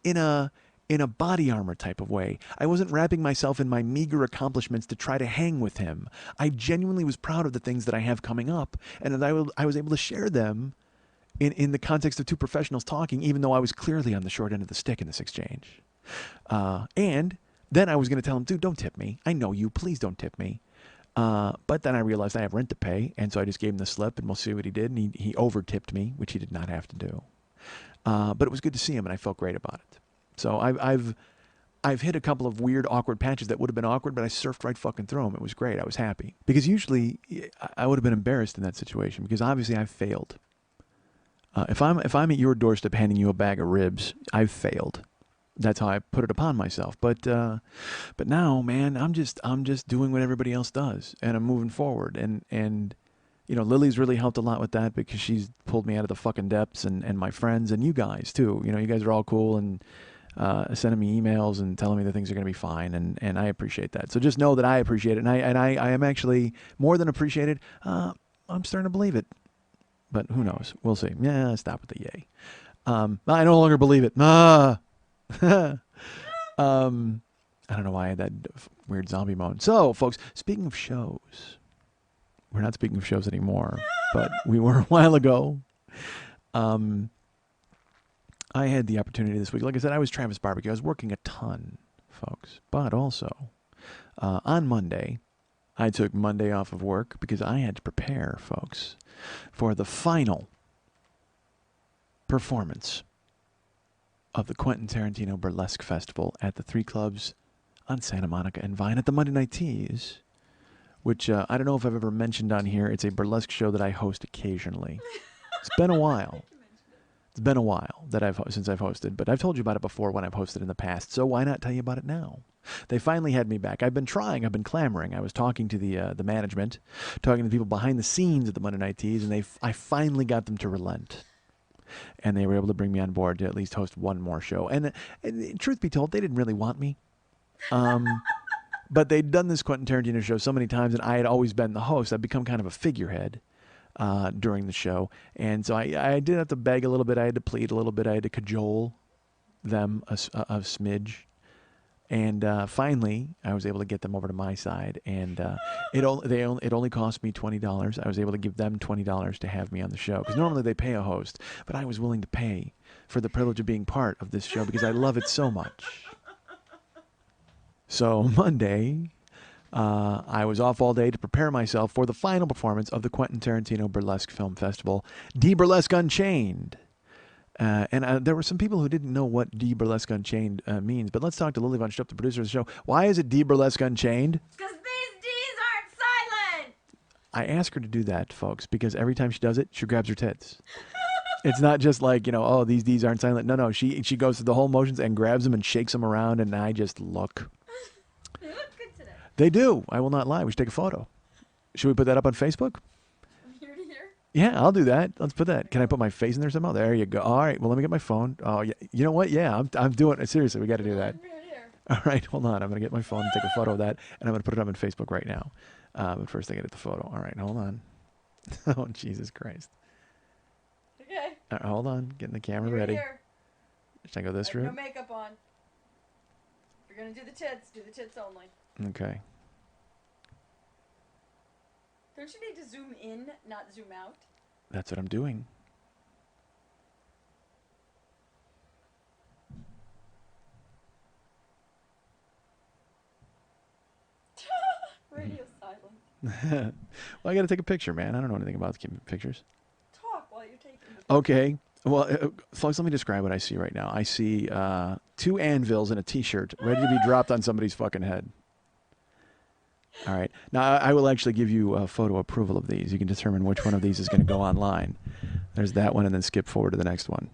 in a body armor type of way. I wasn't wrapping myself in my meager accomplishments to try to hang with him. I genuinely was proud of the things that I have coming up and that I was able to share them in the context of two professionals talking, even though I was clearly on the short end of the stick in this exchange. And then I was going to tell him, "Dude, don't tip me. I know you. Please don't tip me." But then I realized I have rent to pay, and so I just gave him the slip, and we'll see what he did. And he over-tipped me, which he did not have to do. But it was good to see him, and I felt great about it. So I've hit a couple of weird, awkward patches that would have been awkward, but I surfed right fucking through them. It was great. I was happy. Because usually I would have been embarrassed in that situation, because obviously I've failed. If I'm at your doorstep handing you a bag of ribs, I've failed. That's how I put it upon myself. But now, man, I'm just doing what everybody else does, and I'm moving forward. And Lily's really helped a lot with that because she's pulled me out of the fucking depths, and my friends and you guys too. You guys are all cool and sending me emails and telling me that things are going to be fine, and I appreciate that. So just know that I appreciate it, and I am actually more than appreciated. I'm starting to believe it. But who knows? We'll see. Yeah, stop with the yay. I no longer believe it. I don't know why I had that weird zombie moan. So, folks, speaking of shows, we're not speaking of shows anymore, but we were a while ago. I had the opportunity this week. Like I said, I was Travis Barbecue. I was working a ton, folks. But also, on Monday, I took Monday off of work because I had to prepare, folks, for the final performance of the Quentin Tarantino Burlesque Festival at the 3 Clubs on Santa Monica and Vine at the Monday Night Teas, which I don't know if I've ever mentioned on here. It's a burlesque show that I host occasionally. It's been a while. It's been a while since I've hosted, but I've told you about it before when I've hosted in the past, so why not tell you about it now? They finally had me back. I've been clamoring. I was talking to the management, talking to the people behind the scenes at the Monday Night Teas, and I finally got them to relent. And they were able to bring me on board to at least host one more show. And truth be told, they didn't really want me. But they'd done this Quentin Tarantino show so many times, and I had always been the host. I'd become kind of a figurehead during the show. And so I did have to beg a little bit. I had to plead a little bit. I had to cajole them a smidge. And finally, I was able to get them over to my side, and it only cost me $20. I was able to give them $20 to have me on the show because normally they pay a host, but I was willing to pay for the privilege of being part of this show because I love it so much. So Monday, I was off all day to prepare myself for the final performance of the Quentin Tarantino Burlesque Film Festival, De-Burlesque Unchained. And there were some people who didn't know what De-Burlesque Unchained means, but let's talk to Lily Von Stupp, the producer of the show. Why is it De-Burlesque Unchained? Because these D's aren't silent! I ask her to do that, folks, because every time she does it, she grabs her tits. It's not just like, oh, these D's aren't silent. No, she goes through the whole motions and grabs them and shakes them around, and I just look. They look good today. They do. I will not lie. We should take a photo. Should we put that up on Facebook? From here to here? Yeah, I'll do that. Let's put that. Can I put my face in there somehow? There you go. All right. Well, let me get my phone. Oh, yeah. You know what? Yeah, I'm doing it. Seriously, we got to do that. From here to here. All right. Hold on. I'm going to get my phone and take a photo of that, and I'm going to put it up on Facebook right now. But first, I got to get the photo. All right. Hold on. Oh, Jesus Christ. Okay. All right, hold on. Getting the camera Here to ready. here. Should I go this No route? makeup on. If you're going to do the tits only. Okay. Don't you need to zoom in, not zoom out? That's what I'm doing. Radio silent. Well, I got to take a picture, man. I don't know anything about keeping pictures. Talk while you're taking the Okay. Well, folks, let me describe what I see right now. I see 2 anvils and a T-shirt ready to be dropped on somebody's fucking head. All right. Now, I will actually give you photo approval of these. You can determine which one of these is going to go online. There's that one, and then skip forward to the next one.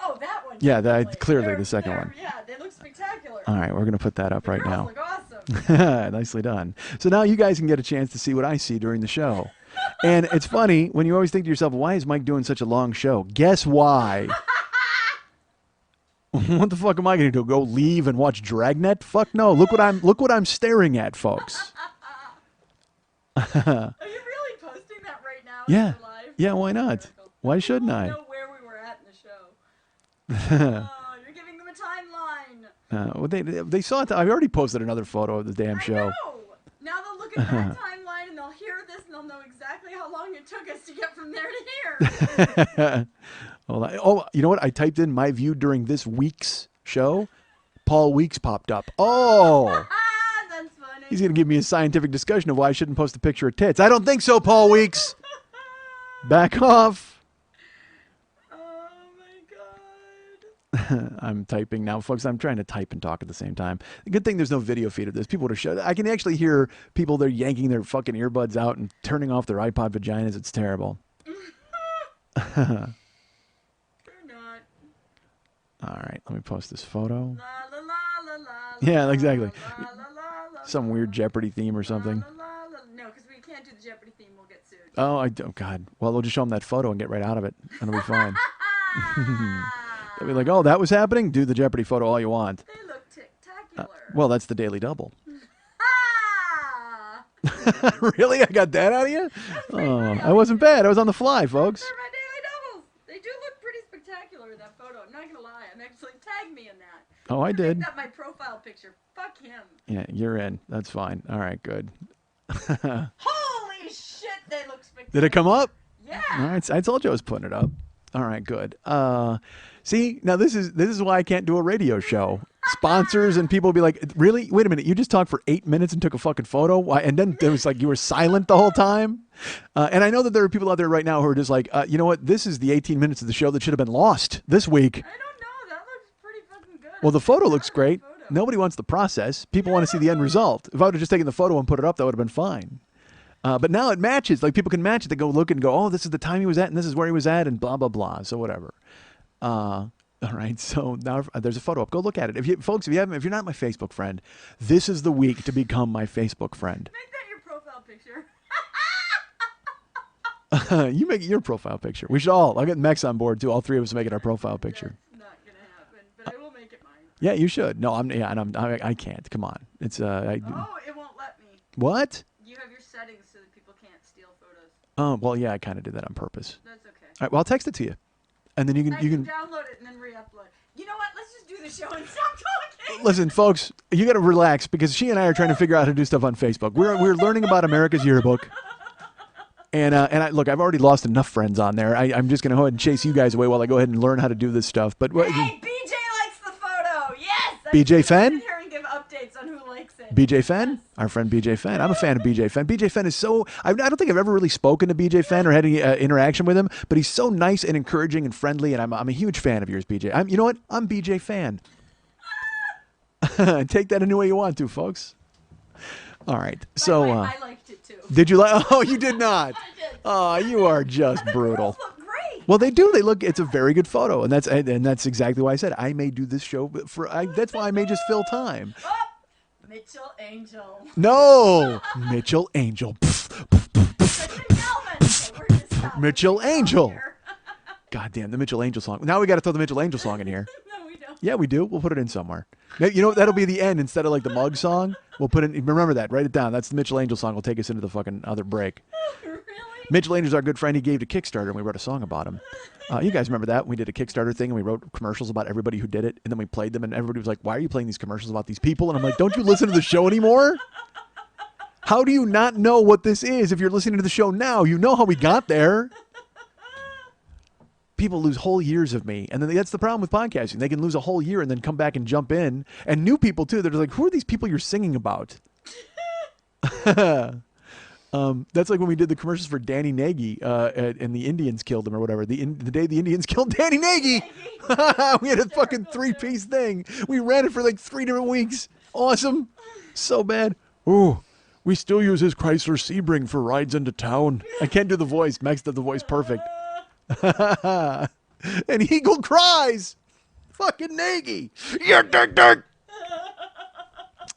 Oh, that one. Yeah, definitely. clearly the second one. Yeah, they look spectacular. All right, we're going to put that up The right girls now. look awesome. Nicely done. So now you guys can get a chance to see what I see during the show. And it's funny when you always think to yourself, why is Mike doing such a long show? Guess why? What the fuck am I going to do? Go leave and watch Dragnet? Fuck no. Look what I'm staring at, folks. Are you really posting that right now? Yeah. You're live? Yeah, why not? Hysterical. Why shouldn't People I? know where we were at in the show. Oh, you're giving them a timeline. Well, they saw it. I already posted another photo of the damn I show. know. Now they'll look at that timeline and they'll hear this and they'll know exactly how long it took us to get from there to here. Oh, you know what? I typed in my view during this week's show. Paul Weeks popped up. Oh, That's funny. he's going to give me a scientific discussion of why I shouldn't post a picture of tits. I don't think so, Paul Weeks. Back off. Oh my god. I'm typing now, folks. I'm trying to type and talk at the same time. The good thing there's no video feed of this. People would have showed. I can actually hear people. They're yanking their fucking earbuds out and turning off their iPod vaginas. It's terrible. You're not. All right, let me post this photo. La la la la la. Yeah, exactly. La, la, la, la, Some la, weird Jeopardy theme or something. la, la, la. No, because we can't do the Jeopardy theme. We'll get sued. Oh, God. Well, we'll just show them that photo and get right out of it. It'll be fine. They'll be like, oh, that was happening? Do the Jeopardy photo all you want. They look tic-tacular. Well, that's the Daily Double. Ah! Really? I got that out of you? Oh, I wasn't bad. I was on the fly, folks. They're my daily doubles. They do look pretty spectacular in that photo. I'm not gonna lie. I'm actually tag me in that. Oh, I did. Make that my profile picture. Fuck him. Yeah, you're in. That's fine. All right, good. Holy shit, they look spectacular. Did it come up? Yeah. All right. I told you I was putting it up. All right, good. See, now this is why I can't do a radio show. Sponsors and people will be like, really? Wait a minute. You just talked for 8 minutes and took a fucking photo? Why? And then it was like you were silent the whole time? And I know that there are people out there right now who are just like, you know what? This is the 18 minutes of the show that should have been lost this week. I don't know. That looks pretty fucking good. Well, the photo I'm looks proud of great. the photo. Nobody wants the process. People want to see the end result. If I would have just taken the photo and put it up, that would have been fine. But now it matches. Like people can match it. They go look and go, oh, this is the time he was at and this is where he was at and blah, blah, blah. So whatever. All right. So now there's a photo up. Go look at it. If you're not my Facebook friend, this is the week to become my Facebook friend. Make that your profile picture. You make it your profile picture. We should all. I'll get Mex on board too. All three of us make it our profile picture. That's not gonna happen, but I will make it mine. Yeah, you should. No, I can't. Come on. It's Oh, it won't let me. What? You have your settings so that people can't steal photos. Oh, well, yeah, I kind of did that on purpose. That's okay. All right, well, I'll text it to you. And then you I can can download it and then re-upload. You know what? Let's just do the show and stop talking. Listen, folks, you got to relax because she and I are trying to figure out how to do stuff on Facebook. We're learning about America's Yearbook. And look, I've already lost enough friends on there. I'm just going to go ahead and chase you guys away while I go ahead and learn how to do this stuff. But Hey, BJ likes the photo. Yes. BJ Fenn? Sit here and give updates on who likes it. BJ Fenn? Yes. Our friend BJ Fenn. I'm a fan of BJ Fenn. BJ Fenn is so... I don't think I've ever really spoken to BJ Fenn or had any interaction with him, but he's so nice and encouraging and friendly, and I'm a huge fan of yours, BJ. You know what? I'm BJ Fan. Take that any way you want to, folks. All right. So... By the way, I liked it too. Did you like... Oh, you did not. I did. Oh, you are just brutal. The girls look great. Well, they do. They look. It's a very good photo, and that's exactly why I said I may do this show that's why I may just fill time. Oh, Mitchell Angel. No, Mitchell Angel. Mitchell Angel. God damn, the Mitchell Angel song. Now we got to throw the Mitchell Angel song in here. No, we don't. Yeah, we do. We'll put it in somewhere. You know, that'll be the end instead of like the mug song. We'll put it. Remember that. Write it down. That's the Mitchell Angel song. Will take us into the fucking other break. Really? Mitchell Angel's our good friend. He gave to Kickstarter, and we wrote a song about him. You guys remember that? We did a Kickstarter thing, and we wrote commercials about everybody who did it, and then we played them, and everybody was like, why are you playing these commercials about these people? And I'm like, don't you listen to the show anymore? How do you not know what this is? If you're listening to the show now, you know how we got there. People lose whole years of me, and then that's the problem with podcasting. They can lose a whole year and then come back and jump in, and new people, too. They're like, who are these people you're singing about? That's like when we did the commercials for Danny Nagy, and the Indians killed him or whatever. The day the Indians killed Danny Nagy, we had a fucking 3-piece thing. We ran it for like 3 different weeks. Awesome, so bad. Ooh, we still use his Chrysler Sebring for rides into town. I can't do the voice. Max did the voice perfect. And Eagle cries, "Fucking Nagy, you're dick."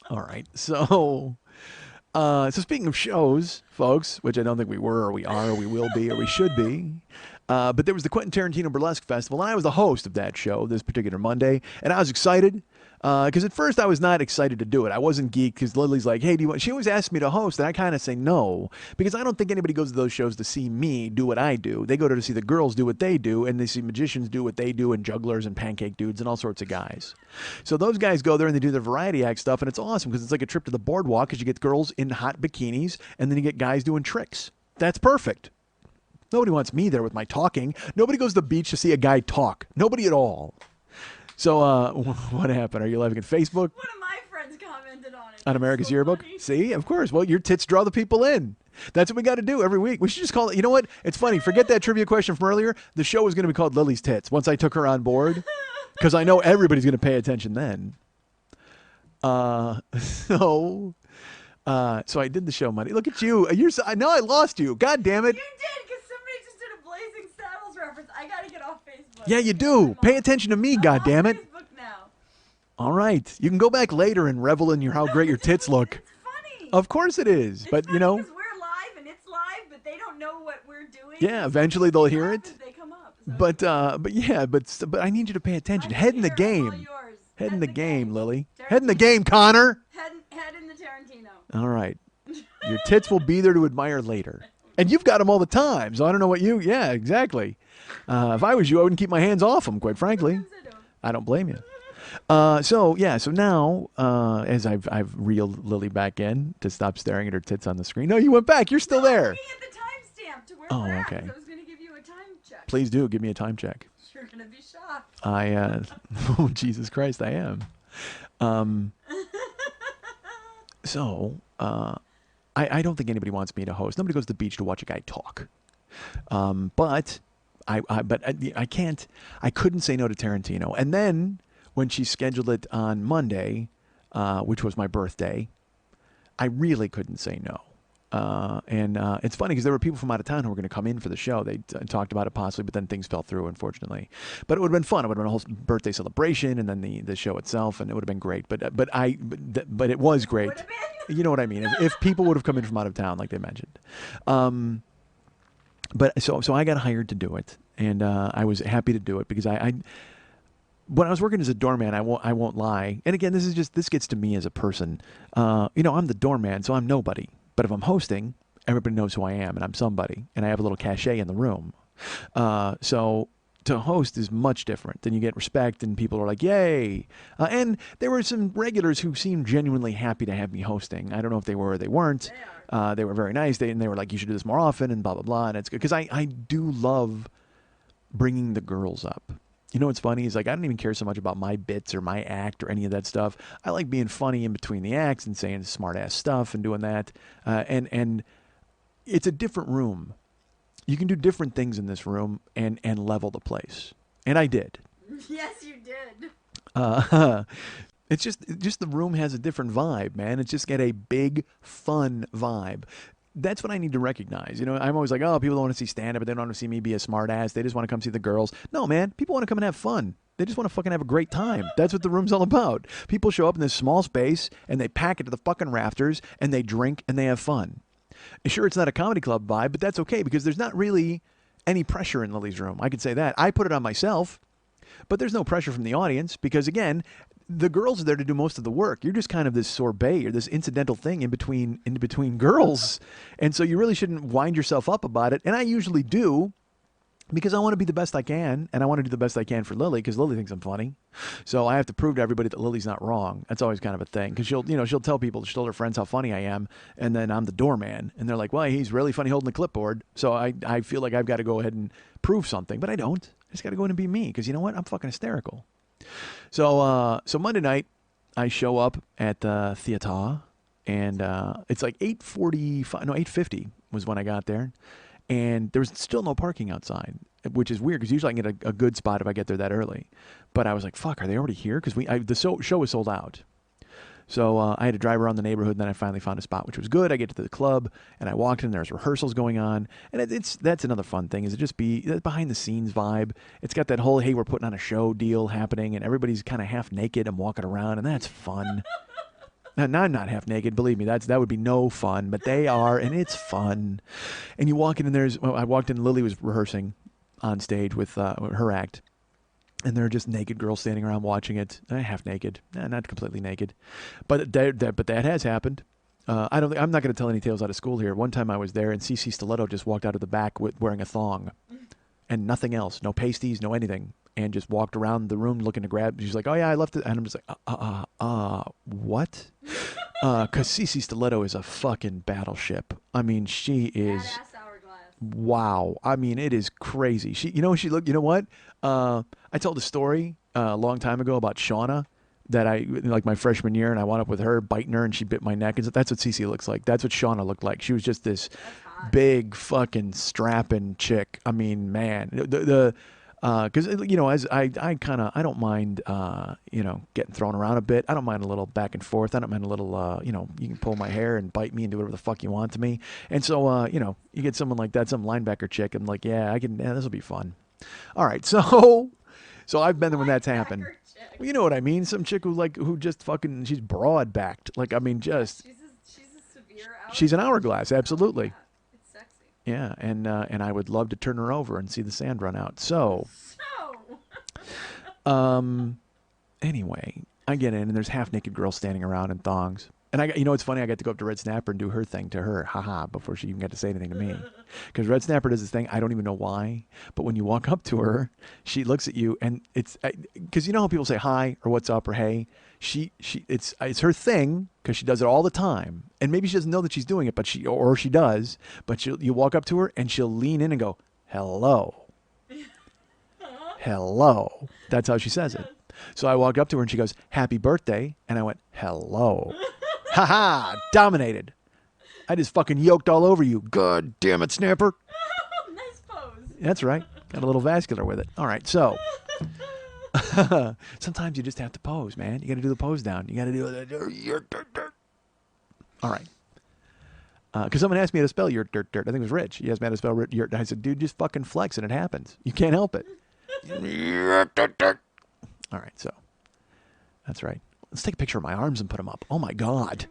All right, so. So speaking of shows, folks, which I don't think we were, or we are, or we will be, or we should be, but there was the Quentin Tarantino Burlesque Festival, and I was the host of that show this particular Monday, and I was excited, because at first I was not excited to do it. I wasn't geeked, because Lily's like, hey, do you want... She always asks me to host, and I kind of say no, because I don't think anybody goes to those shows to see me do what I do. They go to see the girls do what they do, and they see magicians do what they do, and jugglers and pancake dudes and all sorts of guys. So those guys go there and they do their variety act stuff, and it's awesome because it's like a trip to the boardwalk because you get girls in hot bikinis and then you get guys doing tricks. That's perfect. Nobody wants me there with my talking. Nobody goes to the beach to see a guy talk. Nobody at all. So what happened? Are you laughing at Facebook? One of my friends commented on it. On America's So Yearbook? funny. See, of course. Well, your tits draw the people in. That's what we got to do every week. We should just call it. You know what? It's funny. Forget that trivia question from earlier. The show was going to be called Lily's Tits once I took her on board. Because I know everybody's going to pay attention then. So I did the show Monday. Look at you. I know I lost you. God damn it. You did, because somebody just did a Blazing Saddles reference. I gotta get off Facebook. Yeah, you do. Pay attention to me, God damn it. Facebook now. All right. You can go back later and revel in how great your tits look. It's funny. Of course it is. It's But, funny you know, because we're live and it's live, but they don't know what we're doing. yeah, eventually they'll hear it. They come up. But I need you to pay attention. Head in the game. Head in the game, Lily. Head in the game, Connor. Head in the Tarantino. All right. Your tits will be there to admire later. And you've got them all the time, so I don't know what you... Yeah, exactly. If I was you, I wouldn't keep my hands off them, quite frankly. Sometimes I don't. I don't blame you. So now, as I've reeled Lily back in to stop staring at her tits on the screen. No, you went back. You're still there. I'm looking at the timestamp to where Oh, we're at, okay. so I was going to give you a time check. Please do. Give me a time check. You're going to be shocked. Oh, Jesus Christ, I am. I don't think anybody wants me to host. Nobody goes to the beach to watch a guy talk. But I can't. I couldn't say no to Tarantino. And then when she scheduled it on Monday, which was my birthday, I really couldn't say no. And it's funny because there were people from out of town who were going to come in for the show. They talked about it possibly, but then things fell through, unfortunately. But it would have been fun. It would have been a whole birthday celebration, and then the show itself, and it would have been great. But it was great. Would have been. You know what I mean? If people would have come in from out of town, like they mentioned. But so I got hired to do it, and I was happy to do it because when I was working as a doorman, I won't lie. And again, this gets to me as a person. I'm the doorman, so I'm nobody. But if I'm hosting, everybody knows who I am, and I'm somebody, and I have a little cachet in the room. So to host is much different. Then you get respect, and people are like, "Yay!" And there were some regulars who seemed genuinely happy to have me hosting. I don't know if they were or they weren't. They were very nice. They were like, "You should do this more often," and blah blah blah. And it's good because I do love bringing the girls up. You know what's funny is like I don't even care so much about my bits or my act or any of that stuff. I like being funny in between the acts and saying smart ass stuff and doing that. And it's a different room. You can do different things in this room and level the place. And I did. Yes, you did. It's just the room has a different vibe, man. It's just got a big, fun vibe. That's what I need to recognize. You know, I'm always like, oh, people don't want to see stand-up, but they don't want to see me be a smart ass. They just want to come see the girls. No, man. People want to come and have fun. They just want to fucking have a great time. That's what the room's all about. People show up in this small space, and they pack it to the fucking rafters, and they drink, and they have fun. Sure, it's not a comedy club vibe, but that's okay because there's not really any pressure in Lily's room. I can say that. I put it on myself, but there's no pressure from the audience because, again, the girls are there to do most of the work. You're just kind of this sorbet or this incidental thing in between girls. And so you really shouldn't wind yourself up about it. And I usually do because I want to be the best I can, and I want to do the best I can for Lily because Lily thinks I'm funny. So I have to prove to everybody that Lily's not wrong. That's always kind of a thing because she'll tell people, she'll tell her friends how funny I am, and then I'm the doorman, and they're like, well, he's really funny holding the clipboard. So I feel like I've got to go ahead and prove something, but I don't. I just got to go in and be me because you know what? I'm fucking hysterical. So Monday night, I show up at the theater, and it's like 8:50 was when I got there. And there was still no parking outside, which is weird because usually I can get a good spot if I get there that early. But I was like, fuck, are they already here? Because the show was sold out. So I had to drive around the neighborhood, and then I finally found a spot, which was good. I get to the club, and I walked in. There's rehearsals going on. And that's another fun thing is it just be that behind-the-scenes vibe. It's got that whole, hey, we're putting on a show deal happening, and everybody's kind of half naked and walking around, and that's fun. Now, I'm not half naked, believe me. That would be no fun, but they are, and it's fun. And you walk in, and I walked in, Lily was rehearsing on stage with her act, and there are just naked girls standing around watching it, half naked, not completely naked, but that has happened. I'm not going to tell any tales out of school here. One time I was there, and Cece Stiletto just walked out of the back wearing a thong, and nothing else, no pasties, no anything. And just walked around the room looking to grab. She's like, oh, yeah, I left it. And I'm just like, what? Because Cece Stiletto is a fucking battleship. I mean, she is. Badass hourglass. Wow. I mean, it is crazy. You know what? I told a story a long time ago about Shauna that like my freshman year, and I wound up with her biting her, and she bit my neck. And that's what Cece looks like. That's what Shauna looked like. She was just this big fucking strapping chick. I mean, man, because as I don't mind getting thrown around a bit. I don't mind a little back and forth. I don't mind a little you can pull my hair and bite me and do whatever the fuck you want to me. And so you get someone like that, some linebacker chick. I'm like, yeah, I can. Yeah, this will be fun. All right, so I've been there when that's happened. Well, you know what I mean? Some chick who just fucking she's broad backed. Like I mean, just she's a severe hourglass. She's an hourglass, absolutely. It's sexy. Yeah, and I would love to turn her over and see the sand run out. So, anyway, I get in and there's half naked girls standing around in thongs. And it's funny, I got to go up to Red Snapper and do her thing to her, haha, before she even got to say anything to me. Because Red Snapper does this thing, I don't even know why, but when you walk up to her, she looks at you, and it's, because you know how people say hi, or what's up, or hey? It's her thing, because she does it all the time. And maybe she doesn't know that she's doing it, but she does, but you walk up to her, and she'll lean in and go, hello. Hello. That's how she says it. So I walk up to her, and she goes, happy birthday, and I went, hello. Ha-ha! Dominated. I just fucking yoked all over you. God damn it, Snapper. Nice pose. That's right. Got a little vascular with it. All right, so. Sometimes you just have to pose, man. You got to do the pose down. You got to do it. All right. Because someone asked me how to spell yurt, dirt, dirt. I think it was Rich. He asked me how to spell yurt. I said, dude, just fucking flex and it happens. You can't help it. All right, so. That's right. Let's take a picture of my arms and put them up. Oh, my God.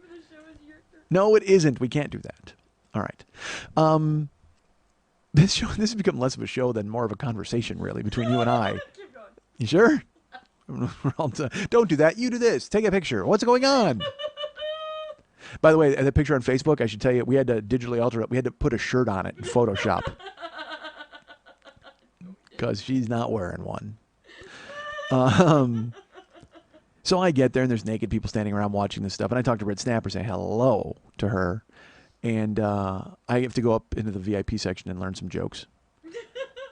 No, it isn't. We can't do that. All right. This has become less of a show than more of a conversation, really, between you and I. Keep going. You sure? Don't do that. You do this. Take a picture. What's going on? By the way, the picture on Facebook, I should tell you, we had to digitally alter it. We had to put a shirt on it in Photoshop. because she's not wearing one. So I get there, and there's naked people standing around watching this stuff, and I talk to Red Snapper, say hello to her, and I have to go up into the VIP section and learn some jokes.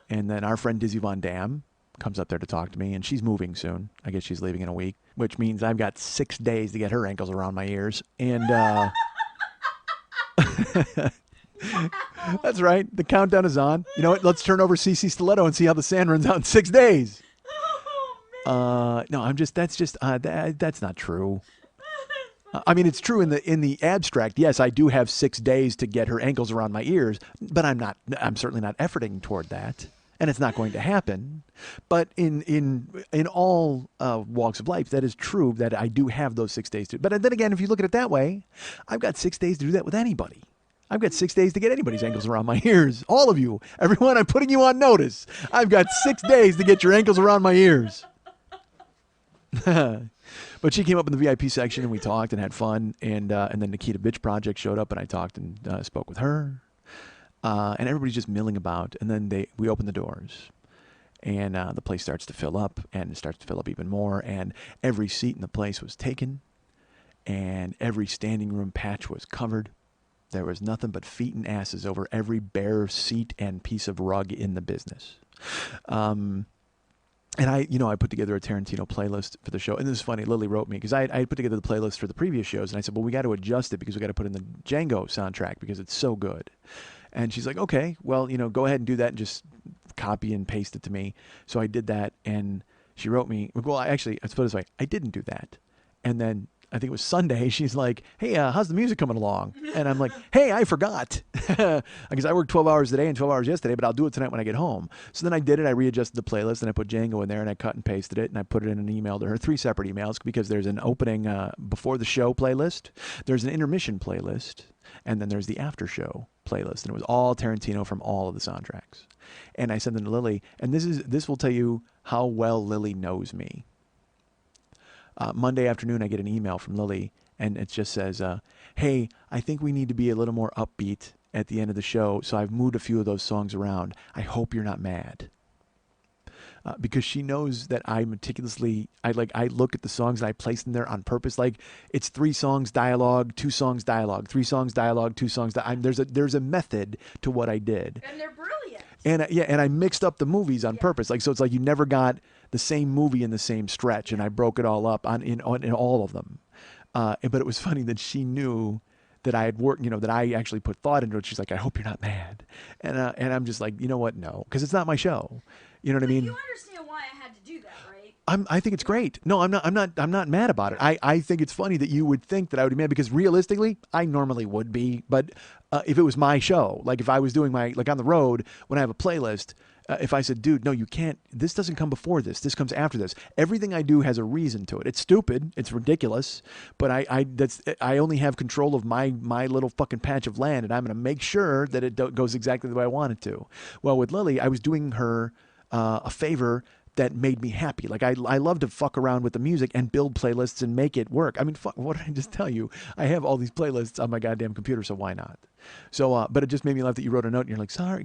And then our friend Dizzy Von Dam comes up there to talk to me, and she's moving soon. I guess she's leaving in a week, which means I've got 6 days to get her ankles around my ears. And that's right. The countdown is on. You know what? Let's turn over CC Stiletto and see how the sand runs out in 6 days. No, that's not true. I mean, it's true in the abstract. Yes, I do have 6 days to get her ankles around my ears, but I'm certainly not efforting toward that. And it's not going to happen. But in all walks of life, that is true that I do have those 6 days to. But then again, if you look at it that way, I've got 6 days to do that with anybody. I've got 6 days to get anybody's ankles around my ears. All of you, everyone, I'm putting you on notice. I've got 6 days to get your ankles around my ears. But she came up in the VIP section, and we talked and had fun. And then Nikita Bitch Project showed up, and I talked and spoke with her. And everybody's just milling about. And then we open the doors. And the place starts to fill up, and it starts to fill up even more. And every seat in the place was taken. And every standing room patch was covered. There was nothing but feet and asses over every bare seat and piece of rug in the business. And I put together a Tarantino playlist for the show. And this is funny. Lily wrote me because I had put together the playlist for the previous shows. And I said, well, we got to adjust it because we got to put in the Django soundtrack because it's so good. And she's like, okay, well, go ahead and do that and just copy and paste it to me. So I did that. And she wrote me, well, let's put it this way. I didn't do that. And then I think it was Sunday, she's like, hey, how's the music coming along? And I'm like, hey, I forgot. Because I worked 12 hours today and 12 hours yesterday, but I'll do it tonight when I get home. So then I did it. I readjusted the playlist, and I put Django in there, and I cut and pasted it, and I put it in an email to her, 3 separate emails, because there's an opening before the show playlist, there's an intermission playlist, and then there's the after show playlist. And it was all Tarantino from all of the soundtracks. And I sent them to Lily, and this will tell you how well Lily knows me. Monday afternoon, I get an email from Lily, and it just says, hey, I think we need to be a little more upbeat at the end of the show, so I've moved a few of those songs around. I hope you're not mad. Because she knows that I meticulously, I look at the songs and I place them there on purpose. Like, it's 3 songs dialogue, 2 songs dialogue, 3 songs dialogue, 2 songs. There's a method to what I did. And they're brilliant. And I mixed up the movies on purpose. Like, so it's like you never got the same movie in the same stretch, and I broke it all up in all of them. But it was funny that she knew that I had worked, that I actually put thought into it. She's like, I hope you're not mad. And I'm just like, you know what? No, because it's not my show. You know what I mean? You understand why I had to do that, right? I think it's great. No, I'm not mad about it. I think it's funny that you would think that I would be mad, because realistically, I normally would be. But if it was my show, like if I was doing like on the road when I have a playlist, if I said, dude, no, you can't, this doesn't come before this. This comes after this. Everything I do has a reason to it. It's stupid. It's ridiculous. But I only have control of my little fucking patch of land, and I'm going to make sure that it goes exactly the way I want it to. Well, with Lily, I was doing her a favor that made me happy. Like, I love to fuck around with the music and build playlists and make it work. I mean, fuck, what did I just tell you? I have all these playlists on my goddamn computer, so why not? So, but it just made me laugh that you wrote a note and you're like, sorry.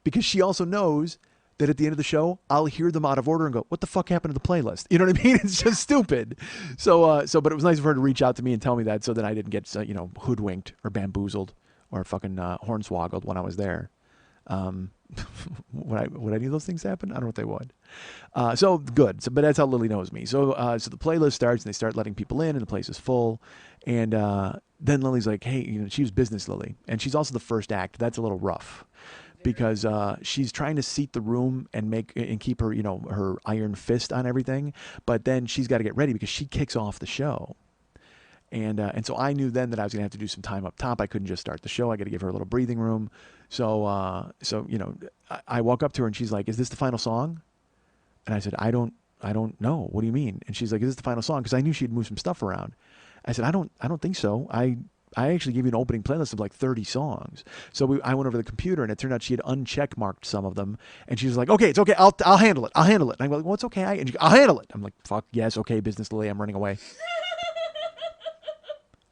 Because she also knows that at the end of the show, I'll hear them out of order and go, what the fuck happened to the playlist? You know what I mean? It's just stupid. So, but it was nice of her to reach out to me and tell me that, so that I didn't get, hoodwinked or bamboozled or fucking hornswoggled when I was there. Would any of those things happen? I don't know if they would. So good. But that's how Lily knows me. So the playlist starts, and they start letting people in, and the place is full. And then Lily's like, hey, she was business Lily, and she's also the first act. That's a little rough, because she's trying to seat the room and keep her, her iron fist on everything. But then she's got to get ready because she kicks off the show. And so I knew then that I was going to have to do some time up top. I couldn't just start the show. I got to give her a little breathing room. So I walk up to her, and she's like, is this the final song? And I said, I don't know. What do you mean? And she's like, is this the final song? Because I knew she'd moved some stuff around. I said, I don't think so. I actually gave you an opening playlist of like 30 songs. So I went over to the computer, and it turned out she had uncheck marked some of them. And she was like, okay, it's okay. I'll handle it. And I'm like, well, it's okay. And she goes, I'll handle it. I'm like, fuck yes. Okay, business Lily. I'm running away.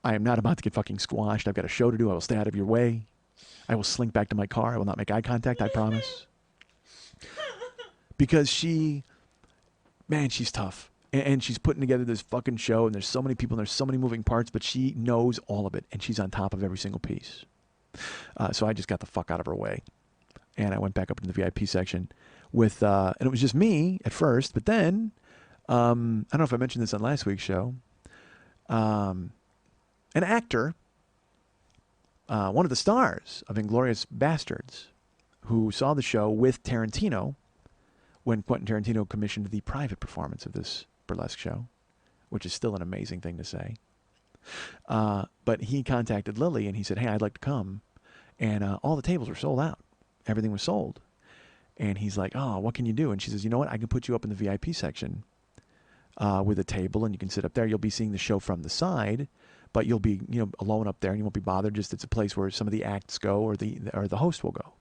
I am not about to get fucking squashed. I've got a show to do. I will stay out of your way. I will slink back to my car. I will not make eye contact. I promise. because she's tough. And she's putting together this fucking show, and there's so many people, and there's so many moving parts, but she knows all of it, and she's on top of every single piece. So I just got the fuck out of her way, and I went back up into the VIP section with, and it was just me at first, but then, I don't know if I mentioned this on last week's show, an actor, one of the stars of Inglourious Bastards, who saw the show with Tarantino when Quentin Tarantino commissioned the private performance of this burlesque show, which is still an amazing thing to say. But he contacted Lily and he said, hey, I'd like to come. And all the tables were sold out. Everything was sold. And he's like, oh, what can you do? And she says, you know what? I can put you up in the VIP section with a table, and you can sit up there. You'll be seeing the show from the side, but you'll be, alone up there, and you won't be bothered. Just it's a place where some of the acts go, or the host will go.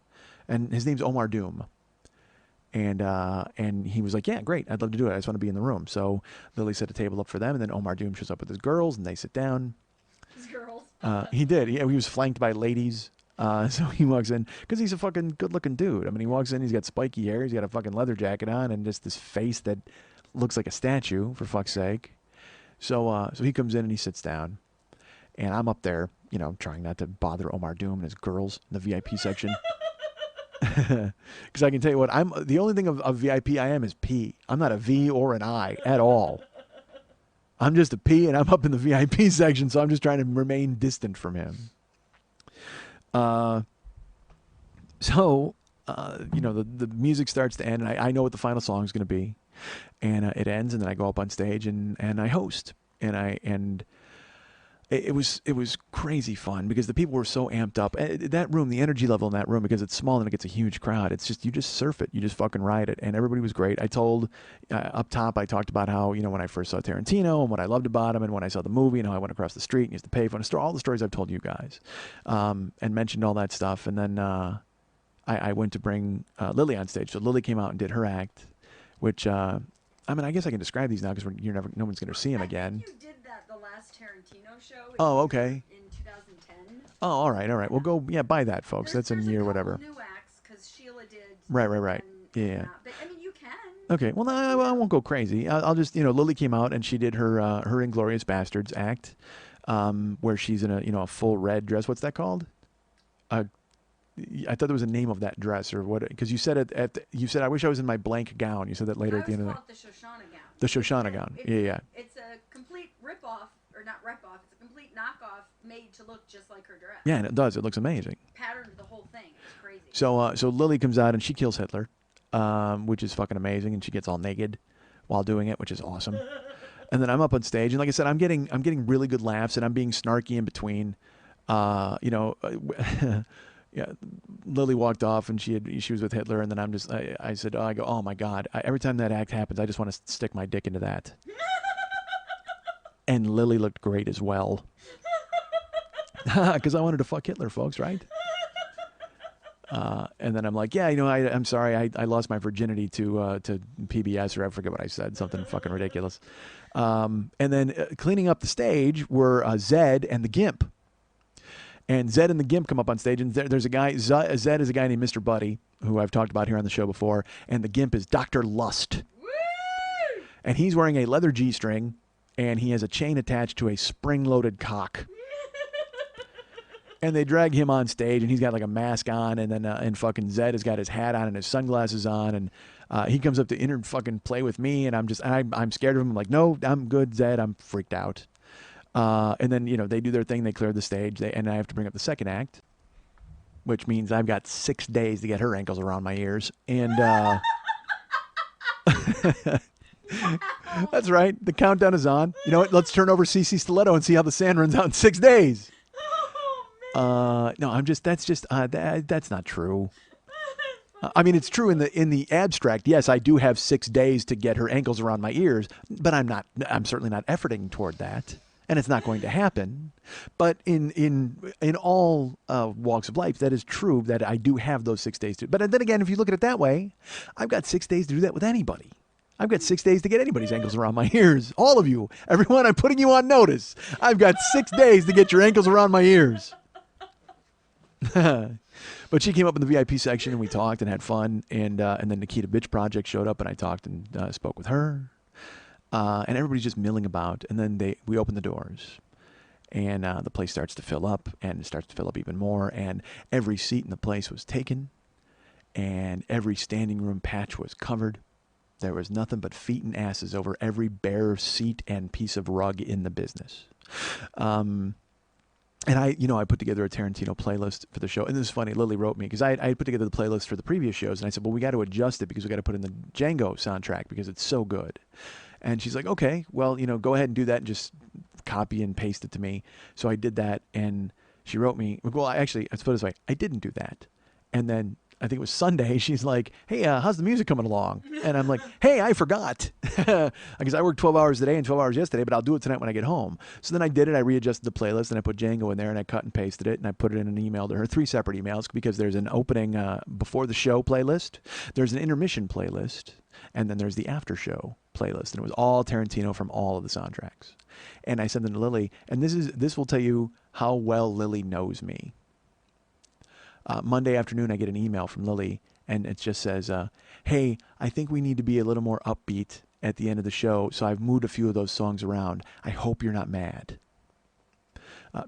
And his name's Omar Doom. And he was like, yeah, great. I'd love to do it. I just want to be in the room. So Lily set a table up for them, and then Omar Doom shows up with his girls, and they sit down. His girls? He did. Yeah, he was flanked by ladies. So he walks in, because he's a fucking good-looking dude. I mean, he walks in, he's got spiky hair, he's got a fucking leather jacket on, and just this face that looks like a statue, for fuck's sake. So he comes in and he sits down, and I'm up there, trying not to bother Omar Doom and his girls in the VIP section. Because I can tell you what, I'm the only thing of VIP I am is P. I'm not a V or an I at all. I'm just a P, and I'm up in the VIP section, so I'm just trying to remain distant from him. The music starts to end, and I know what the final song is going to be, and it ends, and then I go up on stage and I host, and it was crazy fun because the people were so amped up. That room, the energy level in that room, because it's small and it gets a huge crowd, it's just, you just surf it, you just fucking ride it, and everybody was great. I told up top, I talked about how when I first saw Tarantino and what I loved about him, and when I saw the movie and how I went across the street and used to pay for all the stories I've told you guys, and mentioned all that stuff. And then I went to bring Lily on stage. So Lily came out and did her act, which I guess I can describe these now because no one's going to see him again. I think you did that the last Tarantino show. Oh, okay. In 2010. Oh, all right. Well, go, buy that, folks. That's in year whatever. New acts because Sheila did. Right. Yeah. But you can. Okay. Well, no, I won't go crazy. I'll just, Lily came out and she did her Inglourious Bastards act, where she's in a full red dress. What's that called? I thought there was a name of that dress or what? Because you said you said I wish I was in my blank gown. You said that later at the end of the Shoshana gown. The Shoshana gown. Yeah. It's a complete rip-off, or not rip-off. It's a complete knockoff made to look just like her dress. Yeah, and it does. It looks amazing. Patterned the whole thing. It's crazy. So Lily comes out and she kills Hitler, which is fucking amazing, and she gets all naked while doing it, which is awesome. And then I'm up on stage, and like I said, I'm getting really good laughs, and I'm being snarky in between. Yeah, Lily walked off and she was with Hitler, and then I said, oh my God, every time that act happens, I just want to stick my dick into that. And Lily looked great as well. Because I wanted to fuck Hitler, folks, right? And then I'm like, yeah, I'm sorry, I lost my virginity to PBS, or I forget what I said, something fucking ridiculous. And then cleaning up the stage were Zed and the Gimp. And Zed and the Gimp come up on stage, and there's a guy, Zed is a guy named Mr. Buddy, who I've talked about here on the show before, and the Gimp is Dr. Lust. Woo! And he's wearing a leather G-string, and he has a chain attached to a spring-loaded cock. And they drag him on stage, and he's got like a mask on, and then and fucking Zed has got his hat on and his sunglasses on, and he comes up to fucking play with me, and I'm scared of him. I'm like, no, I'm good, Zed. I'm freaked out. And then, they do their thing. They clear the stage. And I have to bring up the second act, which means I've got 6 days to get her ankles around my ears. And that's right. The countdown is on. You know what? Let's turn over CC Stiletto and see how the sand runs out in 6 days. No, that's not true. I mean, it's true in the abstract. Yes, I do have 6 days to get her ankles around my ears, but I'm certainly not efforting toward that. And it's not going to happen. But in all walks of life, that is true that I do have those 6 days to. But then again, if you look at it that way, I've got 6 days to do that with anybody. I've got 6 days to get anybody's ankles around my ears. All of you. Everyone, I'm putting you on notice. I've got 6 days to get your ankles around my ears. But she came up in the VIP section and we talked and had fun. And then Nikita Bitch Project showed up and I talked and spoke with her. And everybody's just milling about. And then we open the doors. And the place starts to fill up, and it starts to fill up even more. And every seat in the place was taken, and every standing room patch was covered. There was nothing but feet and asses over every bare seat and piece of rug in the business. And I put together a Tarantino playlist for the show. And this is funny. Lily wrote me because I had put together the playlist for the previous shows, and I said, well, we got to adjust it because we got to put in the Django soundtrack because it's so good. And she's like, okay, well, go ahead and do that and just copy and paste it to me. So I did that, and she wrote me, well, let's put it this way. I didn't do that. And then I think it was Sunday, she's like, hey, how's the music coming along? And I'm like, hey, I forgot. Because I worked 12 hours today and 12 hours yesterday, but I'll do it tonight when I get home. So then I did it. I readjusted the playlist, and I put Django in there, and I cut and pasted it, and I put it in an email to her, 3 separate emails, because there's an opening before the show playlist, there's an intermission playlist, and then there's the after show playlist. And it was all Tarantino from all of the soundtracks. And I sent them to Lily, and this will tell you how well Lily knows me. Monday afternoon, I get an email from Lily, and it just says, hey, I think we need to be a little more upbeat at the end of the show, so I've moved a few of those songs around. I hope you're not mad.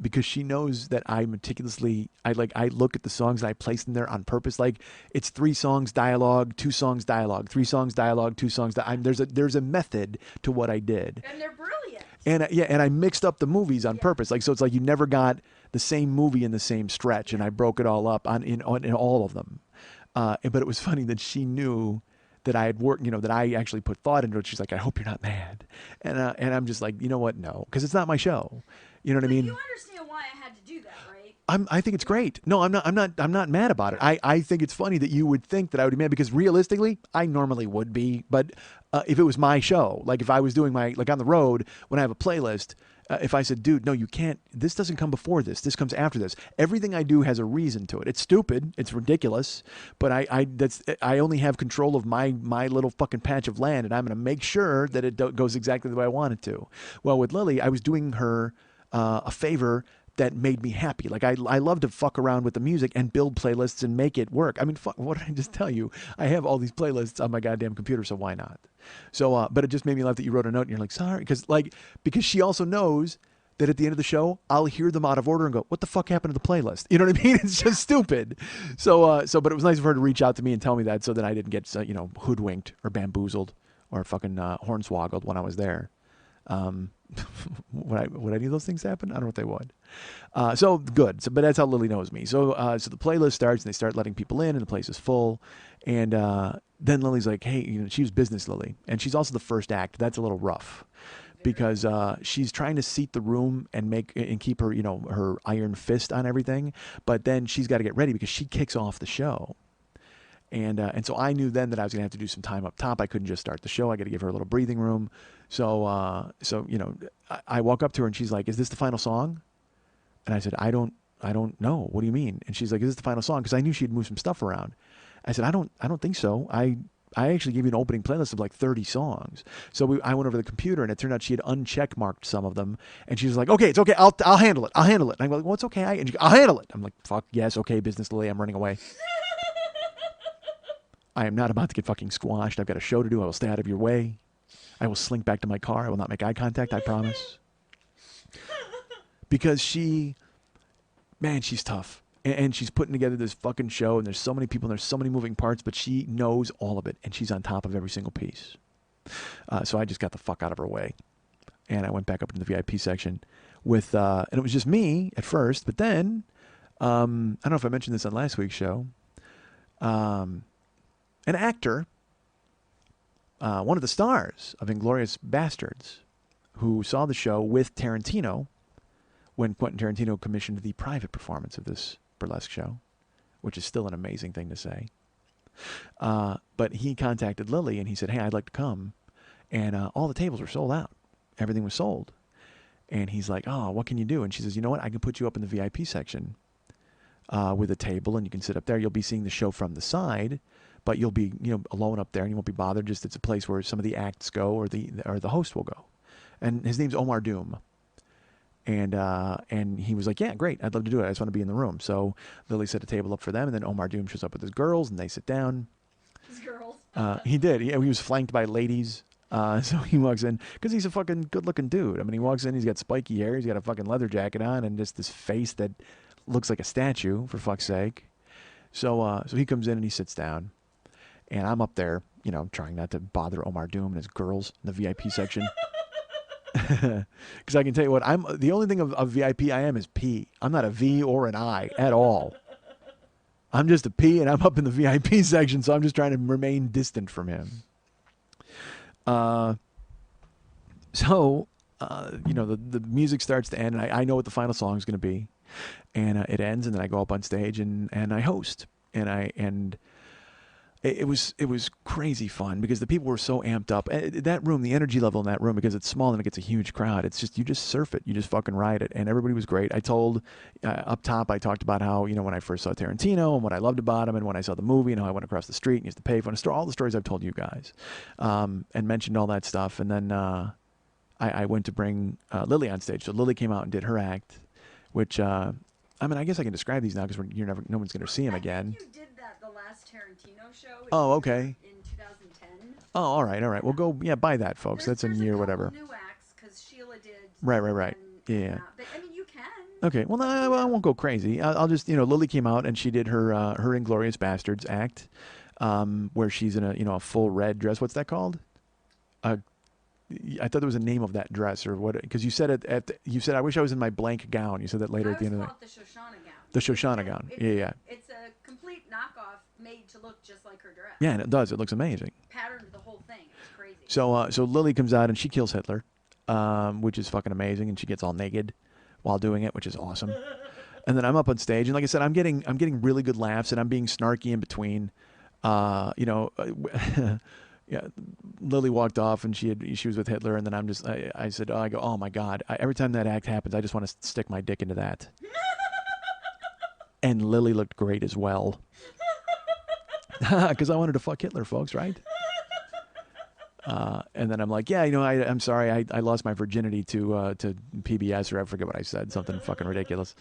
Because she knows that I meticulously, I look at the songs and I place them there on purpose. Like, it's 3 songs dialogue, 2 songs dialogue, 3 songs dialogue, 2 songs. There's a method to what I did. And they're brilliant. And I mixed up the movies on purpose. Like, so it's like you never got the same movie in the same stretch, and I broke it all up in all of them. But it was funny that she knew that I had worked, that I actually put thought into it. She's like, I hope you're not mad. And I'm just like, you know what? No, because it's not my show. You know what I mean? You understand why I had to do that, right? I think it's great. No, I'm not mad about it. I think it's funny that you would think that I would be mad, because realistically, I normally would be. But if it was my show, like if I was doing like on the road when I have a playlist, if I said, dude, no, you can't, this doesn't come before this. This comes after this. Everything I do has a reason to it. It's stupid. It's ridiculous. But I only have control of my little fucking patch of land, and I'm going to make sure that it goes exactly the way I want it to. Well, with Lily, I was doing her a favor that made me happy. Like, I love to fuck around with the music and build playlists and make it work. I mean, fuck, what did I just tell you? I have all these playlists on my goddamn computer, so why not? So, but it just made me laugh that you wrote a note and you're like, sorry. Because she also knows that at the end of the show, I'll hear them out of order and go, what the fuck happened to the playlist? You know what I mean? It's just stupid. So, but it was nice of her to reach out to me and tell me that, so that I didn't get, hoodwinked or bamboozled or fucking hornswoggled when I was there. Would any of those things happen? I don't know if they would. So good. But that's how Lily knows me. So the playlist starts and they start letting people in and the place is full. And then Lily's like, hey, she was business Lily, and she's also the first act. That's a little rough because she's trying to seat the room and keep her, her iron fist on everything. But then she's got to get ready because she kicks off the show. And so I knew then that I was going to have to do some time up top. I couldn't just start the show. I got to give her a little breathing room. So I walk up to her and she's like, "Is this the final song?" And I said, "I don't know. What do you mean?" And she's like, "Is this the final song?" Because I knew she'd moved some stuff around. I said, "I don't think so. I actually gave you an opening playlist of like 30 songs." So I went over the computer, and it turned out she had uncheck marked some of them. And she was like, "Okay, it's okay. I'll handle it. I'll handle it." And I'm like, "Well, it's okay. And she goes, I'll handle it." I'm like, "Fuck yes, okay, business Lily. I'm running away." I am not about to get fucking squashed. I've got a show to do. I will stay out of your way. I will slink back to my car. I will not make eye contact, I promise. Because she's tough. And she's putting together this fucking show, and there's so many people, and there's so many moving parts, but she knows all of it, and she's on top of every single piece. So I just got the fuck out of her way. And I went back up into the VIP section with, and it was just me at first, but then, I don't know if I mentioned this on last week's show, an actor, one of the stars of Inglourious Bastards, who saw the show with Tarantino when Quentin Tarantino commissioned the private performance of this burlesque show, which is still an amazing thing to say. But he contacted Lily and he said, "Hey, I'd like to come." And all the tables were sold out. Everything was sold. And he's like, "Oh, what can you do?" And she says, "You know what? I can put you up in the VIP section with a table, and you can sit up there. You'll be seeing the show from the side, but you'll be, alone up there, and you won't be bothered. Just it's a place where some of the acts go, or the host will go." And his name's Omar Doom. And he was like, yeah, great, I'd love to do it. I just want to be in the room. So Lily set a table up for them, and then Omar Doom shows up with his girls, and they sit down. His girls. He did. Yeah, he was flanked by ladies. So he walks in because he's a fucking good-looking dude. I mean, he walks in, he's got spiky hair, he's got a fucking leather jacket on, and just this face that looks like a statue, for fuck's sake. So he comes in and he sits down, and I'm up there, trying not to bother Omar Doom and his girls in the VIP section. Because I can tell you what, I'm the only thing of VIP I am is P. I'm not a V or an I at all. I'm just a P, and I'm up in the VIP section, so I'm just trying to remain distant from him. The music starts to end, and I know what the final song is going to be, and it ends, and then I go up on stage and I host, and it was crazy fun because the people were so amped up. That room, the energy level in that room, because it's small and it gets a huge crowd, it's just, you just surf it, you just fucking ride it, and everybody was great. I told up top, I talked about how when I first saw Tarantino and what I loved about him, and when I saw the movie and how I went across the street and used to pay for it, all the stories I've told you guys, and mentioned all that stuff, and then I went to bring Lily on stage. So Lily came out and did her act, which I guess I can describe these now because no one's going to see him again. I think you did that the last Tarantino show. Oh, okay. In 2010. Oh, all right. Well, go, buy that, folks. That's in year whatever. There's a couple new acts because Sheila did. Right. Yeah. But I mean, you can. Okay. Well, no, I won't go crazy. I'll just, Lily came out and she did her Inglourious Bastards act, where she's in a full red dress. What's that called? I thought there was a name of that dress or what? Because you said you said I wish I was in my blank gown. You said that later at the end of the Shoshana gown. The Shoshana gown. Yeah. It's a complete knockoff made to look just like her dress. Yeah, and it does. It looks amazing. Patterned the whole thing. It's crazy. So Lily comes out and she kills Hitler, which is fucking amazing, and she gets all naked while doing it, which is awesome. And then I'm up on stage, and like I said, I'm getting really good laughs, and I'm being snarky in between. Yeah, Lily walked off and she was with Hitler, and then I said, oh my God, every time that act happens, I just want to stick my dick into that. And Lily looked great as well. Because I wanted to fuck Hitler, folks, right? And then I'm like, yeah, I'm sorry, I lost my virginity to PBS, or I forget what I said, something fucking ridiculous.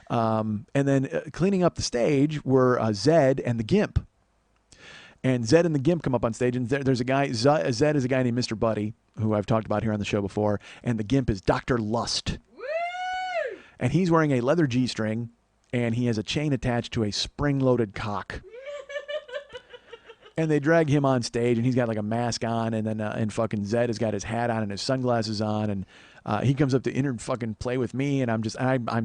And then cleaning up the stage were Zed and the Gimp. And Zed and the Gimp come up on stage, and there's a guy, Zed is a guy named Mr. Buddy, who I've talked about here on the show before, and the Gimp is Dr. Lust. Woo! And he's wearing a leather G-string, and he has a chain attached to a spring-loaded cock. And they drag him on stage, and he's got like a mask on, and then and fucking Zed has got his hat on and his sunglasses on, and he comes up to fucking play with me, and I'm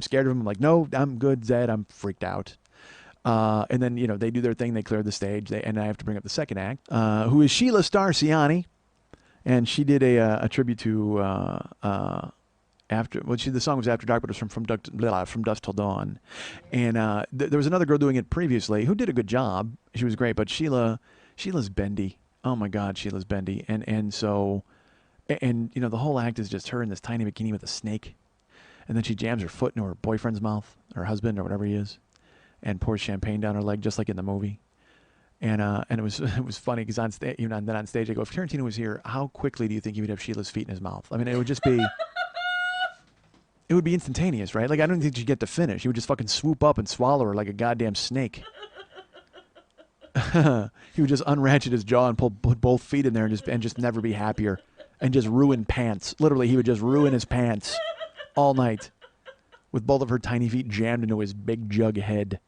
scared of him. I'm like, no, I'm good, Zed. I'm freaked out. And then, they do their thing. They clear the stage. And I have to bring up the second act, who is Sheila Starciani. And she did a tribute to, the song was After Dark, but it was from Dusk Till Dawn. And there was another girl doing it previously who did a good job. She was great, but Sheila's bendy. Oh my God, Sheila's bendy. And so, the whole act is just her in this tiny bikini with a snake. And then she jams her foot into her boyfriend's mouth, her husband, or whatever he is, and pours champagne down her leg, just like in the movie. And it was funny because on stage, on stage, I go, if Tarantino was here, how quickly do you think he would have Sheila's feet in his mouth? I mean, it would just be, it would be instantaneous, right? Like, I don't think she'd get to finish. He would just fucking swoop up and swallow her like a goddamn snake. He would just unratchet his jaw and put both feet in there and just never be happier, and just ruin pants. Literally, he would just ruin his pants all night with both of her tiny feet jammed into his big jug head.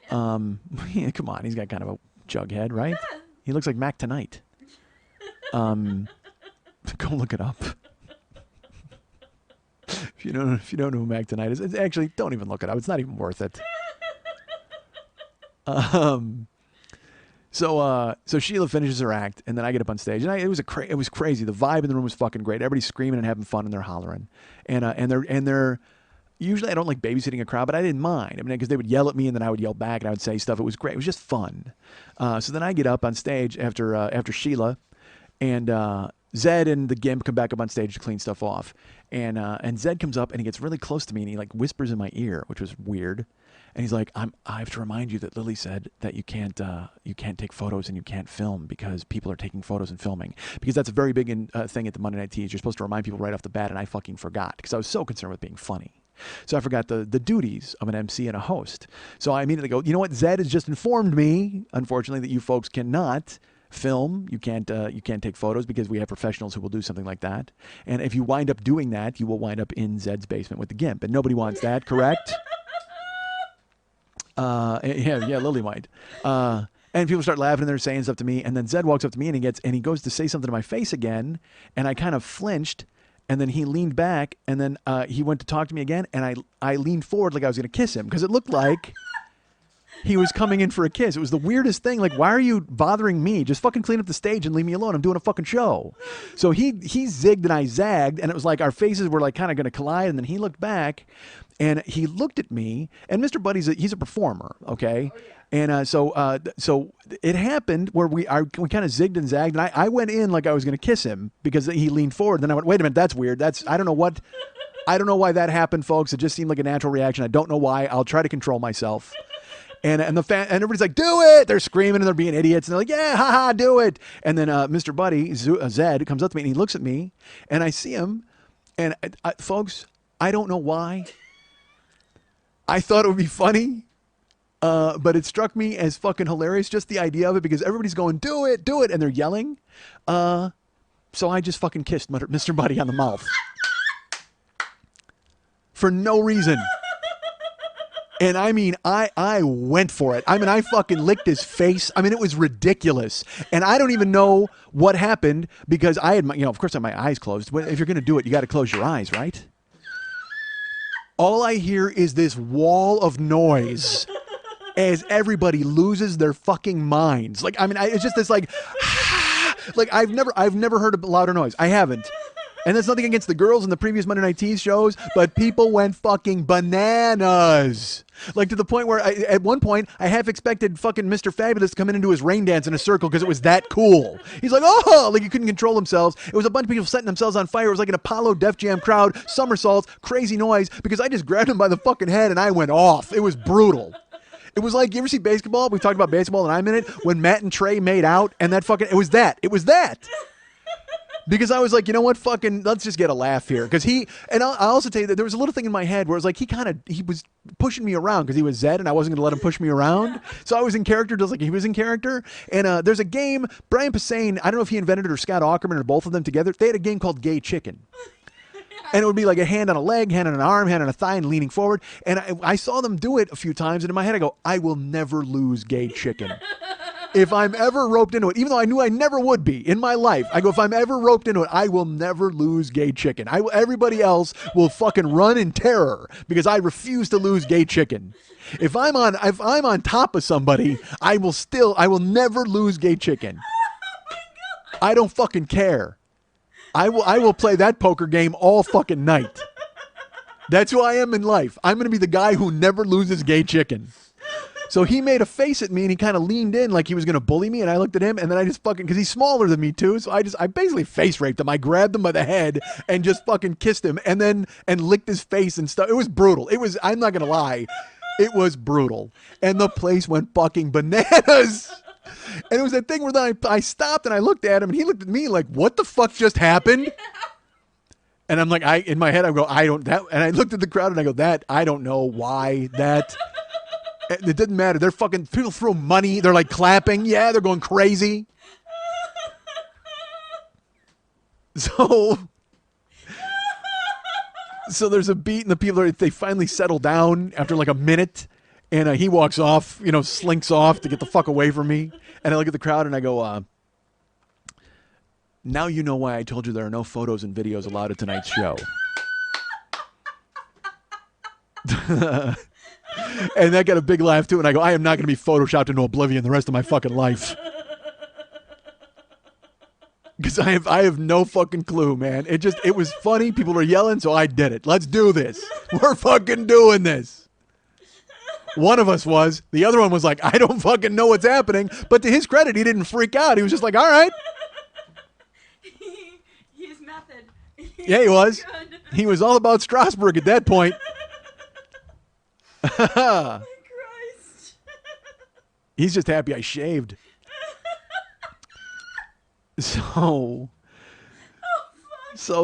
Oh, man. Yeah, come on, he's got kind of a jug head, right? He looks like Mac Tonight. Go look it up. If you don't know who Mac Tonight is, actually, don't even look it up. It's not even worth it. So Sheila finishes her act, and then I get up on stage, and it was crazy. The vibe in the room was fucking great. Everybody's screaming and having fun, and they're hollering, and they're usually I don't like babysitting a crowd, but I didn't mind. I mean, because they would yell at me, and then I would yell back, and I would say stuff. It was great. It was just fun. So then I get up on stage after Sheila, and Zed and the Gimp come back up on stage to clean stuff off, And Zed comes up and he gets really close to me and he like whispers in my ear, which was weird. And he's like, I have to remind you that Lily said that you can't take photos and you can't film because people are taking photos and filming. Because that's a very big thing at the Monday Night Teas. You're supposed to remind people right off the bat, and I fucking forgot because I was so concerned with being funny. So I forgot the duties of an MC and a host. So I immediately go, you know what? Zed has just informed me, unfortunately, that you folks cannot film. You can't take photos because we have professionals who will do something like that. And if you wind up doing that, you will wind up in Zed's basement with the GIMP. And nobody wants that, correct? Yeah, Lily might. And people start laughing and they're saying stuff to me. And then Zed walks up to me and he goes to say something to my face again. And I kind of flinched. And then he leaned back and then he went to talk to me again. And I leaned forward like I was going to kiss him because it looked like he was coming in for a kiss. It was the weirdest thing. Like, why are you bothering me? Just fucking clean up the stage and leave me alone. I'm doing a fucking show. So he zigged and I zagged. And it was like our faces were like kind of going to collide. And then he looked back. And he looked at me, and Mr. Buddy's he's a performer, okay? Oh, yeah. And so it happened where we kind of zigged and zagged, and I went in like I was going to kiss him because he leaned forward. Then I went, wait a minute, that's weird. I don't know why that happened, folks. It just seemed like a natural reaction. I don't know why. I'll try to control myself. And everybody's like, do it! They're screaming and they're being idiots, and they're like, yeah, haha, do it! And then Mr. Buddy Zed comes up to me and he looks at me, and I see him, and folks, I don't know why. I thought it would be funny, but it struck me as fucking hilarious, just the idea of it, because everybody's going, do it, and they're yelling. So I just fucking kissed Mr. Buddy on the mouth. For no reason. And I mean, I went for it. I mean, I fucking licked his face. I mean, it was ridiculous. And I don't even know what happened because I had, of course I had my eyes closed. If you're going to do it, you got to close your eyes, right? All I hear is this wall of noise as everybody loses their fucking minds. Like, I mean, it's just this like I've never heard a louder noise. I haven't. And that's nothing against the girls in the previous Monday Night Teas shows, but people went fucking bananas. Like to the point where at one point I half expected fucking Mr. Fabulous to come in and do his rain dance in a circle because it was that cool. He's like, oh, like he couldn't control themselves. It was a bunch of people setting themselves on fire. It was like an Apollo Def Jam crowd, somersaults, crazy noise, because I just grabbed him by the fucking head and I went off. It was brutal. It was like, you ever see basketball? We've talked about baseball and I'm in it. When Matt and Trey made out and that fucking, it was that. Because I was like, you know what, fucking, let's just get a laugh here. Because I'll also tell you that there was a little thing in my head where it was like, he was pushing me around because he was Zed and I wasn't going to let him push me around. So I was in character just like he was in character. And there's a game, Brian Posehn, I don't know if he invented it or Scott Aukerman or both of them together. They had a game called Gay Chicken. And it would be like a hand on a leg, hand on an arm, hand on a thigh, and leaning forward. And I saw them do it a few times. And in my head, I go, I will never lose Gay Chicken. If I'm ever roped into it, even though I knew I never would be in my life, I go, if I'm ever roped into it, I will never lose Gay Chicken. Everybody else will fucking run in terror because I refuse to lose Gay Chicken. If I'm on top of somebody, I will never lose Gay Chicken. I don't fucking care. I will play that poker game all fucking night. That's who I am in life. I'm going to be the guy who never loses Gay Chicken. So he made a face at me and he kind of leaned in like he was going to bully me. And I looked at him and then I just fucking, because he's smaller than me too. So I basically face raped him. I grabbed him by the head and just fucking kissed him and licked his face and stuff. It was brutal. I'm not going to lie. It was brutal. And the place went fucking bananas. And it was that thing where then I stopped and I looked at him and he looked at me like, what the fuck just happened? And I'm like, in my head, I go, and I looked at the crowd and I go, I don't know why that. It didn't matter. They're fucking, people throw money. They're like clapping. Yeah, they're going crazy. So there's a beat and the people they finally settle down after like a minute. And he walks off, slinks off to get the fuck away from me. And I look at the crowd and I go, now you know why I told you there are no photos and videos allowed at tonight's show. And that got a big laugh too. And I go, I am not going to be photoshopped into oblivion the rest of my fucking life. Because I have no fucking clue, man. It was funny. People are yelling, so I did it. Let's do this. We're fucking doing this. One of us was. The other one was like, I don't fucking know what's happening. But to his credit, he didn't freak out. He was just like, all right. His method. Yeah, he was. Good. He was all about Strasbourg at that point. Oh my Christ. He's just happy I shaved. So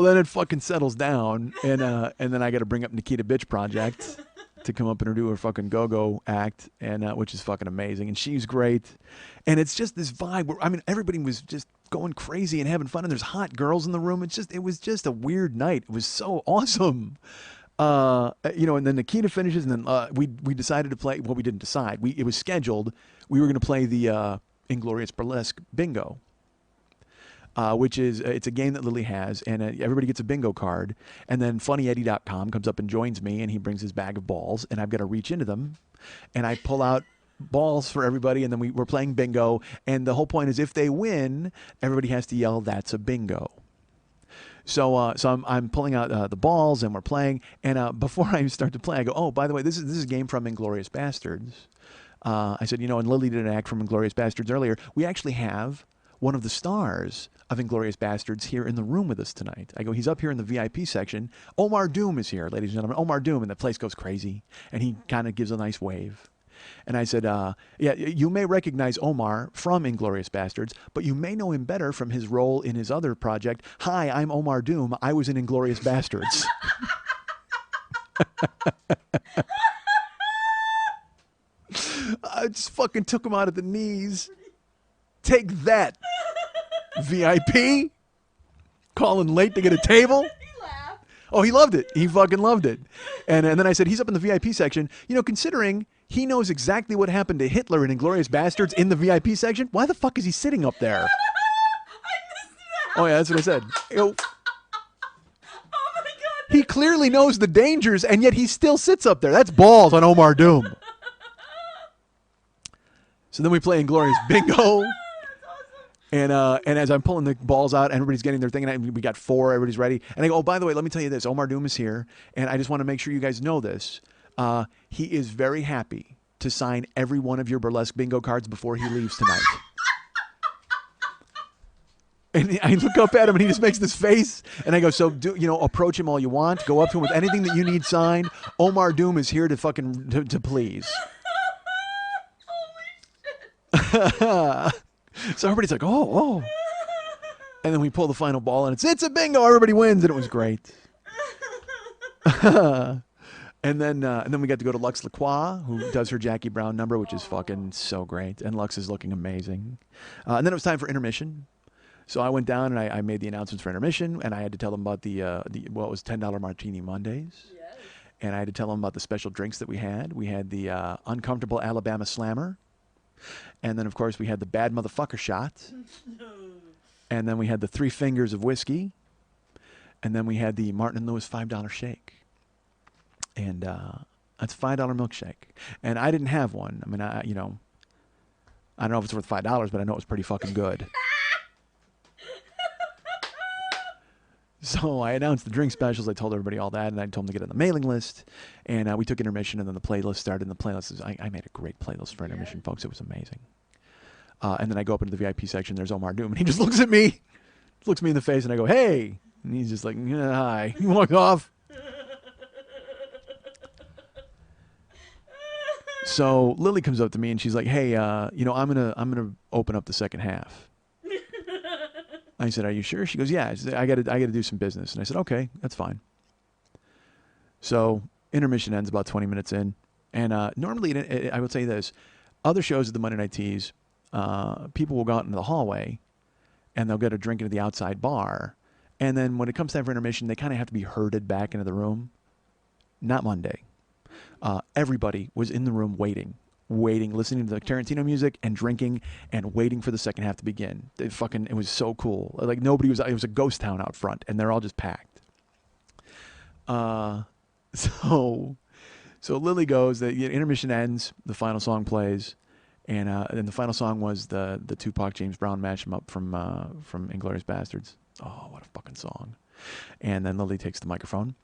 then it fucking settles down, and then I got to bring up Nikita Bitch Project to come up and do her fucking go-go act, and which is fucking amazing, and she's great, and it's just this vibe where everybody was just going crazy and having fun, and there's hot girls in the room. It was just a weird night. It was so awesome. And then Nikita finishes, and then we decided to play. Well, we didn't decide. It was scheduled. We were going to play the Inglorious Burlesque Bingo. Which is it's a game that Lily has, and everybody gets a bingo card, and then FunnyEddie.com comes up and joins me, and he brings his bag of balls, and I've got to reach into them, and I pull out balls for everybody, and then we're playing bingo, and the whole point is if they win, everybody has to yell, "That's a bingo." So I'm pulling out the balls, and we're playing, and before I start to play, I go, "Oh, by the way, this is a game from Inglorious Bastards." I said, and Lily did an act from Inglorious Bastards earlier. We actually have one of the stars of Inglorious Bastards here in the room with us tonight. I go, he's up here in the VIP section. Omar Doom is here, ladies and gentlemen. Omar Doom, and the place goes crazy, and he kind of gives a nice wave. And I said, yeah, you may recognize Omar from Inglorious Bastards, but you may know him better from his role in his other project. Hi, I'm Omar Doom. I was in Inglorious Bastards. I just fucking took him out at the knees. Take that, VIP. Calling late to get a table. He laughed. Oh, he loved it. He fucking loved it. And then I said, he's up in the VIP section. Considering he knows exactly what happened to Hitler in Inglourious Bastards in the VIP section, why the fuck is he sitting up there? I missed that. Oh, yeah, that's what I said. Oh my God. He clearly knows the dangers, and yet he still sits up there. That's balls on Omar Doom. So then we play Inglorious Bingo. And as I'm pulling the balls out, everybody's getting their thing, and we got 4, everybody's ready. And I go, oh, by the way, let me tell you this. Omar Doom is here, and I just want to make sure you guys know this. He is very happy to sign every one of your burlesque bingo cards before he leaves tonight. And I look up at him, and he just makes this face, and I go, so, approach him all you want. Go up to him with anything that you need signed. Omar Doom is here to fucking, to please. So everybody's like, oh. And then we pull the final ball, and it's a bingo. Everybody wins, and it was great. And then we got to go to Lux Lacroix, who does her Jackie Brown number, which is fucking so great. And Lux is looking amazing. And then it was time for intermission. So I went down, and I made the announcements for intermission, and I had to tell them about it was $10 Martini Mondays. Yes. And I had to tell them about the special drinks that we had. We had the Uncomfortable Alabama Slammer. And then, of course, we had the Bad Motherfucker Shot. And then we had the 3 Fingers of Whiskey. And then we had the Martin & Lewis $5 Shake. And that's a $5 milkshake. And I didn't have one. I mean, I don't know if it's worth $5, but I know it was pretty fucking good. So I announced the drink specials. I told everybody all that, and I told them to get on the mailing list. And we took intermission, and then the playlist started. And the playlist I made a great playlist for intermission, folks. It was amazing. And then I go up into the VIP section. There's Omar Doom, and he just looks at me, looks me in the face, and I go, "Hey!" And he's just like, yeah, "Hi." He walks off. So Lily comes up to me, and she's like, "Hey, I'm gonna open up the second half." I said, "Are you sure?" She goes, "Yeah." She said, I got to do some business. And I said, "Okay, that's fine." So intermission ends about 20 minutes in. And normally, I would say this, other shows at the Monday Night Teas, people will go out into the hallway, and they'll get a drink into the outside bar. And then when it comes time for intermission, they kind of have to be herded back into the room. Not Monday. Everybody was in the room waiting, listening to the Tarantino music and drinking and waiting for the second half to begin. It was so cool. Like it was a ghost town out front, and they're all just packed. So Lily goes, the intermission ends, the final song plays, and the final song was the Tupac James Brown mashup from Inglourious Bastards. Oh, what a fucking song. And then Lily takes the microphone.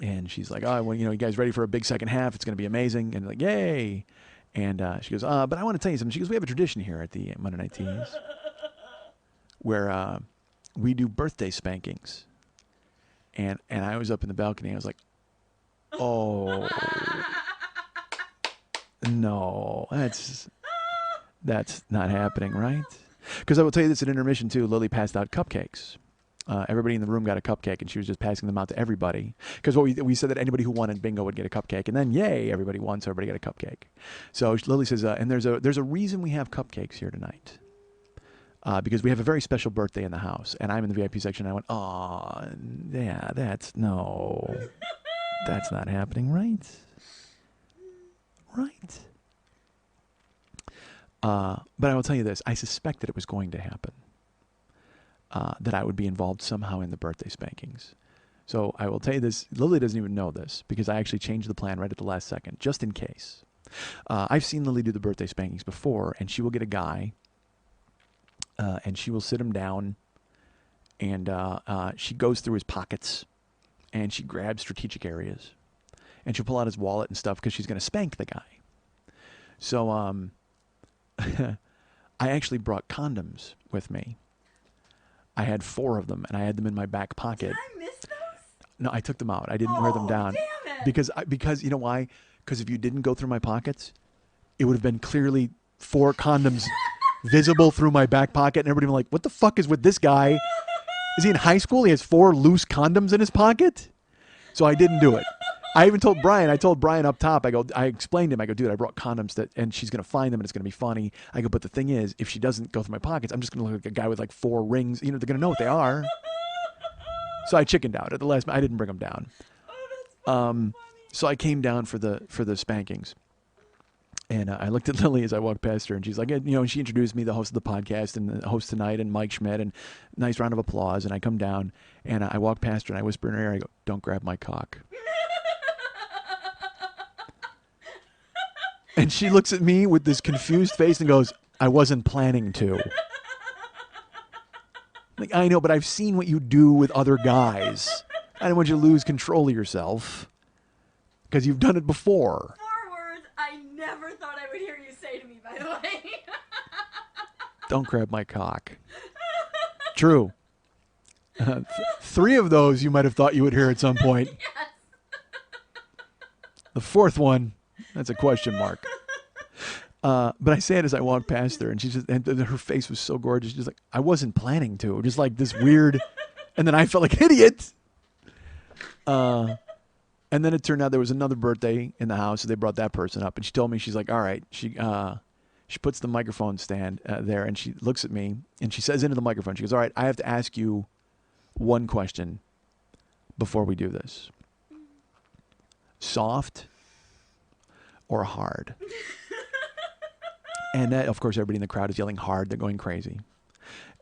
And she's like, "Oh, well, you guys ready for a big second half? It's going to be amazing." And like, "Yay!" And she goes, "But I want to tell you something." She goes, "We have a tradition here at the Monday Night Teas where we do birthday spankings. And I was up in the balcony. I was like, oh, no, that's not happening, right? Because I will tell you this, at intermission too, Lily passed out cupcakes. Everybody in the room got a cupcake, and she was just passing them out to everybody. Because what we said that anybody who won in bingo would get a cupcake, and then yay, everybody won, so everybody got a cupcake. So Lily says, and there's a reason we have cupcakes here tonight. Because we have a very special birthday in the house, and I'm in the VIP section. And I went, oh, yeah, that's not happening, right? Right. But I will tell you this: I suspected it was going to happen. That I would be involved somehow in the birthday spankings. So I will tell you this, Lily doesn't even know this, because I actually changed the plan right at the last second, just in case. I've seen Lily do the birthday spankings before, and she will get a guy, and she will sit him down, and she goes through his pockets, and she grabs strategic areas, and she'll pull out his wallet and stuff, because she's going to spank the guy. So I actually brought condoms with me. I had 4 of them, and I had them in my back pocket. Did I miss those? No, I took them out. I didn't wear them down. Damn it. Because you know why? Because if you didn't go through my pockets, it would have been clearly 4 condoms visible through my back pocket, and everybody would be like, what the fuck is with this guy? Is he in high school? He has 4 loose condoms in his pocket? So I didn't do it. I even told Brian, up top, I explained to him, dude, I brought condoms and she's going to find them and it's going to be funny. But the thing is, if she doesn't go through my pockets, I'm just going to look like a guy with like 4 rings. They're going to know what they are. So I chickened out at the last minute. I didn't bring them down. Oh, that's so I came down for the spankings. And I looked at Lily as I walked past her, and she's like, she introduced me, the host of the podcast and the host tonight, and Mike Schmidt, and nice round of applause. And I come down, and I walk past her, and I whisper in her ear, I go, don't grab my cock. And she looks at me with this confused face and goes, I wasn't planning to. Like, I know, but I've seen what you do with other guys. I don't want you to lose control of yourself, because you've done it before. 4 words I never thought I would hear you say to me, by the way. Don't grab my cock. True. 3 of those you might have thought you would hear at some point. Yes. The 4th one, that's a question mark. But I say it as I walk past her, and and her face was so gorgeous. She's like, I wasn't planning to. Just like this weird, and then I felt like an idiot. And then it turned out there was another birthday in the house, so they brought that person up, and she told me, she's like, all right. She puts the microphone stand there, and she looks at me, and she says into the microphone, she goes, all right, I have to ask you one question before we do this. Soft or hard? And that, of course, everybody in the crowd is yelling hard. They're going crazy.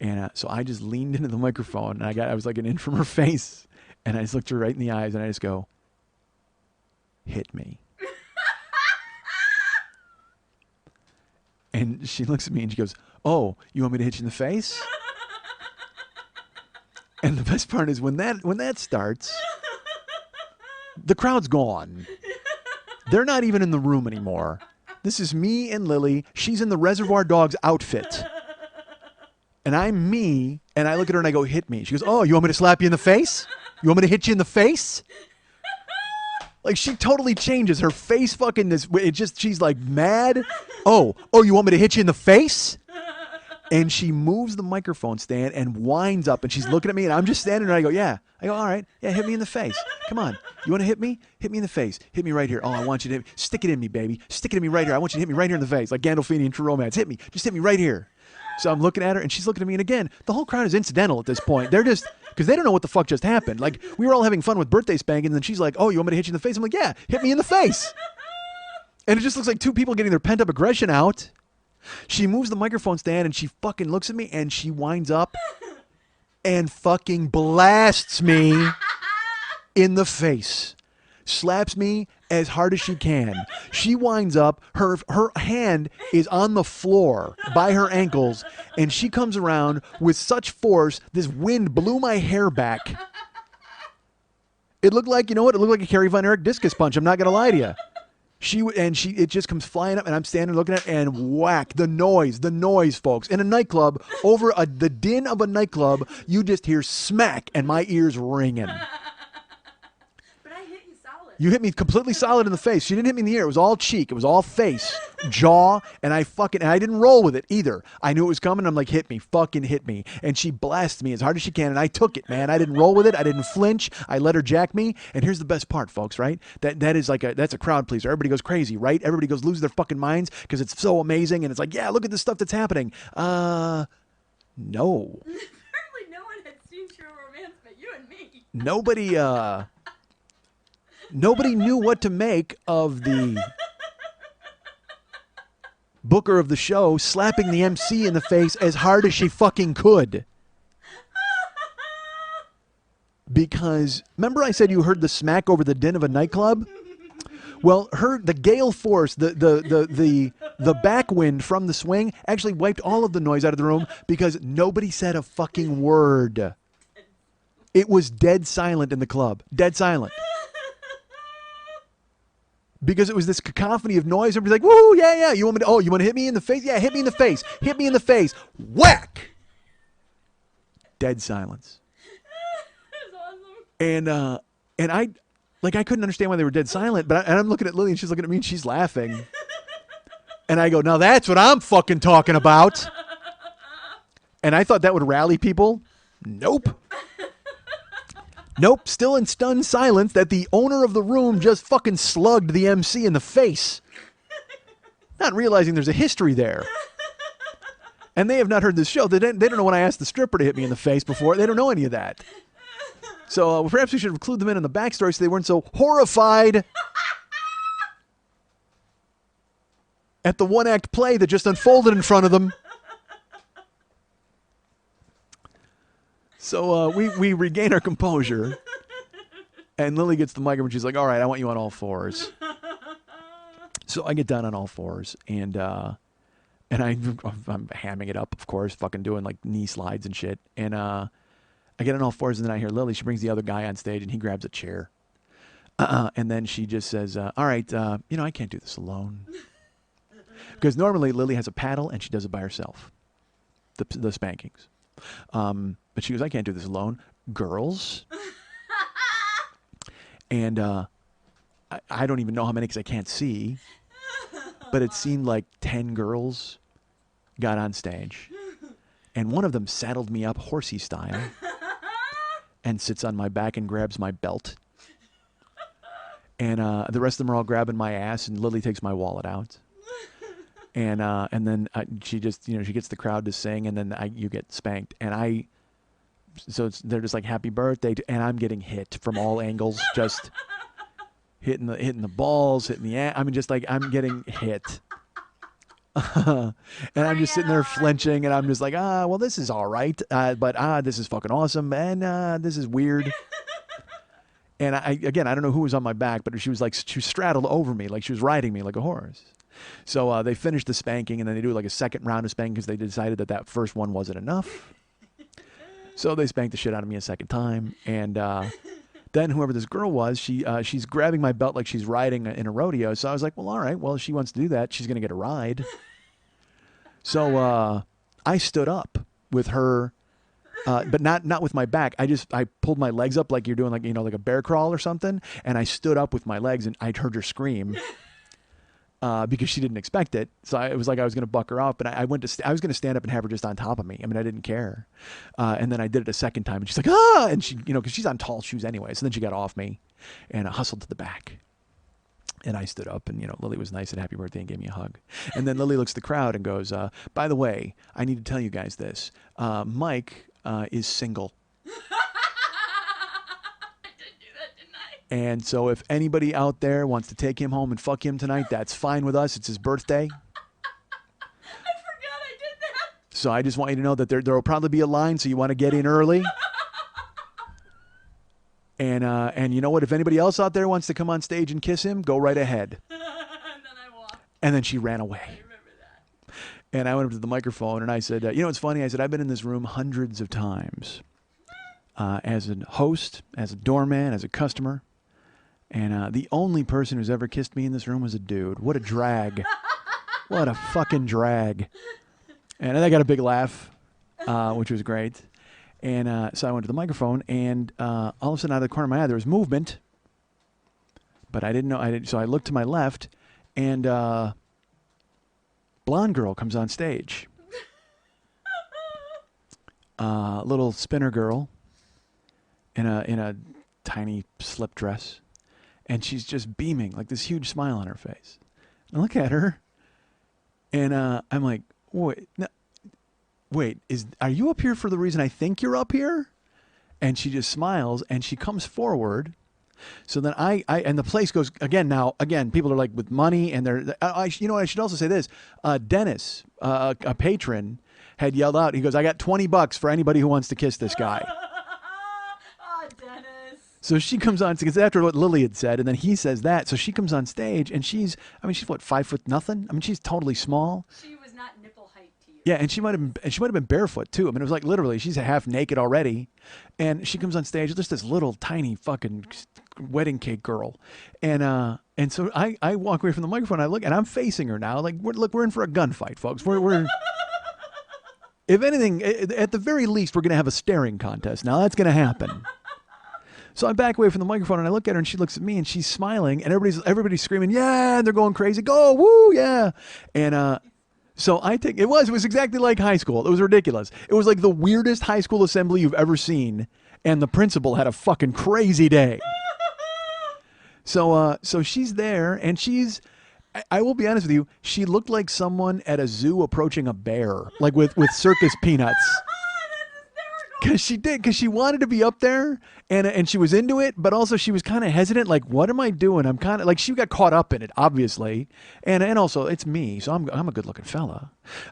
And so I just leaned into the microphone, and I was like an inch from her face, and I just looked her right in the eyes, and I just go, hit me. And she looks at me, and she goes, oh, you want me to hit you in the face? And the best part is when that starts, the crowd's gone. They're not even in the room anymore. This is me and Lily. She's in the Reservoir Dogs outfit. And I'm me, and I look at her and I go, hit me. She goes, oh, you want me to slap you in the face? You want me to hit you in the face? Like, she totally changes. Her face fucking she's like mad. Oh, you want me to hit you in the face? And she moves the microphone stand and winds up, and she's looking at me, and I'm just standing there, and I go, yeah. I go, all right. Yeah, hit me in the face. Come on. You want to hit me? Hit me in the face. Hit me right here. Oh, I want you to stick it in me, baby. Stick it in me right here. I want you to hit me right here in the face, like Gandolfini in True Romance. Hit me. Just hit me right here. So I'm looking at her, and she's looking at me, and again, the whole crowd is incidental at this point. They're just, because they don't know what the fuck just happened. Like, we were all having fun with birthday spankings, and then she's like, oh, you want me to hit you in the face? I'm like, yeah, hit me in the face. And it just looks like 2 people getting their pent-up aggression out. She moves the microphone stand, and she fucking looks at me, and she winds up and fucking blasts me in the face. Slaps me as hard as she can. She winds up, her hand is on the floor by her ankles, and she comes around with such force, this wind blew my hair back. It looked like, you know what? It looked like a Kerry Von Erich discus punch. I'm not going to lie to you. It just comes flying up, and I'm standing looking at it, and whack, the noise, folks. In a nightclub, over the din of a nightclub, you just hear smack, and my ears ringing. You hit me completely solid in the face. She didn't hit me in the ear. It was all cheek. It was all face, jaw, and I didn't roll with it either. I knew it was coming. I'm like, hit me, fucking hit me. And she blasted me as hard as she can, and I took it, man. I didn't roll with it. I didn't flinch. I let her jack me. And here's the best part, folks, right? That's a crowd pleaser. Everybody goes crazy, right? Everybody goes lose their fucking minds because it's so amazing, and it's like, yeah, look at this stuff that's happening. No. Apparently no one had seen True Romance but you and me. Nobody knew what to make of the booker of the show slapping the MC in the face as hard as she fucking could. Because remember I said you heard the smack over the din of a nightclub? Well, the gale force, the backwind from the swing actually wiped all of the noise out of the room because nobody said a fucking word. It was dead silent in the club. Dead silent. Because it was this cacophony of noise. Everybody's like, woo, yeah. You want to hit me in the face? Yeah, hit me in the face. Hit me in the face. Whack! Dead silence. It was awesome. And I couldn't understand why they were dead silent, but I'm looking at Lily and she's looking at me and she's laughing. And I go, now that's what I'm fucking talking about. And I thought that would rally people. Nope. Nope, still in stunned silence that the owner of the room just fucking slugged the MC in the face. Not realizing there's a history there. And they have not heard this show. They don't know when I asked the stripper to hit me in the face before. They don't know any of that. So perhaps we should have clued them in on the backstory so they weren't so horrified at the one-act play that just unfolded in front of them. So we regain our composure, and Lily gets the microphone. She's like, all right, I want you on all fours. So I get down on all fours, and I'm hamming it up, of course, fucking doing like knee slides and shit. And I get on all fours, and then I hear Lily. She brings the other guy on stage, and he grabs a chair. And then she just says, all right, I can't do this alone. Because normally Lily has a paddle, and she does it by herself, the spankings. But she goes, I can't do this alone. Girls. And I don't even know how many because I can't see. But it seemed like 10 girls got on stage. And one of them saddled me up horsey style and sits on my back and grabs my belt. And the rest of them are all grabbing my ass, and Lily takes my wallet out. And then she just, she gets the crowd to sing, and then you get spanked. And they're just like, happy birthday. And I'm getting hit from all angles, just hitting the balls, hitting the ass. I mean, just like I'm getting hit. And I'm just sitting there flinching, and I'm just like, well, this is all right. But this is fucking awesome. And this is weird. And I don't know who was on my back, but she was straddled over me, like she was riding me like a horse. So they finished the spanking, and then they do like a second round of spanking because they decided that first one wasn't enough. So they spanked the shit out of me a second time. And then whoever this girl was, she's grabbing my belt like she's riding in a rodeo. So I was like, well, all right. Well, if she wants to do that, she's going to get a ride. So I stood up with her, but not with my back. I pulled my legs up like you're doing like a bear crawl or something. And I stood up with my legs, and I heard her scream. Because she didn't expect it. So it was like I was going to buck her up, and I was going to stand up and have her just on top of me. I mean, I didn't care. And then I did it a second time, and she's like, ah! And she, because she's on tall shoes anyway. So then she got off me and hustled to the back. And I stood up, and, Lily was nice and happy birthday and gave me a hug. And then Lily looks at the crowd and goes, by the way, I need to tell you guys this. Mike is single. And so if anybody out there wants to take him home and fuck him tonight, that's fine with us. It's his birthday. I forgot I did that. So I just want you to know that there will probably be a line, so you want to get in early. And you know what? If anybody else out there wants to come on stage and kiss him, go right ahead. And then I walked. And then she ran away. I remember that. And I went up to the microphone, and I said, it's funny. I said, I've been in this room hundreds of times as a host, as a doorman, as a customer. And the only person who's ever kissed me in this room was a dude. What a drag. What a fucking drag. And I got a big laugh, which was great. And so I went to the microphone, and all of a sudden out of the corner of my eye, there was movement. but I didn't know. So I looked to my left, and blonde girl comes on stage. Little spinner girl in a tiny slip dress, and she's just beaming, like this huge smile on her face. I look at her, and I'm like, wait, no, are you up here for the reason I think you're up here? And she just smiles, and she comes forward. So then and the place goes again. Now again, people are like with money, and they're. You know what? I should also say this. Dennis, a patron, had yelled out. He goes, "I got $20 for anybody who wants to kiss this guy." Oh, Dennis. So she comes on, because after what Lily had said, and then he says that. So she comes on stage, and she's what, 5'0" nothing? I mean, she's totally small. She was not nipple height to you. Yeah, and she might have been barefoot too. I mean, it was like literally she's half naked already, and she comes on stage, just this little tiny fucking wedding cake girl, and so I walk away from the microphone. I look, and I'm facing her now. Like we're in for a gunfight, folks. We're if anything, at the very least, we're gonna have a staring contest. Now that's gonna happen. So I back away from the microphone, and I look at her, and she looks at me, and she's smiling, and everybody's screaming, yeah, and they're going crazy, go, woo, yeah, and so it was exactly like high school. It was ridiculous. It was like the weirdest high school assembly you've ever seen, and the principal had a fucking crazy day. So she's there, and I will be honest with you, she looked like someone at a zoo approaching a bear, like with circus peanuts. Because she wanted to be up there, and she was into it, but also she was kind of hesitant, like, what am I doing? I'm kind of, like, she got caught up in it, obviously, and also, it's me, so I'm a good-looking fella,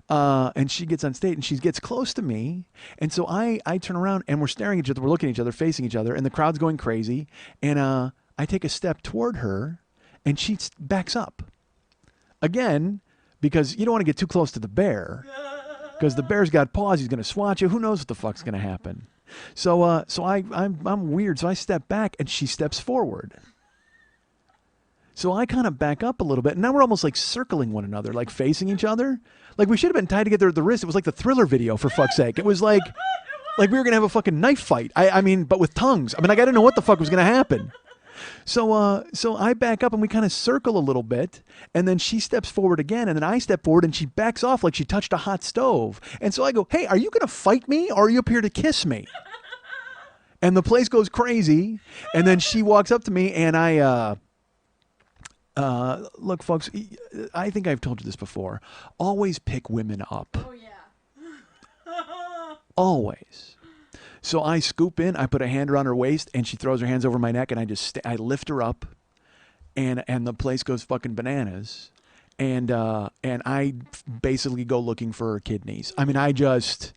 and she gets on stage, and she gets close to me, and so I turn around, and we're staring at each other, we're looking at each other, facing each other, and the crowd's going crazy, and I take a step toward her, and she backs up. Again, because you don't want to get too close to the bear, because the bear's got paws, he's going to swat you. Who knows what the fuck's going to happen? So I'm weird. So I step back, and she steps forward. So I kind of back up a little bit, and now we're almost like circling one another, like facing each other. Like we should have been tied together at the wrist. It was like the Thriller video, for fuck's sake. It was like we were going to have a fucking knife fight. I mean, but with tongues. I mean, like I didn't know what the fuck was going to happen. So I back up, and we kind of circle a little bit, and then she steps forward again, and then I step forward, and she backs off like she touched a hot stove. And so I go, hey, are you going to fight me, or are you up here to kiss me? And the place goes crazy, and then she walks up to me, and I, look, folks, I think I've told you this before. Always pick women up. Oh, yeah. Always. So I scoop in, I put a hand around her waist, and she throws her hands over my neck, and I lift her up, and the place goes fucking bananas, and I basically go looking for her kidneys. I mean, You did too.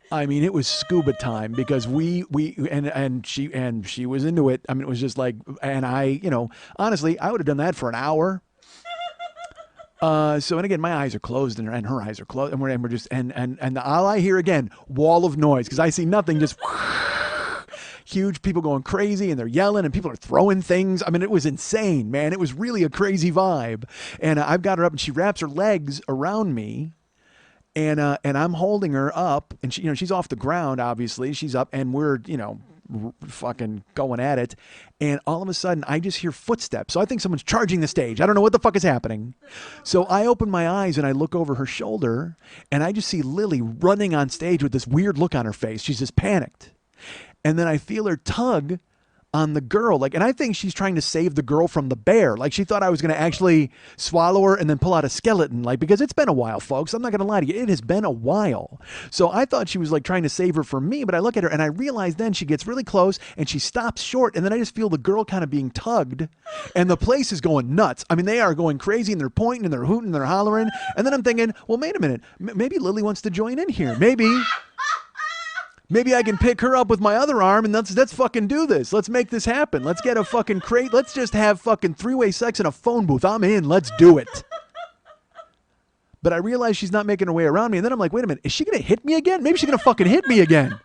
I mean, it was scuba time, because she was into it. I mean, it was just like, and honestly, I would have done that for an hour. And again, my eyes are closed, and her eyes are closed, and we're just, and all I hear again, wall of noise, because I see nothing, just huge people going crazy, and they're yelling, and people are throwing things. I mean, it was insane, man. It was really a crazy vibe. And I've got her up, and she wraps her legs around me, and I'm holding her up, and she's off the ground, obviously. She's up, and we're, fucking going at it, and all of a sudden I just hear footsteps. So I think someone's charging the stage. I don't know what the fuck is happening. So I open my eyes, and I look over her shoulder, and I just see Lily running on stage with this weird look on her face. She's just panicked. And then I feel her tug on the girl, and I think she's trying to save the girl from the bear. Like, she thought I was going to actually swallow her and then pull out a skeleton, because it's been a while, folks. I'm not going to lie to you. It has been a while. So I thought she was trying to save her from me, but I look at her, and I realize then she gets really close, and she stops short, and then I just feel the girl kind of being tugged, and the place is going nuts. I mean, they are going crazy, and they're pointing, and they're hooting, and they're hollering, and then I'm thinking, well, wait a minute. Maybe Lily wants to join in here. Maybe I can pick her up with my other arm, and let's fucking do this. Let's make this happen. Let's get a fucking crate. Let's just have fucking three-way sex in a phone booth. I'm in. Let's do it. But I realize she's not making her way around me, and then I'm like, wait a minute. Is she going to hit me again? Maybe she's going to fucking hit me again.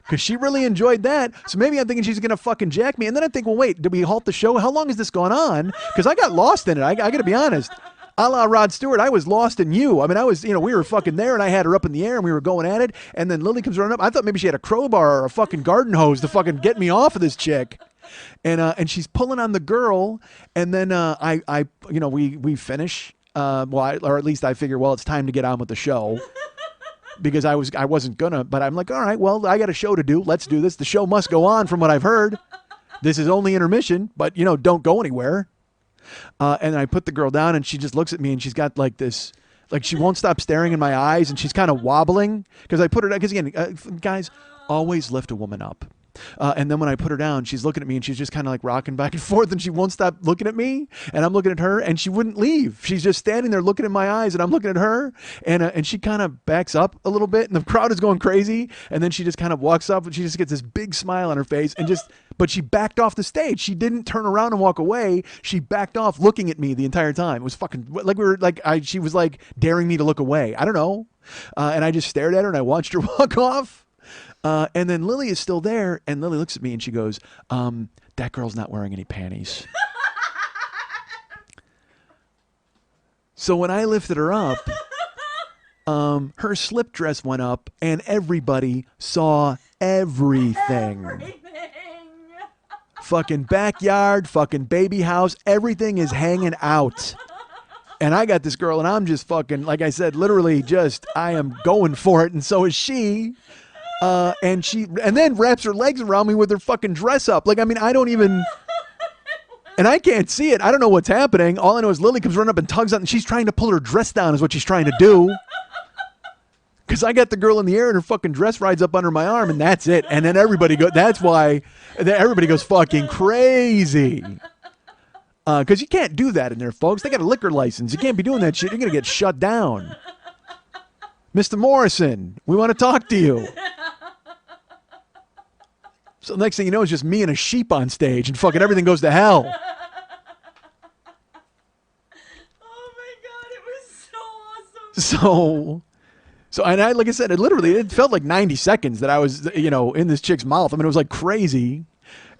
Because she really enjoyed that. So maybe I'm thinking she's going to fucking jack me. And then I think, well, wait, did we halt the show? How long has this gone on? Because I got lost in it. I got to be honest. A la Rod Stewart, I was lost in you. I mean, we were fucking there, and I had her up in the air, and we were going at it, and then Lily comes running up. I thought maybe she had a crowbar or a fucking garden hose to fucking get me off of this chick. And she's pulling on the girl, and then we finish. Or at least I figure, well, it's time to get on with the show. Because I wasn't gonna, but I'm like, all right, well, I got a show to do. Let's do this. The show must go on from what I've heard. This is only intermission, but don't go anywhere. And I put the girl down, and she just looks at me, and she's got like this, like she won't stop staring in my eyes, and she's kind of wobbling because I put her down. Because again, guys, always lift a woman up. And then when I put her down, she's looking at me and she's just kind of like rocking back and forth, and she won't stop looking at me, and I'm looking at her, and she wouldn't leave. She's just standing there looking in my eyes, and I'm looking at her, and she kind of backs up a little bit, and the crowd is going crazy, and then she just kind of walks up, and she just gets this big smile on her face, but she backed off the stage. She didn't turn around and walk away. She backed off looking at me the entire time. It was fucking like she was like daring me to look away. I don't know. And I just stared at her and I watched her walk off. And then Lily is still there, and Lily looks at me and she goes, that girl's not wearing any panties. So when I lifted her up, her slip dress went up, and everybody saw everything. Fucking backyard, fucking baby house, everything is hanging out. And I got this girl, and I'm just fucking, like I said, literally just, I am going for it, and so is she. And then wraps her legs around me with her fucking dress up. Like, I mean, I don't even, and I can't see it. I don't know what's happening. All I know is Lily comes running up and tugs on, and she's trying to pull her dress down is what she's trying to do. Because I got the girl in the air and her fucking dress rides up under my arm, and that's it. And then that's why everybody goes fucking crazy. Because you can't do that in there, folks. They got a liquor license. You can't be doing that shit. You're going to get shut down. Mr. Morrison, we want to talk to you. So next thing you know, it's just me and a sheep on stage, and fucking everything goes to hell. Oh my God, it was so awesome. So, and like I said, it felt like 90 seconds that I was, in this chick's mouth. I mean, it was like crazy.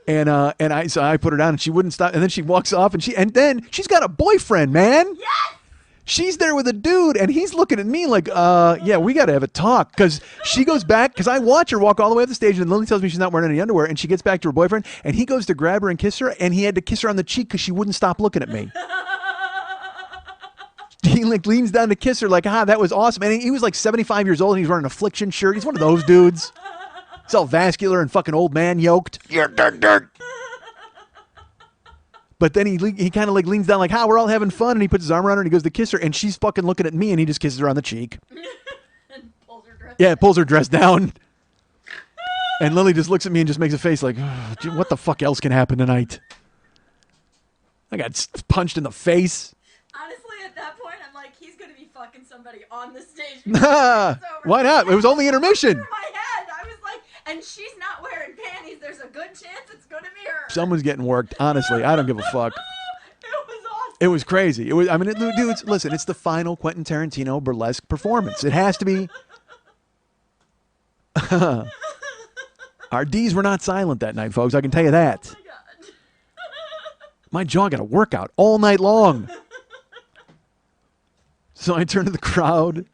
And I put her down, and she wouldn't stop. And then she walks off, and then she's got a boyfriend, man. Yes! She's there with a dude, and he's looking at me like, yeah, we got to have a talk. Because she goes back, because I watch her walk all the way up the stage, and Lily tells me she's not wearing any underwear, and she gets back to her boyfriend, and he goes to grab her and kiss her, and he had to kiss her on the cheek because she wouldn't stop looking at me. He like leans down to kiss her like, that was awesome. And he was like 75 years old, and he's wearing an Affliction shirt. He's one of those dudes. It's all Vascular and fucking old man yoked. You're dirt. But then he kind of like leans down like, we're all having fun. And he puts his arm around her and he goes to kiss her. And she's fucking looking at me, and he just kisses her on the cheek. And pulls her dress Yeah, pulls her dress down. And Lily just looks at me and just makes a face like, what the fuck else can happen tonight? I got punched in the face. Honestly, at that point, I'm like, he's going to be fucking somebody on the stage. Why not? It was only intermission. In my head, I was like, and she's not wearing panties. There's a good chance it's going to be her. Someone's getting worked. Honestly, I don't give a fuck. It was awesome. It was crazy. Dudes, listen, it's the final Quentin Tarantino burlesque performance. It has to be. Our D's were not silent that night, folks. I can tell you that. Oh my God. My jaw got a workout all night long. So I turned to the crowd,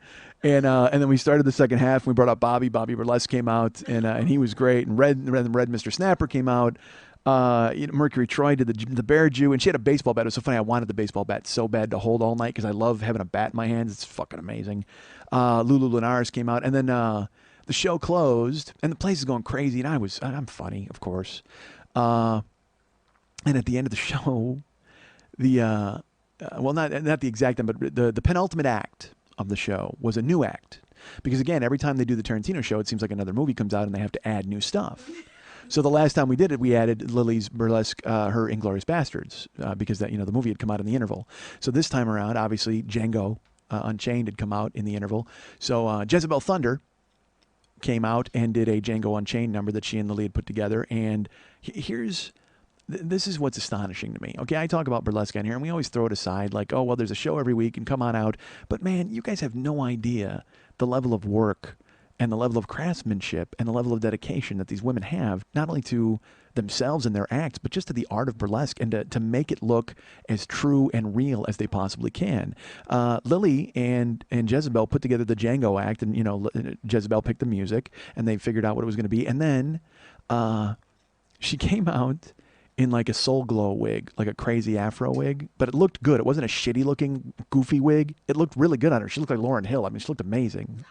and then we started the second half. We brought up Bobby. Bobby Burlesque came out, and he was great. And Red Mr. Snapper came out. Mercury Troy did the Bear Jew, and she had a baseball bat. It was so funny. I wanted the baseball bat so bad to hold all night because I love having a bat in my hands. It's fucking amazing. Lulu Linares came out, and then the show closed, and the place is going crazy. And I'm funny, of course. And at the end of the show, not the exact end, but the penultimate act of the show was a new act. Because again, every time they do the Tarantino show, it seems like another movie comes out and they have to add new stuff. So the last time we did it, we added Lily's burlesque, her Inglourious Bastards, because the movie had come out in the interval. So this time around, obviously, Django Unchained had come out in the interval. So Jezebel Thunder came out and did a Django Unchained number that she and Lily had put together. And this is what's astonishing to me. Okay, I talk about burlesque on here, and we always throw it aside like, oh, well, there's a show every week, and come on out. But, man, you guys have no idea the level of work and the level of craftsmanship and the level of dedication that these women have, not only to themselves and their acts, but just to the art of burlesque and to make it look as true and real as they possibly can. Lily and Jezebel put together the Django act, and, Jezebel picked the music, and they figured out what it was going to be. And then she came out in like a Soul Glow wig, like a crazy afro wig, but it looked good. It wasn't a shitty looking goofy wig. It looked really good on her. She looked like Lauryn Hill. I mean, she looked amazing.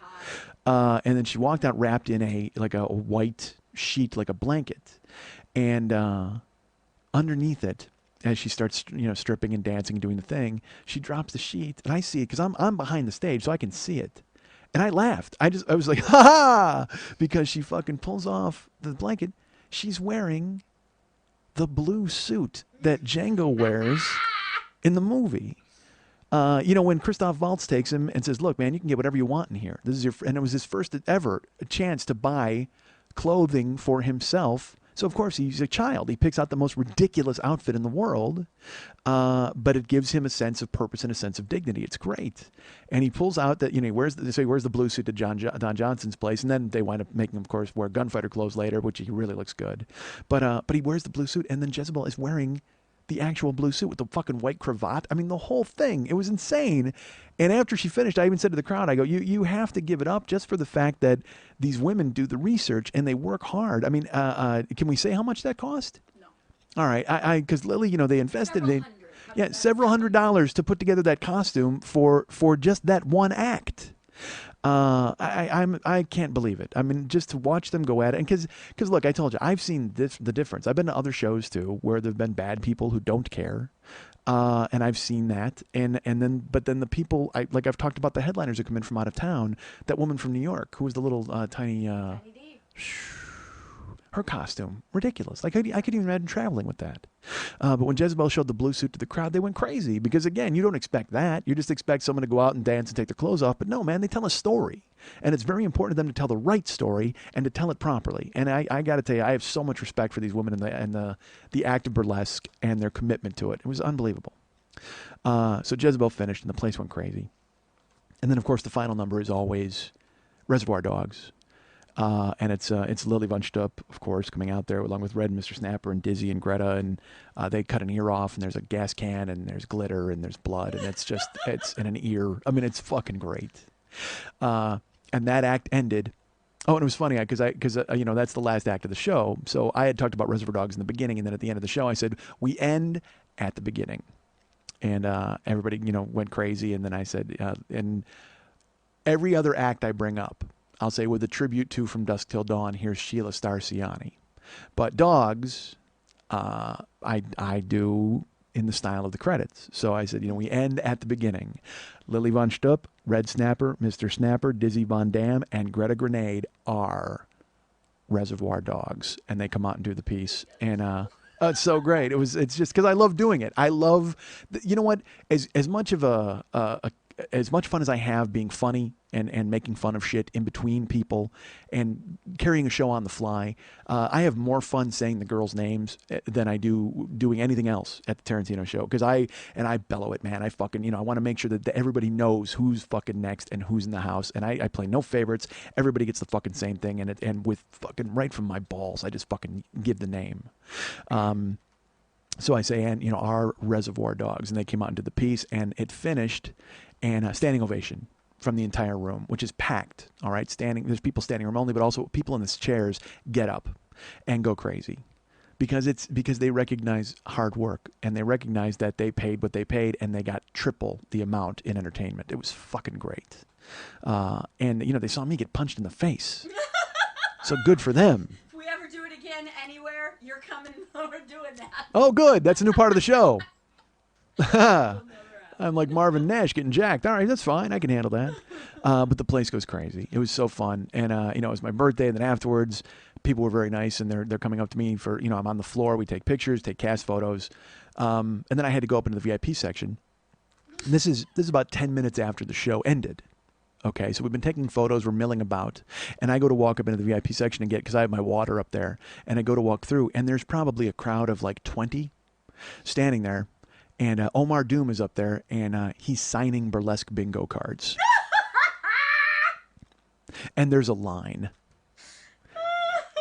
And then she walked out wrapped in a white sheet, like a blanket, and underneath it, as she starts, stripping and dancing and doing the thing, she drops the sheet, and I see it because I'm behind the stage, so I can see it. And I laughed. I was like, ha ha, because she fucking pulls off the blanket. She's wearing the blue suit that Django wears in the movie. When Christoph Waltz takes him and says, "Look, man, you can get whatever you want in here. This is your," and it was his first ever chance to buy clothing for himself. So of course he's a child. He picks out the most ridiculous outfit in the world, but it gives him a sense of purpose and a sense of dignity. It's great. And he pulls out that he wears the blue suit to Don Johnson's place, and then they wind up making him, of course, wear gunfighter clothes later, which he really looks good. But he wears the blue suit, and then Jezebel is wearing the actual blue suit with the fucking white cravat. I mean, the whole thing. It was insane. And after she finished, I even said to the crowd, I go, you have to give it up just for the fact that these women do the research and they work hard. I mean, can we say how much that cost? No. All right. Because Lily, they invested several $100s to put together that costume for just that one act. I can't believe it. I mean, just to watch them go at it, and because look, I told you, I've seen the difference. I've been to other shows too where there've been bad people who don't care, and I've seen that, and then the people I've talked about the headliners who come in from out of town. That woman from New York who was the little tiny. Her costume, ridiculous. Like, I could even imagine traveling with that. But when Jezebel showed the blue suit to the crowd, they went crazy. Because, again, you don't expect that. You just expect someone to go out and dance and take their clothes off. But no, man, they tell a story. And it's very important to them to tell the right story and to tell it properly. And I got to tell you, I have so much respect for these women and the act of burlesque and their commitment to it. It was unbelievable. So Jezebel finished, and the place went crazy. And then, of course, the final number is always Reservoir Dogs. And it's Lily Von Stupp, of course, coming out there along with Red, Mr. Snapper, and Dizzy and Greta, and they cut an ear off, and there's a gas can, and there's glitter, and there's blood, and it's in an ear. I mean, it's fucking great. And that act ended. Oh, and it was funny because that's the last act of the show. So I had talked about Reservoir Dogs in the beginning, and then at the end of the show, I said we end at the beginning, and everybody went crazy, and then I said and every other act I bring up, I'll say with a tribute to From Dusk Till Dawn, here's Sheila Starciani. But Dogs, I do in the style of the credits. So I said, we end at the beginning. Lily Von Stupp, Red Snapper, Mr. Snapper, Dizzy Von Dam, and Greta Grenade are Reservoir Dogs. And they come out and do the piece. And it's so great. It's just because I love doing it. I love, you know what, as much of as much fun as I have being funny and making fun of shit in between people and carrying a show on the fly, I have more fun saying the girls' names than I do doing anything else at the Tarantino show. Because I bellow it, man. I fucking, I want to make sure that everybody knows who's fucking next and who's in the house. And I play no favorites. Everybody gets the fucking same thing. And with fucking right from my balls, I just fucking give the name. So I say, and our Reservoir Dogs, and they came out and did the piece, and it finished, and standing ovation from the entire room, which is packed. All right, there's people standing room only, but also people in these chairs get up and go crazy because they recognize hard work, and they recognize that they paid what they paid, and they got triple the amount in entertainment. It was fucking great, and they saw me get punched in the face, so good for them. Anywhere, you're coming over doing that. Oh, good. That's a new part of the show. I'm like Marvin Nash getting jacked. All right, that's fine. I can handle that. But the place goes crazy. It was so fun. And, it was my birthday. And then afterwards, people were very nice. And they're coming up to me for, I'm on the floor. We take pictures, take cast photos. And then I had to go up into the VIP section. And this is about 10 minutes after the show ended. Okay, so we've been taking photos, we're milling about, and I go to walk up into the VIP section and because I have my water up there, and I go to walk through, and there's probably a crowd of like 20 standing there, and Omar Doom is up there, and he's signing burlesque bingo cards. And there's a line.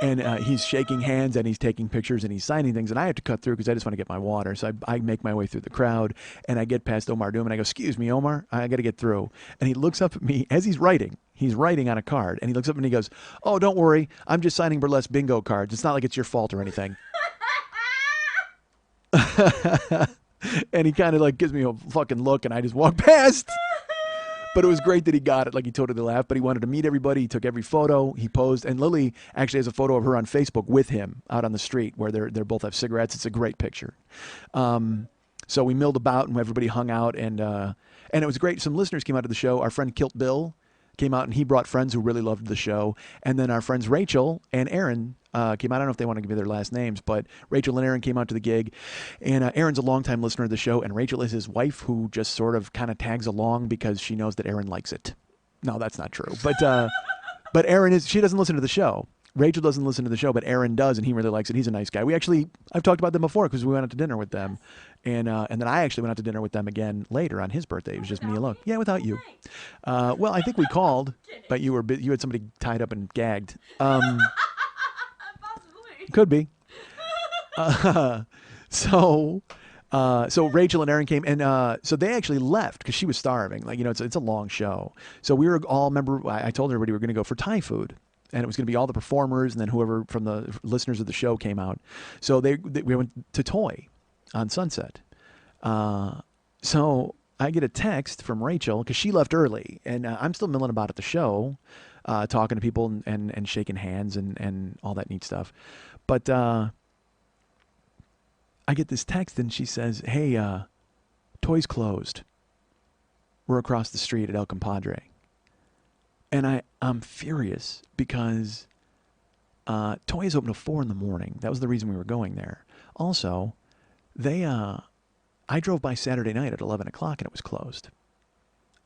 And he's shaking hands, and he's taking pictures, and he's signing things, and I have to cut through because I just want to get my water. So I make my way through the crowd, and I get past Omar Doom, and I go, "Excuse me, Omar, I got to get through." And he looks up at me as he's writing. He's writing on a card, and he looks up and he goes, "Oh, don't worry, I'm just signing burlesque bingo cards. It's not like it's your fault or anything." And he kind of like gives me a fucking look, and I just walk past. But it was great that he got it. Like, he totally laughed, but he wanted to meet everybody. He took every photo. He posed. And Lily actually has a photo of her on Facebook with him out on the street where they're both have cigarettes. It's a great picture. So we milled about and everybody hung out. And it was great. Some listeners came out to the show. Our friend Kilt Bill came out and he brought friends who really loved the show. And then our friends Rachel and Aaron came out. I don't know if they want to give me their last names, but Rachel and Aaron came out to the gig. And Aaron's a longtime listener of the show, and Rachel is his wife, who just sort of kind of tags along because she knows that Aaron likes it. No, that's not true. But Aaron she doesn't listen to the show. Rachel doesn't listen to the show, but Aaron does, and he really likes it. He's a nice guy. I've talked about them before because we went out to dinner with them. And then I actually went out to dinner with them again later on his birthday. It was just me alone. Yeah, without you. Well, I think we called, but you had somebody tied up and gagged. Possibly. Could be. So Rachel and Aaron came, and so they actually left because she was starving. Like, it's a long show. So we were all, I told everybody we were going to go for Thai food. And it was going to be all the performers and then whoever from the listeners of the show came out. So we went to Toy on Sunset. So I get a text from Rachel because she left early. And I'm still milling about at the show, talking to people and shaking hands and all that neat stuff. But I get this text and she says, hey, Toy's closed. We're across the street at El Compadre. And I'm furious because Toy is open till 4 a.m. That was the reason we were going there. Also, I drove by Saturday night at 11 o'clock and it was closed.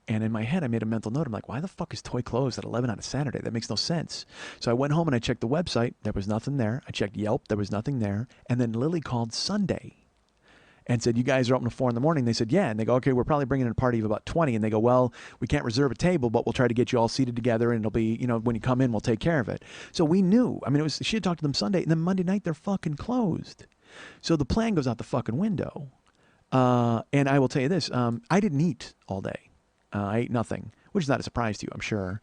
And in my head, I made a mental note. I'm like, why the fuck is Toy closed at 11 on a Saturday? That makes no sense. So I went home and I checked the website. There was nothing there. I checked Yelp. There was nothing there. And then Lily called Sunday and said, you guys are open till 4 a.m. They said, yeah. And they go, okay, we're probably bringing in a party of about 20. And they go, well, we can't reserve a table, but we'll try to get you all seated together. And it'll be, when you come in, we'll take care of it. So we knew. I mean, she had talked to them Sunday. And then Monday night, they're fucking closed. So the plan goes out the fucking window. And I will tell you this. I didn't eat all day. I ate nothing, which is not a surprise to you, I'm sure.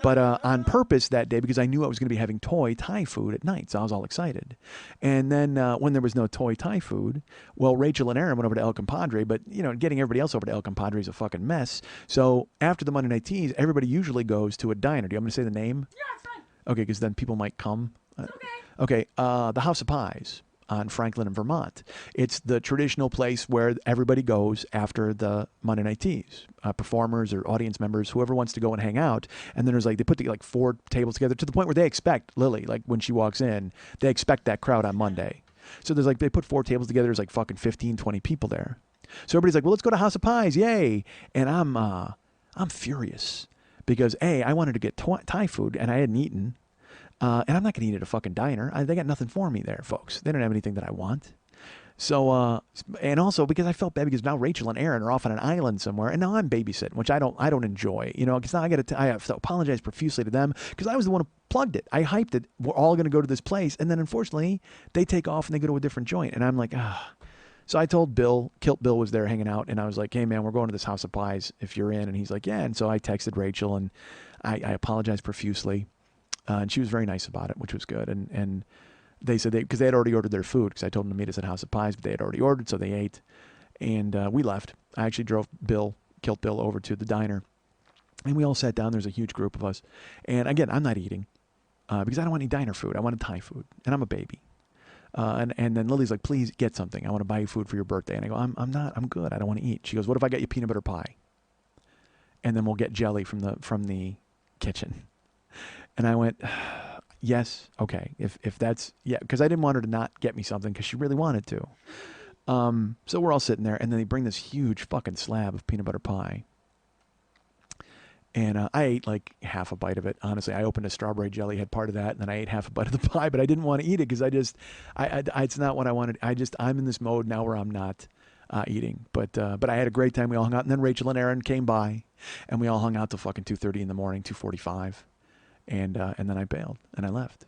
But on purpose that day, because I knew I was going to be having Thai food at night, so I was all excited. And then when there was no Thai food, well, Rachel and Aaron went over to El Compadre, but, getting everybody else over to El Compadre is a fucking mess. So after the Monday Night Teas, everybody usually goes to a diner. Do you want me to say the name? Yeah, it's fine. Okay, because then people might come. It's okay. Okay, the House of Pies on Franklin and Vermont. It's the traditional place where everybody goes after the Monday Night Teas, performers or audience members, whoever wants to go and hang out. And then there's they put 4 tables together to the point where they expect Lily, when she walks in, they expect that crowd on Monday. So there's they put 4 tables together. There's fucking 15, 20 people there. So everybody's like, well, let's go to House of Pies. Yay. And I'm furious because I wanted to get Thai food and I hadn't eaten. And I'm not going to eat at a fucking diner. They got nothing for me there, folks. They don't have anything that I want. So, and also because I felt bad because now Rachel and Aaron are off on an island somewhere, and now I'm babysitting, which I don't enjoy. Because now I have to apologize profusely to them because I was the one who plugged it. I hyped it. We're all going to go to this place, and then unfortunately they take off and they go to a different joint, and I'm like, ah. So I told Bill, Kilt Bill was there hanging out, and I was like, hey man, we're going to this House of Pies if you're in, and he's like, yeah. And so I texted Rachel, and I apologized profusely. And she was very nice about it, which was good. And they said because they had already ordered their food, because I told them to meet us at House of Pies, but they had already ordered, so they ate. And we left. I actually drove Kilt Bill over to the diner. And we all sat down. There's a huge group of us. And again, I'm not eating because I don't want any diner food. I wanted Thai food. And I'm a baby. And then Lily's like, please get something. I want to buy you food for your birthday. And I go, I'm good. I don't want to eat. She goes, what if I get you peanut butter pie? And then we'll get jelly from the kitchen. And I went, yes, okay. If that's, yeah, because I didn't want her to not get me something because she really wanted to. So we're all sitting there, and then they bring this huge fucking slab of peanut butter pie. And I ate half a bite of it. Honestly, I opened a strawberry jelly, had part of that, and then I ate half a bite of the pie, but I didn't want to eat it because it's not what I wanted. I'm in this mode now where I'm not eating. But I had a great time. We all hung out, and then Rachel and Aaron came by, and we all hung out till fucking 2:30 in the morning, 2:45. And then I bailed and I left.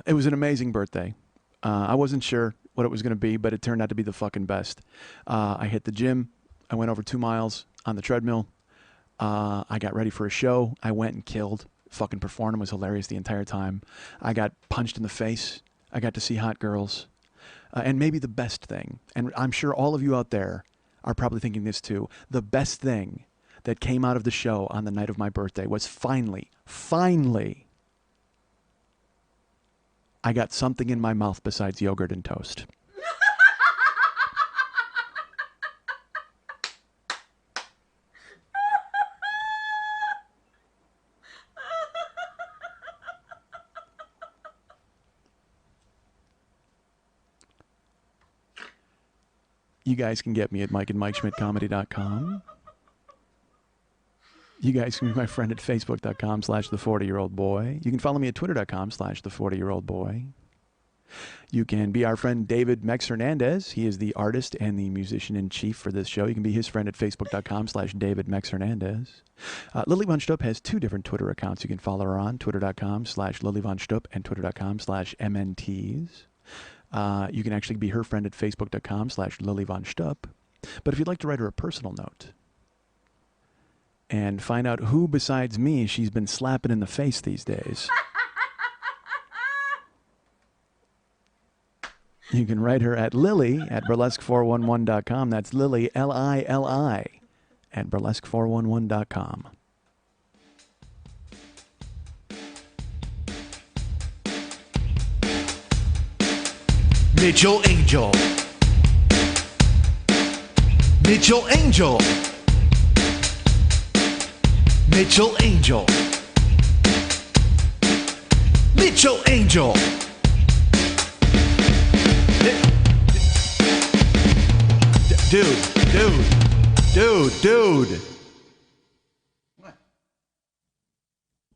It was an amazing birthday. I wasn't sure what it was going to be, but it turned out to be the fucking best. I hit the gym. I went over 2 miles on the treadmill. I got ready for a show. I went and killed. Fucking performed. It was hilarious the entire time. I got punched in the face. I got to see hot girls. and maybe the best thing, and I'm sure all of you out there are probably thinking this too, the best thing that came out of the show on the night of my birthday was finally, I got something in my mouth besides yogurt and toast. You guys can get me at mikeandmikeschmidtcomedy.com. You guys can be my friend at facebook.com/the40yearoldboy. You can follow me at twitter.com/the40yearoldboy. You can be our friend David Mex Hernandez. He is the artist and the musician in chief for this show. You can be his friend at facebook.com/David Mex Hernandez. Lily Von Stupp has 2 different Twitter accounts you can follow her on, twitter.com/Lily Von Stupp and twitter.com/MNTs. You can actually be her friend at facebook.com/Lily Von Stupp. But if you'd like to write her a personal note and find out who besides me she's been slapping in the face these days, you can write her at Lily at burlesque411.com. That's Lily, Lili, at burlesque411.com. Mitchell Angel. Mitchell Angel. Mitchell Angel. Mitchell Angel. Dude. What?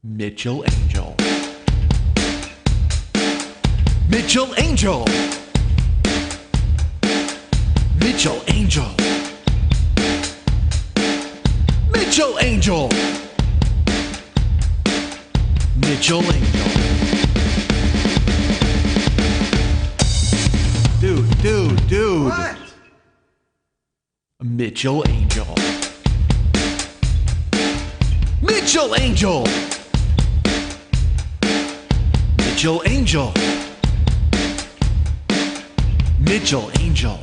Mitchell Angel. Mitchell Angel. Mitchell Angel. Mitchell Angel. Mitchell Angel. Dude. What? Mitchell Angel. Mitchell Angel. Mitchell Angel. Mitchell Angel.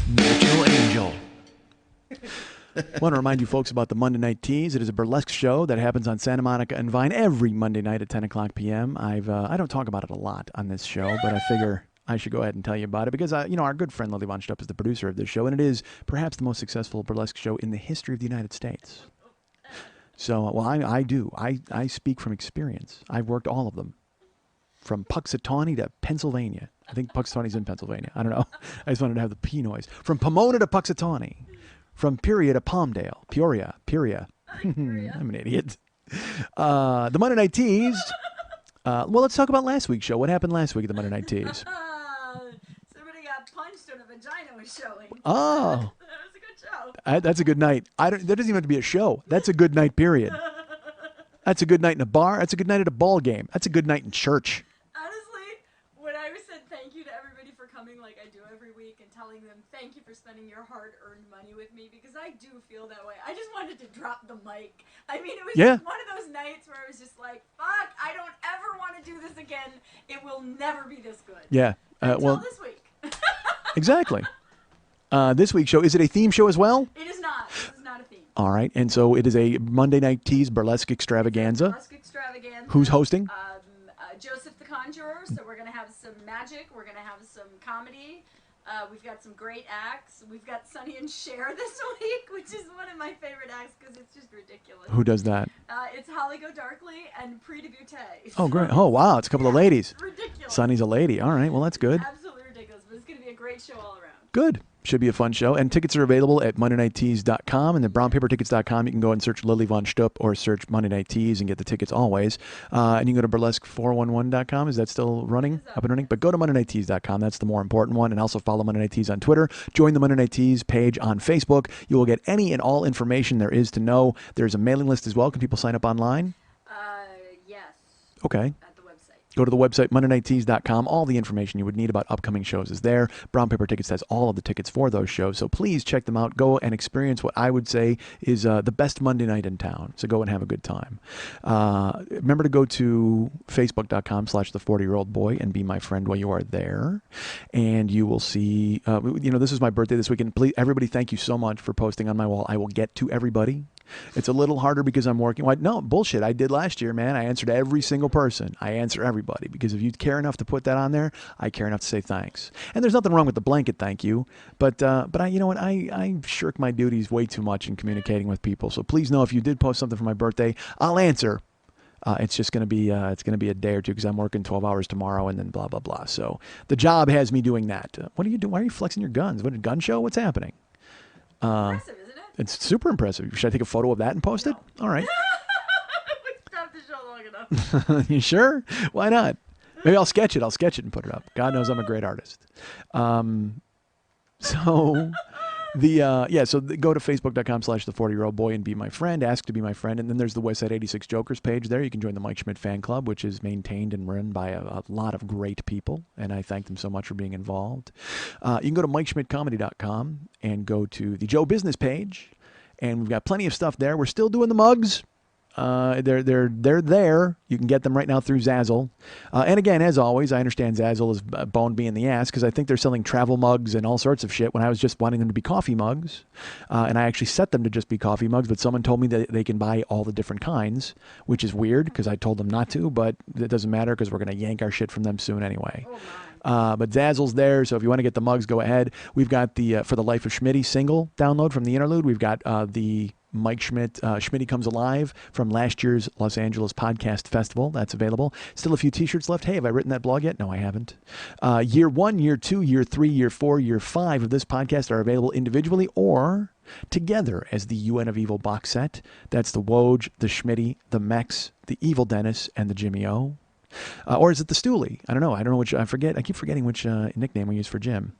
Mitchell Angel. I want to remind you folks about the Monday Night Tease. It is a burlesque show that happens on Santa Monica and Vine every Monday night at 10 o'clock p.m. I don't talk about it a lot on this show, but I figure I should go ahead and tell you about it because, our good friend Lily Von Stupp is the producer of this show, and it is perhaps the most successful burlesque show in the history of the United States. So, well, I do. I speak from experience. I've worked all of them, from Puxatawney to Pennsylvania. I think Puxatawney's in Pennsylvania. I don't know. I just wanted to have the P noise. From Pomona to Puxatawney. From Peoria to Palmdale. Peoria. I'm an idiot. The Monday Night Tease. Well, let's talk about last week's show. What happened last week at the Monday Night Tease? Somebody got punched and a vagina was showing. Oh. That was a good show. That's a good night. That doesn't even have to be a show. That's a good night, period. That's a good night in a bar. That's a good night at a ball game. That's a good night in church. Honestly, when I said thank you to everybody for coming like I do every week and telling them thank you for spending your hard-earned money with me, because I do feel that way. I just wanted to drop the mic. I mean, it was just one of those nights where I was just like, fuck, I don't ever want to do this again. It will never be this good. Yeah. Until this week. Exactly. This week's show, is it a theme show as well? It is not. This is not a theme. All right. And so it is a Monday Night Tease burlesque extravaganza. Burlesque extravaganza. Who's hosting? Joseph the Conjurer. So we're going to have some magic. We're going to have some comedy. We've got some great acts. We've got Sonny and Cher this week, which is one of my favorite acts because it's just ridiculous. Who does that? It's Holly Godarkly and Pree Debutee. Oh, great. Oh, wow. It's a couple of ladies. Ridiculous. Sonny's a lady. All right. Well, that's good. Absolutely ridiculous. But it's going to be a great show all around. Good. Should be a fun show. And tickets are available at MondayNightTees.com and then brownpapertickets.com. You can go and search Lily Von Stupp or search Monday Night Tees and get the tickets always. And you can go to burlesque411.com. Is that still running? Up and running? But go to MondayNightTees.com. That's the more important one. And also follow Monday Night Tees on Twitter. Join the Monday Night Tees page on Facebook. You will get any and all information there is to know. There's a mailing list as well. Can people sign up online? Yes. Okay. At the website. Go to the website, MondayNightTees.com. All the information you would need about upcoming shows is there. Brown Paper Tickets has all of the tickets for those shows, so please check them out. Go and experience what I would say is the best Monday night in town, so go and have a good time. Remember to go to Facebook.com/The40-Year-Old-Boy and be my friend while you are there, and you will see, this is my birthday this weekend. Please, everybody, thank you so much for posting on my wall. I will get to everybody. It's a little harder because I'm working. No, bullshit. I did last year, man. I answered every single person. I answer everybody because if you care enough to put that on there, I care enough to say thanks. And there's nothing wrong with the blanket thank you, but I, you know what? I shirk my duties way too much in communicating with people. So please know if you did post something for my birthday, I'll answer. It's just going to be a day or two because I'm working 12 hours tomorrow and then blah blah blah. So the job has me doing that. What are you doing? Why are you flexing your guns? What, a gun show? What's happening? Impressive, isn't it? It's super impressive. Should I take a photo of that and post it? All right. We stopped the show long enough. You sure? Why not? Maybe I'll sketch it. I'll sketch it and put it up. God knows I'm a great artist. So go to Facebook.com/The40-Year-Old-Boy and be my friend. Ask to be my friend. And then there's the Westside 86 Jokers page there. You can join the Mike Schmidt fan club, which is maintained and run by a lot of great people. And I thank them so much for being involved. You can go to MikeSchmidtComedy.com and go to the Joe Business page. And we've got plenty of stuff there. We're still doing the mugs. They're there. You can get them right now through Zazzle. And again, as always, I understand Zazzle is boned me in the ass because I think they're selling travel mugs and all sorts of shit when I was just wanting them to be coffee mugs. And I actually set them to just be coffee mugs, but someone told me that they can buy all the different kinds, which is weird because I told them not to, but it doesn't matter because we're going to yank our shit from them soon anyway. Oh my. But Zazzle's there, so if you want to get the mugs, go ahead. We've got the For the Life of Schmitty single download from the interlude. We've got the Mike Schmidt, Schmitty Comes Alive from last year's Los Angeles Podcast Festival. That's available. Still a few t-shirts left. Hey, have I written that blog yet? No, I haven't. Year 1, Year 2, Year 3, Year 4, Year 5 of this podcast are available individually or together as the UN of Evil box set. That's the Woj, the Schmitty, the Mex, the Evil Dennis, and the Jimmy O. Or is it the Stoolie? I don't know which. I forget. I keep forgetting which nickname we use for Jim.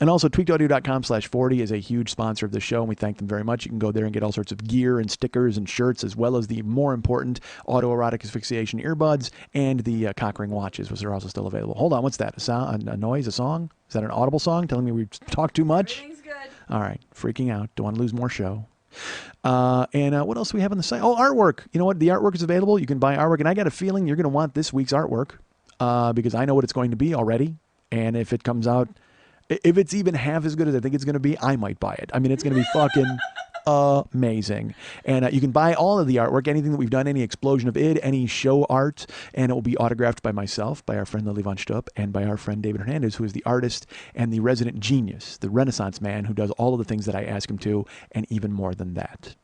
And also, tweakedaudio.com/40 is a huge sponsor of the show, and we thank them very much. You can go there and get all sorts of gear and stickers and shirts, as well as the more important autoerotic asphyxiation earbuds and the cock ring watches, which are also still available. Hold on, what's that? A sound, a noise, a song? Is that an audible song telling me we talk too much? Everything's good. All right, freaking out. Don't want to lose more show. And what else do we have on the site? Oh, artwork. You know what? The artwork is available. You can buy artwork. And I got a feeling you're going to want this week's artwork because I know what it's going to be already. And if it comes out, if it's even half as good as I think it's going to be, I might buy it. I mean, it's going to be fucking amazing. And you can buy all of the artwork, anything that we've done, any explosion of id, any show art, and it will be autographed by myself, by our friend Lily Von Stupp, and by our friend David Hernandez, who is the artist and the resident genius, the Renaissance man who does all of the things that I ask him to, and even more than that.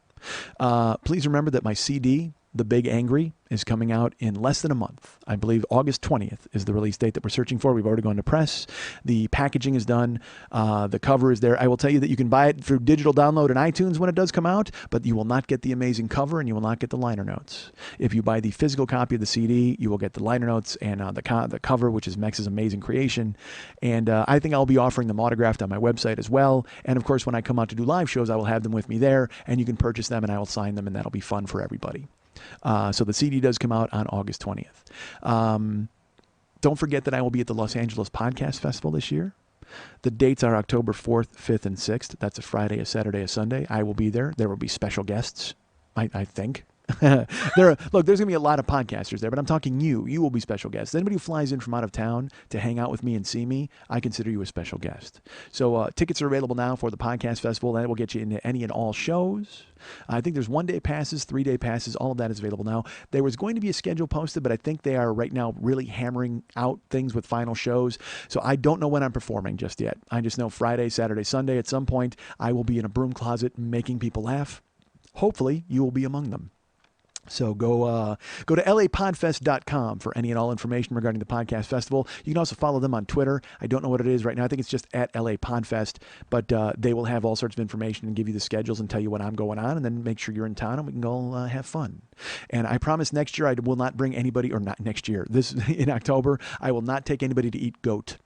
Please remember that my CD, The Big Angry, is coming out in less than a month. I believe August 20th is the release date that we're searching for. We've already gone to press. The packaging is done. The cover is there. I will tell you that you can buy it through digital download in iTunes when it does come out, but you will not get the amazing cover and you will not get the liner notes. If you buy the physical copy of the CD, you will get the liner notes and the cover, which is Mex's amazing creation. And I think I'll be offering them autographed on my website as well. And of course, when I come out to do live shows, I will have them with me there, and you can purchase them and I will sign them, and that'll be fun for everybody. So the CD does come out on August 20th. Don't forget that I will be at the Los Angeles Podcast Festival this year. The dates are October 4th, 5th, and 6th. That's a Friday, a Saturday, a Sunday. I will be there. There will be special guests, I think. Look, there's going to be a lot of podcasters there, but I'm talking you. You will be special guests. Anybody who flies in from out of town to hang out with me and see me, I consider you a special guest. So tickets are available now for the podcast festival. That will get you into any and all shows. I think there's 1-day passes, 3-day passes. All of that is available now. There was going to be a schedule posted, but I think they are right now really hammering out things with final shows. So I don't know when I'm performing just yet. I just know Friday, Saturday, Sunday. At some point, I will be in a broom closet making people laugh. Hopefully, you will be among them. So go to lapodfest.com for any and all information regarding the podcast festival. You can also follow them on Twitter. I don't know what it is right now. I think it's just at lapodfest, but they will have all sorts of information and give you the schedules and tell you when I'm going on, and then make sure you're in town and we can go have fun. And I promise next year I will not bring anybody, or not next year, this in October, I will not take anybody to eat goat.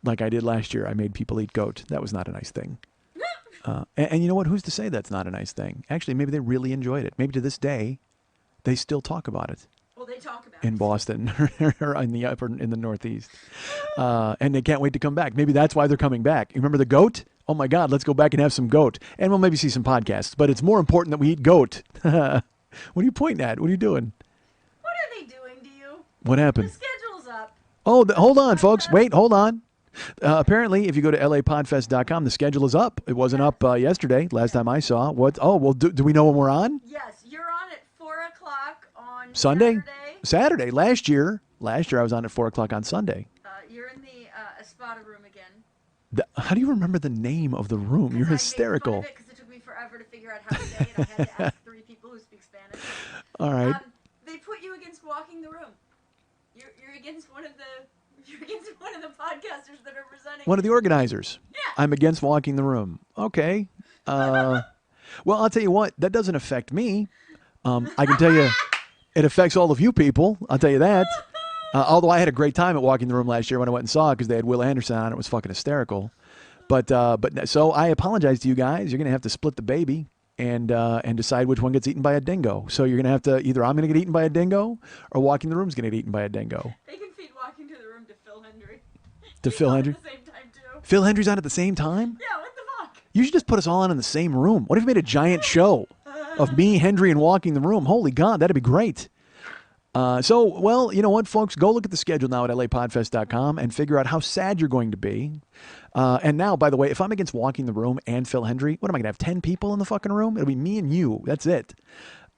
Like I did last year. I made people eat goat. That was not a nice thing. And you know what? Who's to say that's not a nice thing? Actually, maybe they really enjoyed it. Maybe to this day, they still talk about it. Well, they talk about in it. Boston or in the Northeast. And they can't wait to come back. Maybe that's why they're coming back. You remember the goat? Oh my God, let's go back and have some goat. And we'll maybe see some podcasts. But it's more important that we eat goat. What are you pointing at? What are you doing? What are they doing to you? What The happened? schedule's up. Oh, hold on, folks. Wait, hold on. Apparently, if you go to lapodfest.com, the schedule is up. It wasn't up yesterday, last time I saw. What? Oh, well, do we know when we're on? Yes, you're on at 4 o'clock on Sunday? Saturday. Saturday. Last year I was on at 4 o'clock on Sunday. You're in the Espada room again. How do you remember the name of the room? You're hysterical. Because it took me forever to figure out how to say it. I had to ask 3 people who speak Spanish. All right. They put you against walking the room. You're against one of the podcasters that are presenting. One of the organizers. Yeah. I'm against walking the room. Okay. Well, I'll tell you what. That doesn't affect me. I can tell you, it affects all of you people. I'll tell you that. Although I had a great time at Walking the Room last year when I went and saw it because they had Will Anderson on. It was fucking hysterical. But so I apologize to you guys. You're going to have to split the baby and decide which one gets eaten by a dingo. So you're going to have to either I'm going to get eaten by a dingo or Walking the Room's going to get eaten by a dingo. They can feed Walking to the Room to Phil Hendry. To He's Phil on Hendry? At the same time too. Phil Hendry's on at the same time? Yeah, what the fuck? You should just put us all on in the same room. What if you made a giant show of me, Hendry, and Walking the Room? Holy God, that'd be great. Well, you know what, folks? Go look at the schedule now at lapodfest.com and figure out how sad you're going to be. And now, by the way, if I'm against Walking the Room and Phil Hendry, what am I going to have, 10 people in the fucking room? It'll be me and you. That's it.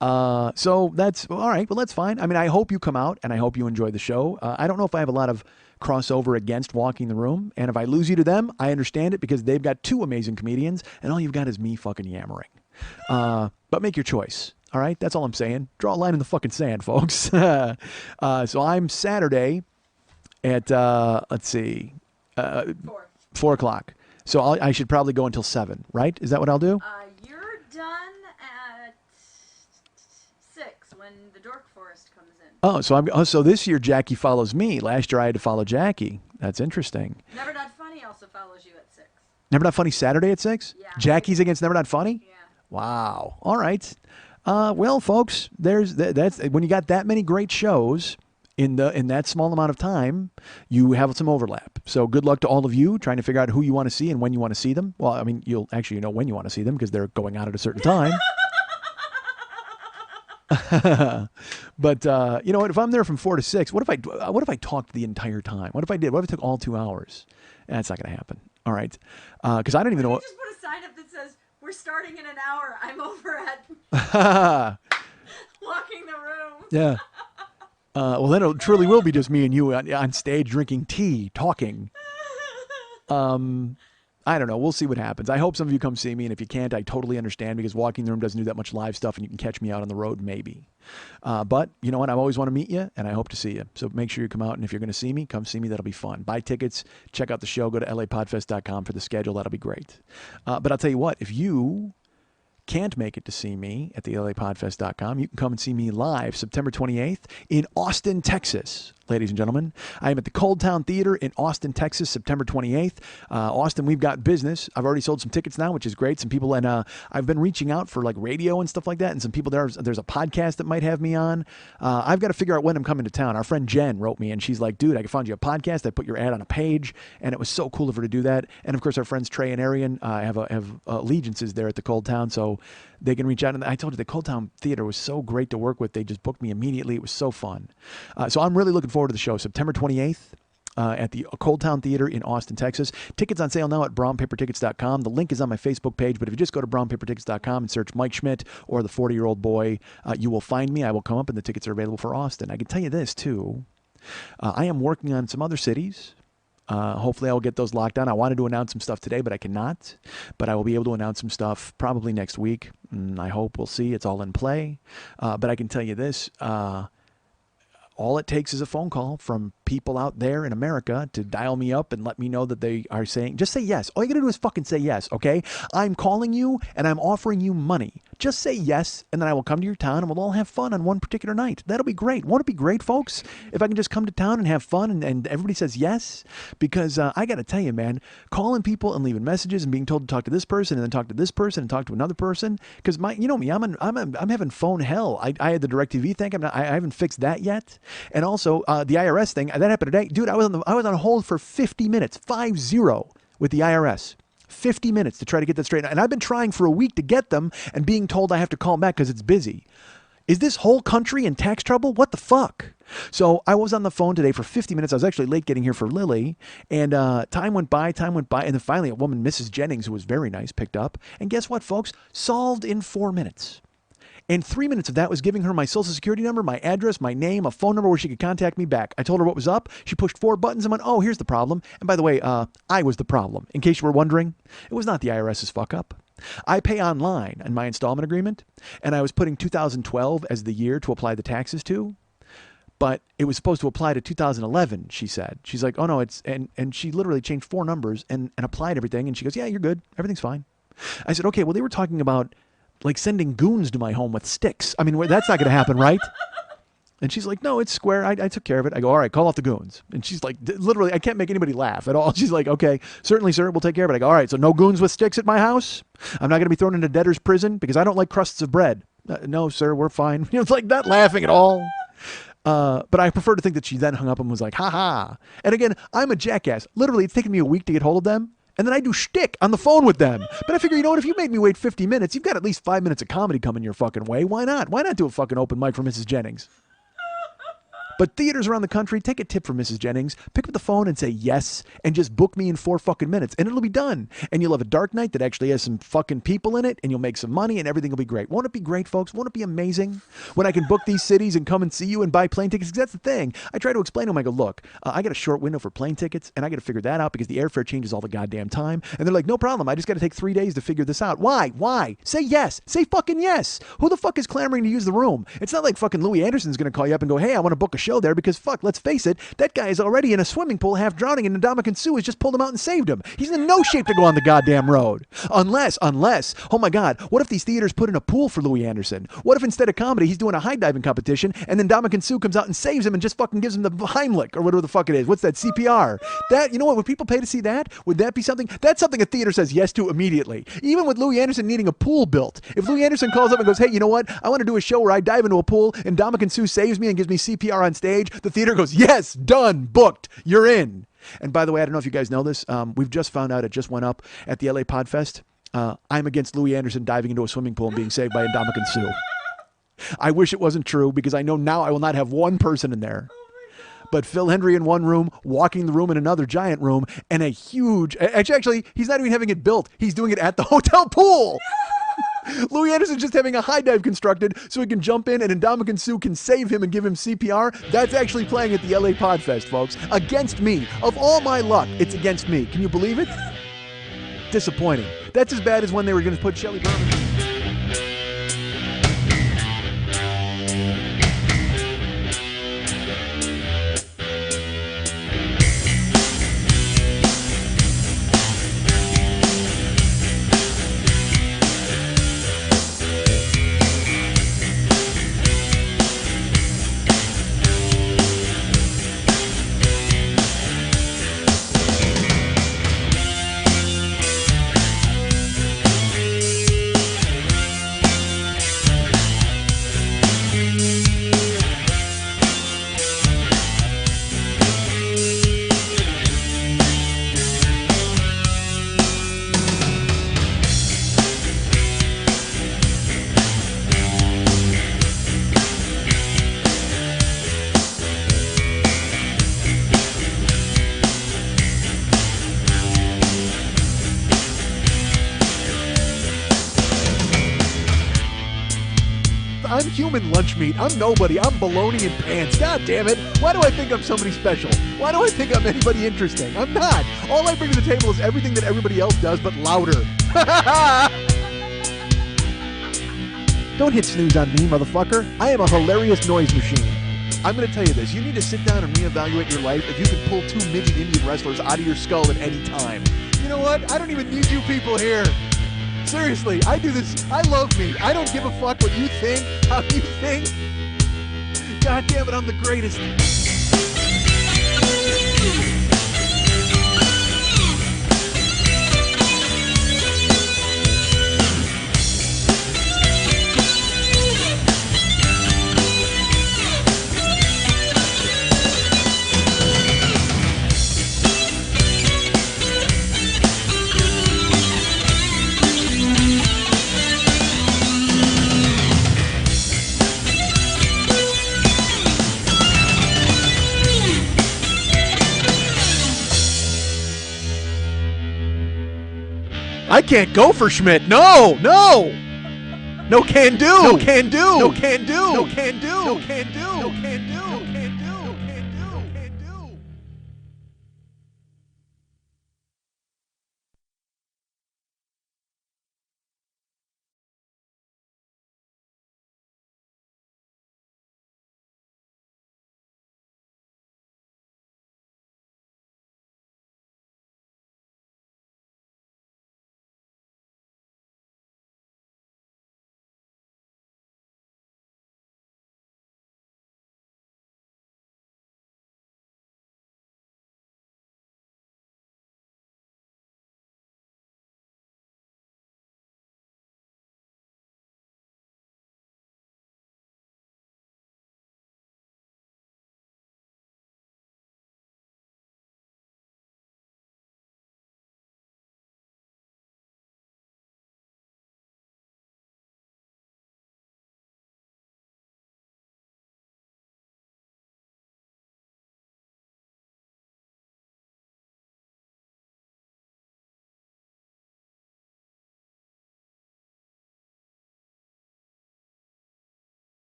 So that's, all right, well, that's fine. I mean, I hope you come out, and I hope you enjoy the show. I don't know if I have a lot of crossover against Walking the Room, and if I lose you to them, I understand it because they've got 2 amazing comedians, and all you've got is me fucking yammering. But make your choice. All right, that's all I'm saying. Draw a line in the fucking sand, folks. So I'm Saturday at let's see, 4 o'clock. So I should probably go until 7, right? Is that what I'll do? You're done at 6 when the Dork Forest comes in. So this year Jackie follows me. Last year I had to follow Jackie. That's interesting. Never Not Funny also follows you at 6. Never Not Funny Saturday at 6? Yeah. Jackie's against Never Not Funny? Yeah. Wow. All right. Well, folks, that's when you got that many great shows in that small amount of time, you have some overlap. So good luck to all of you trying to figure out who you want to see and when you want to see them. Well, I mean, you'll actually know when you want to see them because they're going out at a certain time. But you know what? If I'm there from 4 to 6, what if I talked the entire time? What if I took all 2 hours? That's not going to happen. All right, because I don't even know. Just put a sign up that says we're starting in an hour. I'm over at Walking the Room. Yeah. Well, then it truly will be just me and you on stage drinking tea, talking. I don't know. We'll see what happens. I hope some of you come see me, and if you can't, I totally understand because Walking the Room doesn't do that much live stuff, and you can catch me out on the road maybe. But you know what? I always want to meet you, and I hope to see you. So make sure you come out, and if you're going to see me, come see me. That'll be fun. Buy tickets. Check out the show. Go to lapodfest.com for the schedule. That'll be great. But I'll tell you what. If you can't make it to see me at the lapodfest.com, you can come and see me live September 28th in Austin, Texas. Ladies and gentlemen, I am at the Cold Town Theater in Austin, Texas, September 28th. Austin, we've got business. I've already sold some tickets now, which is great. Some people, and I've been reaching out for like radio and stuff like that, and some people there's a podcast that might have me on. I've got to figure out when I'm coming to town. Our friend Jen wrote me, and she's like, dude, I found you a podcast. I put your ad on a page, and it was so cool of her to do that. And of course, our friends Trey and Arian have allegiances there at the Cold Town, so they can reach out. And I told you, the Cold Town Theater was so great to work with. They just booked me immediately. It was so fun. So I'm really looking forward to the show. September 28th at the Cold Town Theater in Austin, Texas. Tickets on sale now at brownpapertickets.com. The link is on my Facebook page, but if you just go to brownpapertickets.com and search Mike Schmidt or the 40-year-old boy, you will find me. I will come up, and the tickets are available for Austin. I can tell you this, too. I am working on some other cities. Hopefully I'll get those locked down. I wanted to announce some stuff today, but I cannot. But I will be able to announce some stuff probably next week. I hope. We'll see. It's all in play. But I can tell you this. All it takes is a phone call from people out there in America to dial me up and let me know that they are saying, just say yes. All you got to do is fucking say yes, okay? I'm calling you and I'm offering you money Just say yes, and then I will come to your town, and we'll all have fun on one particular night. That'll be great. Won't it be great, folks? If I can just come to town and have fun, and everybody says yes? Because I got to tell you, man, calling people and leaving messages and being told to talk to this person and then talk to this person and talk to another person. Because you know me, I'm having phone hell. I had the DirecTV thing. I haven't fixed that yet. And also the IRS thing that happened today, dude. I was on hold for 50 minutes, 50 with the IRS. 50 minutes to try to get that straight. And I've been trying for a week to get them and being told I have to call back because it's busy. Is this whole country in tax trouble? What the fuck? So I was on the phone today for 50 minutes. I was actually late getting here for Lily. And time went by. And then finally a woman, Mrs. Jennings, who was very nice, picked up. And guess what, folks? Solved in 4 minutes. And 3 minutes of that was giving her my social security number, my address, my name, a phone number where she could contact me back. I told her what was up. She pushed 4 buttons and went, oh, here's the problem. And by the way, I was the problem. In case you were wondering, it was not the IRS's fuck up. I pay online in my installment agreement, and I was putting 2012 as the year to apply the taxes to. But it was supposed to apply to 2011, she said. She's like, oh, no, and she literally changed 4 numbers and applied everything. And she goes, yeah, you're good. Everything's fine. I said, okay, well, they were talking about like sending goons to my home with sticks. I mean, that's not going to happen, right? And she's like, no, it's square. I took care of it. I go, all right, call off the goons. And she's like, literally, I can't make anybody laugh at all. She's like, okay, certainly, sir, we'll take care of it. I go, all right, so no goons with sticks at my house? I'm not going to be thrown into debtor's prison because I don't like crusts of bread. No, sir, we're fine. It's like not laughing at all. But I prefer to think that she then hung up and was like, ha ha. And again, I'm a jackass. Literally, it's taken me a week to get hold of them. And then I do shtick on the phone with them. But I figure, you know what? If you made me wait 50 minutes, you've got at least 5 minutes of comedy coming your fucking way. Why not? Why not do a fucking open mic for Mrs. Jennings? But theaters around the country, take a tip from Mrs. Jennings. Pick up the phone and say yes, and just book me in 4 fucking minutes, and it'll be done. And you'll have a dark night that actually has some fucking people in it, and you'll make some money, and everything will be great. Won't it be great, folks? Won't it be amazing when I can book these cities and come and see you and buy plane tickets? Because that's the thing. I try to explain to them. I go, look, I got a short window for plane tickets, and I got to figure that out because the airfare changes all the goddamn time. And they're like, no problem. I just got to take 3 days to figure this out. Why? Say yes. Say fucking yes. Who the fuck is clamoring to use the room? It's not like fucking Louis Anderson's going to call you up and go, hey, I want to book a show there because fuck, let's face it, that guy is already in a swimming pool half drowning and Ndamukong Suh has just pulled him out and saved him. He's in no shape to go on the goddamn road. Unless, oh my God, what if these theaters put in a pool for Louis Anderson? What if instead of comedy, he's doing a high diving competition and then Ndamukong Suh comes out and saves him and just fucking gives him the Heimlich or whatever the fuck it is. What's that, CPR? That, you know what, would people pay to see that? Would that be something? That's something a theater says yes to immediately. Even with Louis Anderson needing a pool built. If Louis Anderson calls up and goes, hey, you know what, I want to do a show where I dive into a pool and Ndamukong Suh saves me and gives me CPR on stage, the theater goes, yes, done, booked, you're in. And by the way, I don't know if you guys know this, we've just found out, it just went up at the LA Podfest. I'm against Louis Anderson diving into a swimming pool and being saved by Ndamukong Suh. I wish it wasn't true because I know now I will not have one person in there. But Phil Hendry in one room, walking the room in another giant room, and a huge, actually, he's not even having it built. He's doing it at the hotel pool. Louis Anderson's just having a high dive constructed so he can jump in and Ndamukong Suh can save him and give him CPR. That's actually playing at the LA Podfest, folks. Against me. Of all my luck, it's against me. Can you believe it? Disappointing. That's as bad as when they were going to put Shelley Berman. I'm human lunch meat. I'm nobody. I'm baloney in pants. God damn it. Why do I think I'm somebody special? Why do I think I'm anybody interesting? I'm not. All I bring to the table is everything that everybody else does, but louder. Don't hit snooze on me, motherfucker. I am a hilarious noise machine. I'm going to tell you this. You need to sit down and reevaluate your life if you can pull 2 midget Indian wrestlers out of your skull at any time. You know what? I don't even need you people here. Seriously, I do this. I love me. I don't give a fuck what you think, how you think. God damn it, I'm the greatest. I can't go for Schmidt. No. No can do. No can do. No can do. No can do. No can do. No can do.